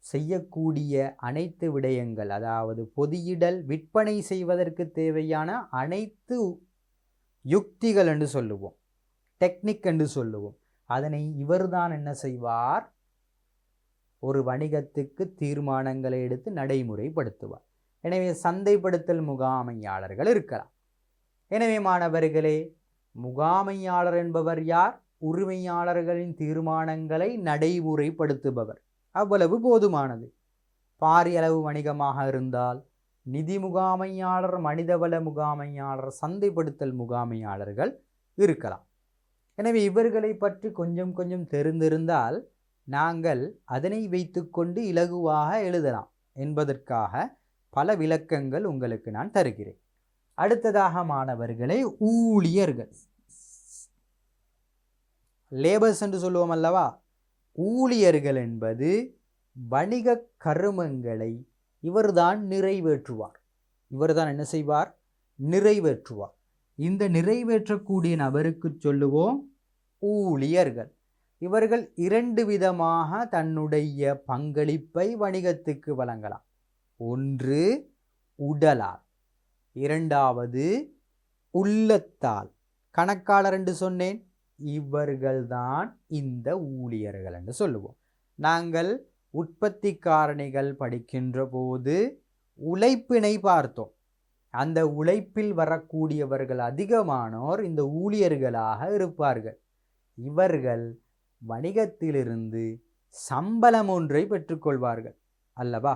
செய்யக்கூடிய அனைத்து விடயங்கள், அதாவது பொதியிடல், விற்பனை செய்வதற்கு தேவையான அனைத்து யுக்திகள் என்று சொல்லுவோம், டெக்னிக் என்று சொல்லுவோம், அதனை இவர்தான் என்ன செய்வார்? ஒரு வணிகத்துக்கு தீர்மானங்களை எடுத்து நடைமுறைப்படுத்துவார். எனவே சந்தைப்படுத்தல் முகாமையாளர்கள் இருக்கலாம். எனவே மாணவர்களே, முகாமையாளர் என்பவர் யார்? உரிமையாளர்களின் தீர்மானங்களை நடைமுறைப்படுத்துபவர். அவ்வளவு போதுமானது. பாரியளவு வணிகமாக இருந்தால் நிதி முகாமையாளர், மனிதவள முகாமையாளர், சந்தைப்படுத்தல் முகாமையாளர்கள் இருக்கலாம். எனவே இவர்களை பற்றி கொஞ்சம் கொஞ்சம் தெரிந்திருந்தால் நாங்கள் அதனை வைத்துக்கொண்டு இலகுவாக எழுதலாம் என்பதற்காக பல விளக்கங்கள் உங்களுக்கு நான் தருகிறேன். அடுத்ததாக மாணவர்களே, ஊழியர்கள், லேபர்ஸ் என்று சொல்லுவோம் அல்லவா? ஊழியர்கள் என்பது வணிக கருமங்களை இவர்தான் நிறைவேற்றுவார். இவர்தான் என்ன செய்வார்? நிறைவேற்றுவார். இந்த நிறைவேற்றக்கூடிய நபருக்கு சொல்லுவோம் ஊழியர்கள். இவர்கள் இரண்டு விதமாக தன்னுடைய பங்களிப்பை வணிகத்துக்கு வழங்கலாம். ஒன்று உடலால், இரண்டாவது உள்ளத்தால். கணக்காளர் என்று சொன்னேன், இவர்கள்தான் இந்த ஊழியர்கள் என்று சொல்லுவோம். நாங்கள் உற்பத்தி காரணிகள் படிக்கின்ற போது உழைப்பினை பார்த்தோம். அந்த உழைப்பில் வரக்கூடியவர்கள் அதிகமானோர் இந்த ஊழியர்களாக இருப்பார்கள். இவர்கள் வணிகத்திலிருந்து சம்பளம் ஒன்றை பெற்றுக்கொள்வார்கள் அல்லவா?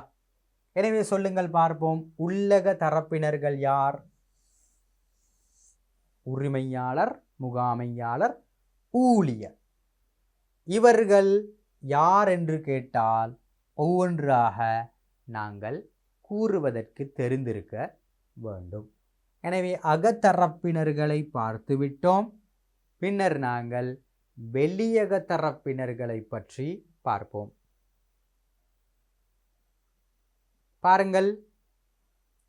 எனவே சொல்லுங்கள் பார்ப்போம், உள்ளக தரப்பினர்கள் யார்? உரிமையாளர், முகாமையாளர், ஊழியர். இவர்கள் யார் என்று கேட்டால் ஒவ்வொன்றாக நாங்கள் கூறுவதற்கு தெரிந்திருக்க வேண்டும். எனவே அகத்தரப்பினர்களை பார்த்துவிட்டோம். பின்னர் நாங்கள் வெளியக தரப்பினர்களை பற்றி பார்ப்போம். பாருங்கள்,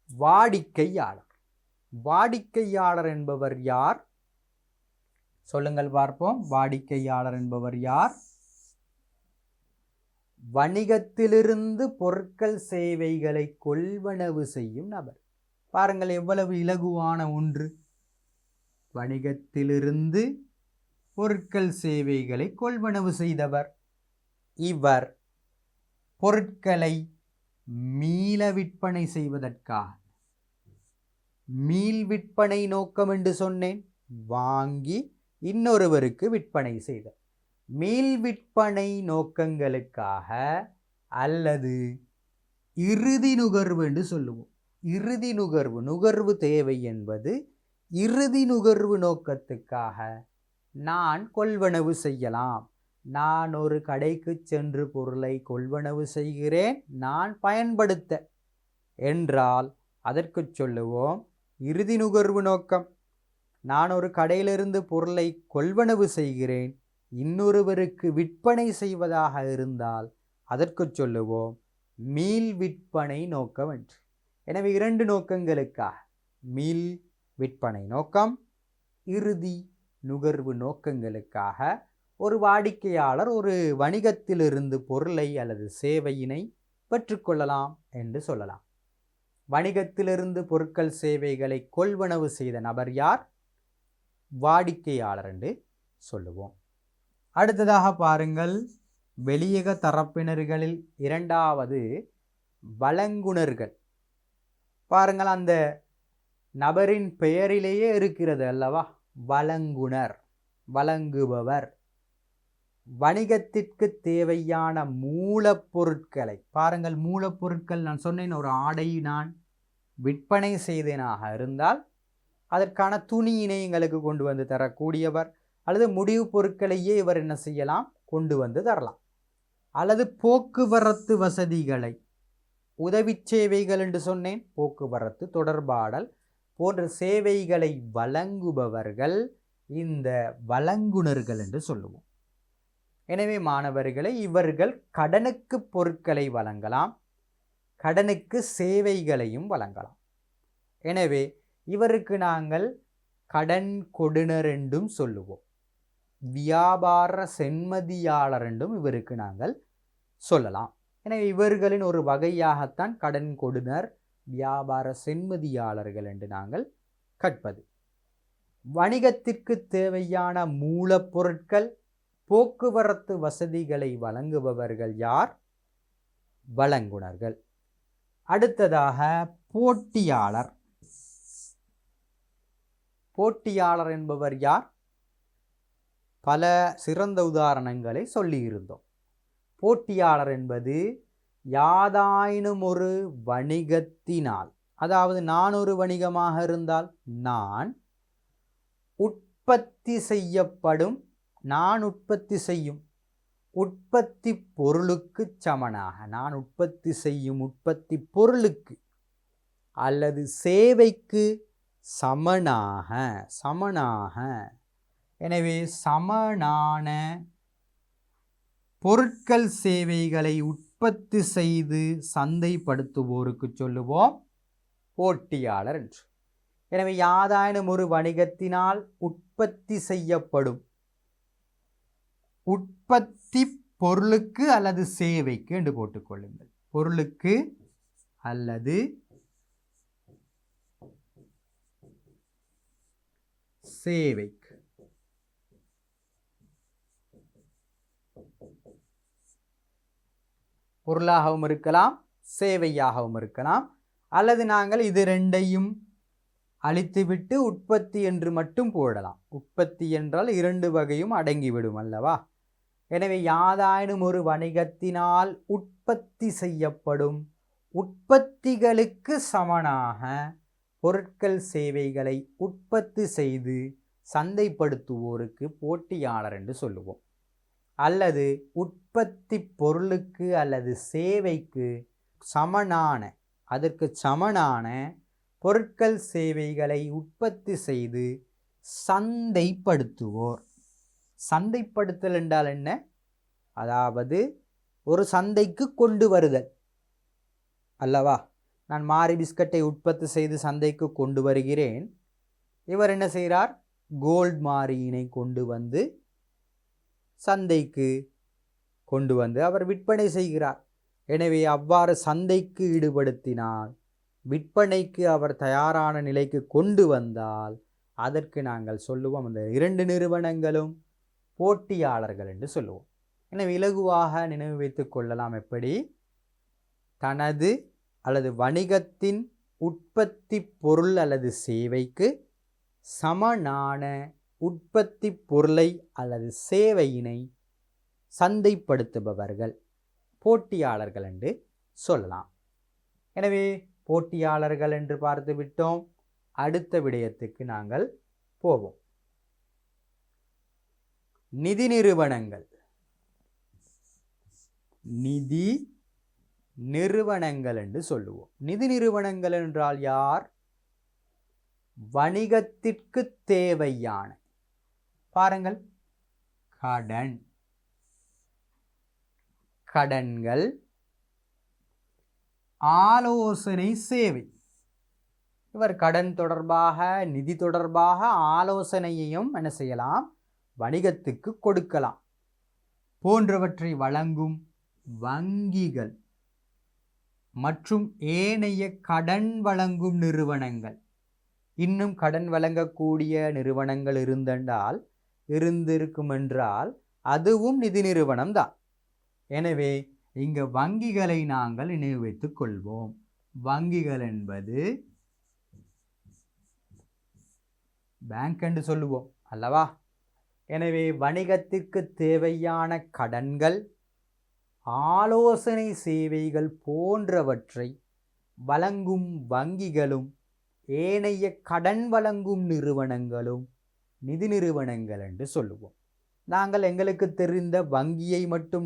வாடிக்கையாளர். வாடிக்கையாளர் என்பவர் யார்? சொல்லுங்கள் பார்ப்போம். வாடிக்கையாளர் என்பவர் யார்? வணிகத்திலிருந்து பொருட்கள் சேவைகளை கொள்வனவு செய்யும் நபர். பாருங்கள் எவ்வளவு இலகுவான ஒன்று. வணிகத்திலிருந்து பொருட்கள் சேவைகளை கொள்வனவு செய்தவர். இவர் பொருட்களை மீள விற்பனை செய்வதற்காக, மீள் விற்பனை நோக்கம் என்று சொன்னேன், வாங்கி இன்னொருவருக்கு விற்பனை செய்தார். மீள் விற்பனை நோக்கங்களுக்காக அல்லது இறுதி நுகர்வு என்று சொல்லுவோம். இறுதி நுகர்வு, நுகர்வு தேவை என்பது இறுதி நுகர்வு நோக்கத்துக்காக நான் கொள்வனவு செய்யலாம். நான் ஒரு கடைக்கு சென்று பொருளை கொள்வனவு செய்கிறேன், நான் பயன்படுத்த என்றால் அதற்கு சொல்லுவோம் இறுதி நுகர்வு நோக்கம். நான் ஒரு கடையிலிருந்து பொருளை கொள்வனவு செய்கிறேன், இன்னொருவருக்கு விற்பனை செய்வதாக இருந்தால் அதற்கு சொல்லுவோம் மீள் விற்பனை நோக்கம் என்று. எனவே இரண்டு நோக்கங்களுக்காக, மீள் விற்பனை நோக்கம், இறுதி நுகர்வு நோக்கங்களுக்காக ஒரு வாடிக்கையாளர் ஒரு வணிகத்திலிருந்து பொருளை அல்லது சேவையினை பெற்றுக்கொள்ளலாம் என்று சொல்லலாம். வணிகத்திலிருந்து பொருட்கள் சேவைகளை கொள்வனவு செய்த நபர் யார்? வாடிக்கையாளர் என்று சொல்லுவோம். அடுத்ததாக பாருங்கள், வெளியக தரப்பினர்களில் இரண்டாவது வழங்குனர்கள். பாருங்கள், அந்த நபரின் பெயரிலேயே இருக்கிறது அல்லவா, வழங்குனர், வழங்குபவர். வணிகத்திற்கு தேவையான மூலப்பொருட்களை பாருங்கள். மூலப்பொருட்கள் நான் சொன்னேன், ஒரு ஆடை நான் விற்பனை செய்தேனாக இருந்தால் அதற்கான துணியினை எங்களுக்கு கொண்டு வந்து தரக்கூடியவர், அல்லது முடிவு பொருட்களையே இவர் என்ன செய்யலாம், கொண்டு வந்து தரலாம். அல்லது போக்குவரத்து வசதிகளை, உதவி சேவைகள் என்று சொன்னேன், போக்குவரத்து, தொடர்பாடல் போன்ற சேவைகளை வழங்குபவர்கள் இந்த வழங்குனர்கள் என்று சொல்லுவோம். எனவே மாணவர்களை, இவர்கள் கடனுக்கு பொருட்களை வழங்கலாம், கடனுக்கு சேவைகளையும் வழங்கலாம். எனவே இவருக்கு நாங்கள் கடன் கொடுனர் என்றும் சொல்லுவோம், வியாபார சென்மதியாளர் என்றும் இவருக்கு நாங்கள் சொல்லலாம். எனவே இவர்களின் ஒரு வகையாகத்தான் கடன் கொடுனர், வியாபார சென்மதியாளர்கள் என்று நாங்கள் கற்பது. வணிகத்திற்கு தேவையான மூலப்பொருட்கள், போக்குவரத்து வசதிகளை வழங்குபவர்கள் யார்? வழங்குனர்கள். அடுத்ததாக போட்டியாளர். போட்டியாளர் என்பவர் யார்? பல சிறந்த உதாரணங்களை சொல்லியிருந்தோம். போட்டியாளர் என்பது யாதாயினும் ஒரு வணிகத்தினால், அதாவது நான் ஒரு வணிகமாக இருந்தால் நான் உற்பத்தி செய்யும் உற்பத்தி பொருளுக்கு சமனாக, நான் உற்பத்தி செய்யும் உற்பத்தி பொருளுக்கு அல்லது சேவைக்கு சமனாக எனவே சமனான பொருட்கள் சேவைகளை உற்பத்தி செய்து சந்தைப்படுத்துவோருக்கு சொல்லுவோம் போட்டியாளர் என்று. எனவே யாதாயினும் ஒரு வணிகத்தினால் உற்பத்தி செய்யப்படும் உற்பத்தி பொருளுக்கு அல்லது சேவைக்கு என்று போட்டுக்கொள்ளுங்கள். பொருளுக்கு அல்லது சேவைக்கு. பொருளாகவும் இருக்கலாம், சேவையாகவும் இருக்கலாம். அல்லது நாங்கள் இது ரெண்டையும் அழித்துவிட்டு உற்பத்தி என்று மட்டும் போடலாம். உற்பத்தி என்றால் இரண்டு வகையும் அடங்கிவிடும் அல்லவா? எனவே யாதாயினும் ஒரு வணிகத்தினால் உற்பத்தி செய்யப்படும் உற்பத்திகளுக்கு சமனாக பொருட்கள் சேவைகளை உற்பத்தி செய்து சந்தைப்படுத்துவோருக்கு போட்டியாளர் என்று சொல்லுவோம். அல்லது உற்பத்தி பொருளுக்கு அல்லது சேவைக்கு அதற்கு சமனான பொருட்கள் சேவைகளை உற்பத்தி செய்து சந்தைப்படுத்துவோர். சந்தைப்படுத்தல் என்றால் என்ன? அதாவது ஒரு சந்தைக்கு கொண்டு வருதல் அல்லவா? நான் மாரி பிஸ்கட்டை உற்பத்தி செய்து சந்தைக்கு கொண்டு வருகிறேன். இவர் என்ன செய்கிறார்? கோல்ட் மாரியினை கொண்டு வந்து சந்தைக்கு கொண்டு வந்து அவர் விற்பனை செய்கிறார். எனவே அவ்வாறு சந்தைக்கு ஈடுபடுத்தினால், விற்பனைக்கு அவர் தயாரான நிலைக்கு கொண்டு வந்தால் அதற்கு நாங்கள் சொல்லுவோம் அந்த இரண்டு நிறுவனங்களும் போட்டியாளர்கள் என்று சொல்லுவோம். எனவே இலகுவாக நினைவு வைத்துக் கொள்ளலாம். எப்படி? தனது அல்லது வணிகத்தின் உற்பத்தி பொருள் அல்லது சேவைக்கு சமனான உற்பத்தி பொருளை அல்லது சேவையினை சந்தைப்படுத்துபவர்கள் போட்டியாளர்கள் என்று சொல்லலாம். எனவே போட்டியாளர்கள் என்று பார்த்து விட்டோம். அடுத்த விடயத்துக்கு நாங்கள் போவோம். நிதி நிறுவனங்கள். நிதி நிறுவனங்கள் என்று சொல்லுவோம். நிதி நிறுவனங்கள் என்றால் யார்? வணிகத்திற்கு தேவையான, பாருங்கள், கடன்கள், ஆலோசனை சேவை. இவர் கடன் தொடர்பாக, நிதி தொடர்பாக ஆலோசனையையும் என்ன செய்யலாம்? வணிகத்துக்கு கொடுக்கலாம். போன்றவற்றை வழங்கும் வங்கிகள் மற்றும் ஏனைய கடன் வழங்கும் நிறுவனங்கள். இன்னும் கடன் வழங்கக்கூடிய நிறுவனங்கள் இருந்திருக்கும் என்றால் அதுவும் நிதி நிறுவனம் தான். எனவே இங்கு வங்கிகளை நாங்கள் நினைவு வைத்துக் கொள்வோம். வங்கிகள் என்பது பேங்க் என்று சொல்லுவோம் அல்லவா? எனவே வணிகத்திற்கு தேவையான கடன்கள், ஆலோசனை சேவைகள் போன்றவற்றை வழங்கும் வங்கிகளும் ஏனைய கடன் வழங்கும் நிறுவனங்களும் நிதி நிறுவனங்கள் என்று சொல்லுவோம். நாங்கள் எங்களுக்கு தெரிந்த வங்கியை மட்டும்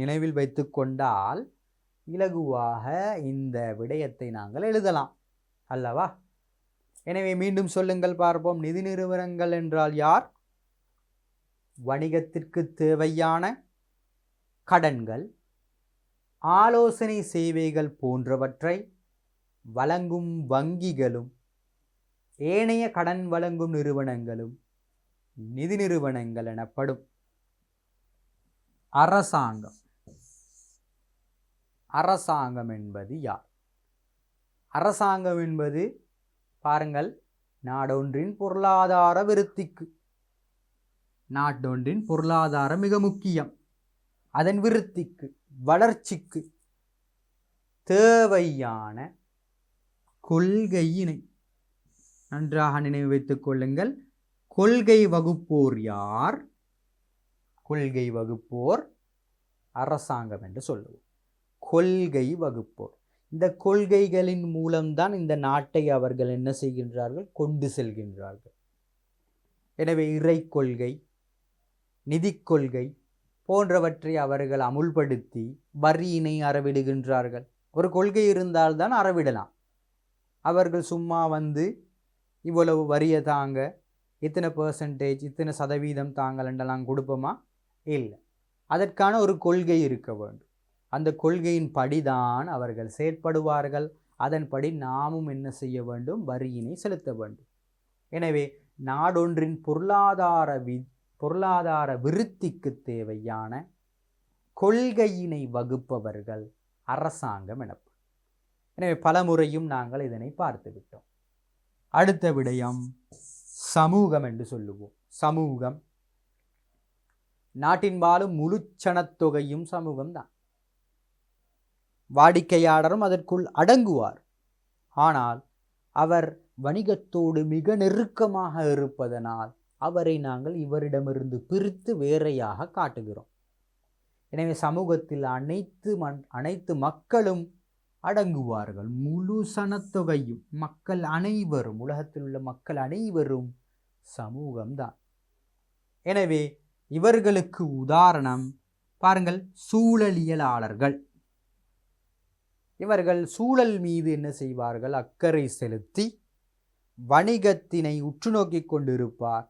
நினைவில் வைத்து கொண்டால் இலகுவாக இந்த விடயத்தை நாங்கள் எழுதலாம் அல்லவா? எனவே மீண்டும் சொல்லுங்கள், பார்ப்போம். நிதி நிறுவனங்கள் என்றால் யார்? வணிகத்திற்கு தேவையான கடன்கள், ஆலோசனை சேவைகள் போன்றவற்றை வழங்கும் வங்கிகளும் ஏனைய கடன் வழங்கும் நிறுவனங்களும் நிதி நிறுவனங்கள் எனப்படும். அரசாங்கம். அரசாங்கம் என்பது யார்? அரசாங்கம் என்பது பாருங்கள், நாடொன்றின் பொருளாதார விருத்திக்கு, நாட்டொன்றின் பொருளாதாரம் மிக முக்கியம், அதன் விருத்திக்கு, வளர்ச்சிக்கு தேவையான கொள்கையினை நன்றாக நினைவு வைத்துக் கொள்ளுங்கள். கொள்கை வகுப்போர் யார்? கொள்கை வகுப்போர் அரசாங்கம் என்று சொல்லுவோம். கொள்கை வகுப்போர். இந்த கொள்கைகளின் மூலம்தான் இந்த நாட்டை அவர்கள் என்ன செய்கின்றார்கள்? கொண்டு செல்கின்றார்கள். எனவே இறை கொள்கை, நிதி கொள்கை போன்றவற்றை அவர்கள் அமுல்படுத்தி வரியினை அறவிடுகின்றார்கள். ஒரு கொள்கை இருந்தால்தான் அறவிடலாம். அவர்கள் சும்மா வந்து இவ்வளவு வரியை தாங்க, இத்தனை பெர்சன்டேஜ், இத்தனை சதவீதம் தாங்கள் என்றெல்லாம் கொடுப்போமா? இல்லை. அதற்கான ஒரு கொள்கை இருக்க வேண்டும். அந்த கொள்கையின் படிதான் அவர்கள் செயற்படுவார்கள். அதன்படி நாமும் என்ன செய்ய வேண்டும்? வரியினை செலுத்த வேண்டும். எனவே நாடொன்றின் பொருளாதார விருத்திக்கு தேவையான கொள்கையினை வகுப்பவர்கள் அரசாங்கம் எனப்படும். எனவே பல முறையும் நாங்கள் இதனை பார்த்து விட்டோம். அடுத்த விடயம் சமூகம் என்று சொல்லுவோம். சமூகம், நாட்டின் வாழும் முழு சனத்தொகையும் சமூகம்தான். வாடிக்கையாளரும் அதற்குள் அடங்குவார். ஆனால் அவர் வணிகத்தோடு மிக நெருக்கமாக இருப்பதனால் அவரை நாங்கள் இவரிடமிருந்து பிரித்து வேறையாக காட்டுகிறோம். எனவே சமூகத்தில் அனைத்து மக்களும் அடங்குவார்கள். முழு சனத்தொகையும், மக்கள் அனைவரும், உலகத்தில் உள்ள மக்கள் அனைவரும் சமூகம்தான். எனவே இவர்களுக்கு உதாரணம் பாருங்கள், சூழலியலாளர்கள். இவர்கள் சூழல் மீது என்ன செய்வார்கள்? அக்கறை செலுத்தி வணிகத்தினை உற்று நோக்கி கொண்டிருப்பார்.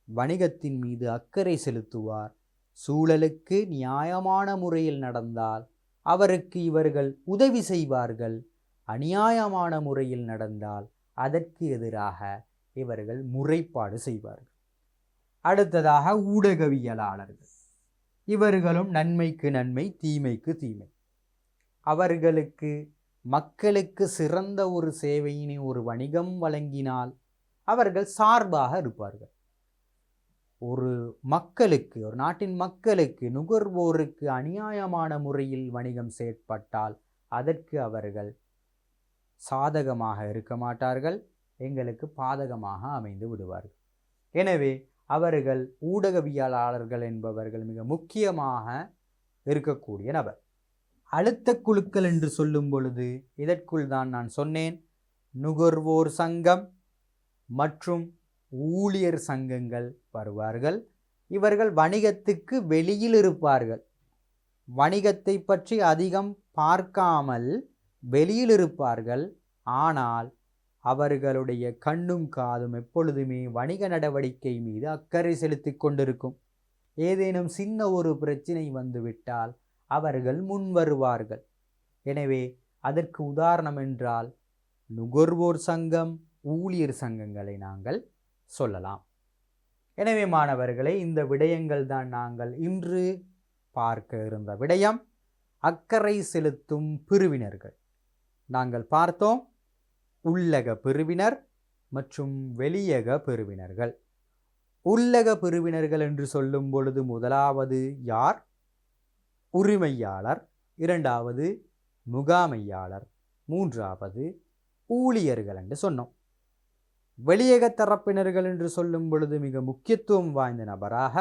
வணிகத்தின் மீது அக்கறை செலுத்துவார். சூழலுக்கு நியாயமான முறையில் நடந்தால் அவருக்கு இவர்கள் உதவி செய்வார்கள். அநியாயமான முறையில் நடந்தால் அதற்கு எதிராக இவர்கள் முறைப்பாடு செய்வார்கள். அடுத்ததாக ஊடகவியலாளர்கள். இவர்களும் நன்மைக்கு நன்மை, தீமைக்கு தீமை. அவர்களுக்கு மக்களுக்கு சிறந்த ஒரு சேவையினை ஒரு வணிகம் வழங்கினால் அவர்கள் சார்பாக இருப்பார்கள். ஒரு மக்களுக்கு, ஒரு நாட்டின் மக்களுக்கு, நுகர்வோருக்கு அநியாயமான முறையில் வணிகம் செயற்பட்டால் அதற்கு அவர்கள் சாதகமாக இருக்க மாட்டார்கள், எங்களுக்கு பாதகமாக அமைந்து விடுவார்கள். எனவே அவர்கள் ஊடகவியலாளர்கள் என்பவர்கள் மிக முக்கியமாக இருக்கக்கூடிய நபர். அழுத்த குழுக்கள் என்று சொல்லும் பொழுது இதற்குள் தான் நான் சொன்னேன், நுகர்வோர் சங்கம் மற்றும் ஊழியர் சங்கங்கள் வருவார்கள். இவர்கள் வணிகத்துக்கு வெளியில் இருப்பார்கள். வணிகத்தை பற்றி அதிகம் பார்க்காமல் வெளியில் இருப்பார்கள். ஆனால் அவர்களுடைய கண்ணும் காதும் எப்பொழுதுமே வணிக நடவடிக்கை மீது அக்கறை செலுத்தி கொண்டிருக்கும். ஏதேனும் சின்ன ஒரு பிரச்சனை வந்துவிட்டால் அவர்கள் முன் வருவார்கள். எனவே அதற்கு உதாரணம் என்றால் நுகர்வோர் சங்கம், ஊழியர் சங்கங்களை நாங்கள் சொல்லலாம். எனவே மாணவர்களே, இந்த விடயங்கள் தான் நாங்கள் இன்று பார்க்க இருந்த விடயம். அக்கறை செலுத்தும் பிரிவினர்கள் நாங்கள் பார்த்தோம். உள்ளக பிரிவினர் மற்றும் வெளியக பிரிவினர்கள். உள்ளக பிரிவினர்கள் என்று சொல்லும் பொழுது முதலாவது யார்? உரிமையாளர், இரண்டாவது முகாமையாளர், மூன்றாவது ஊழியர்கள் என்று சொன்னோம். வெளியக தரப்பினர்கள் என்று சொல்லும் பொழுது மிக முக்கியத்துவம் வாய்ந்த நபராக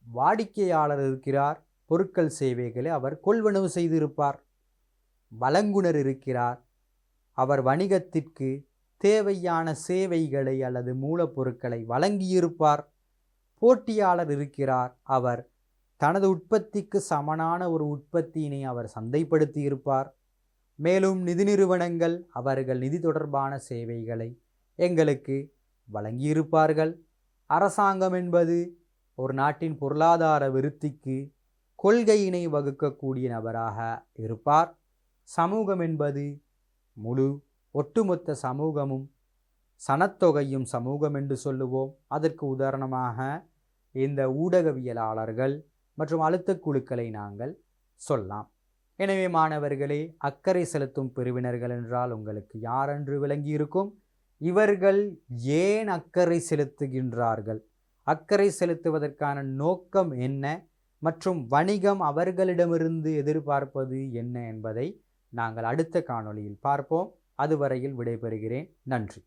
வாடிக்கையாளர் இருக்கிறார். பொருட்கள் சேவைகளை அவர் கொள்வனவு செய்திருப்பார். வழங்குனர் இருக்கிறார். அவர் வணிகத்திற்கு தேவையான சேவைகளை அல்லது மூலப்பொருட்களை வழங்கியிருப்பார். போட்டியாளர் இருக்கிறார். அவர் தனது உற்பத்திக்கு சமனான ஒரு உற்பத்தியினை அவர் சந்தைப்படுத்தி இருப்பார். மேலும் நிதி நிறுவனங்கள் அவர்கள் நிதி தொடர்பான சேவைகளை எங்களுக்கு வழங்கியிருப்பார்கள். அரசாங்கம் என்பது ஒரு நாட்டின் பொருளாதார விருத்திக்கு கொள்கையினை வகுக்கக்கூடிய நபராக இருப்பார். சமூகம் என்பது முழு ஒட்டுமொத்த சமூகமும் சனத்தொகையும் சமூகம் என்று சொல்லுவோம். அதற்கு உதாரணமாக இந்த ஊடகவியலாளர்கள் மற்றும் அழுத்த குழுக்களை நாங்கள் சொல்லலாம். எனவே மாணவர்களே, அக்கறை செலுத்தும் பிரிவினர்கள் என்றால் உங்களுக்கு யாரென்று விளங்கியிருக்கும். இவர்கள் ஏன் அக்கறை செலுத்துகின்றார்கள், அக்கறை செலுத்துவதற்கான நோக்கம் என்ன மற்றும் வணிகம் அவர்களிடமிருந்து எதிர்பார்ப்பது என்ன என்பதை நாங்கள் அடுத்த காணொளியில் பார்ப்போம். அதுவரையில் விடைபெறுகிறேன். நன்றி.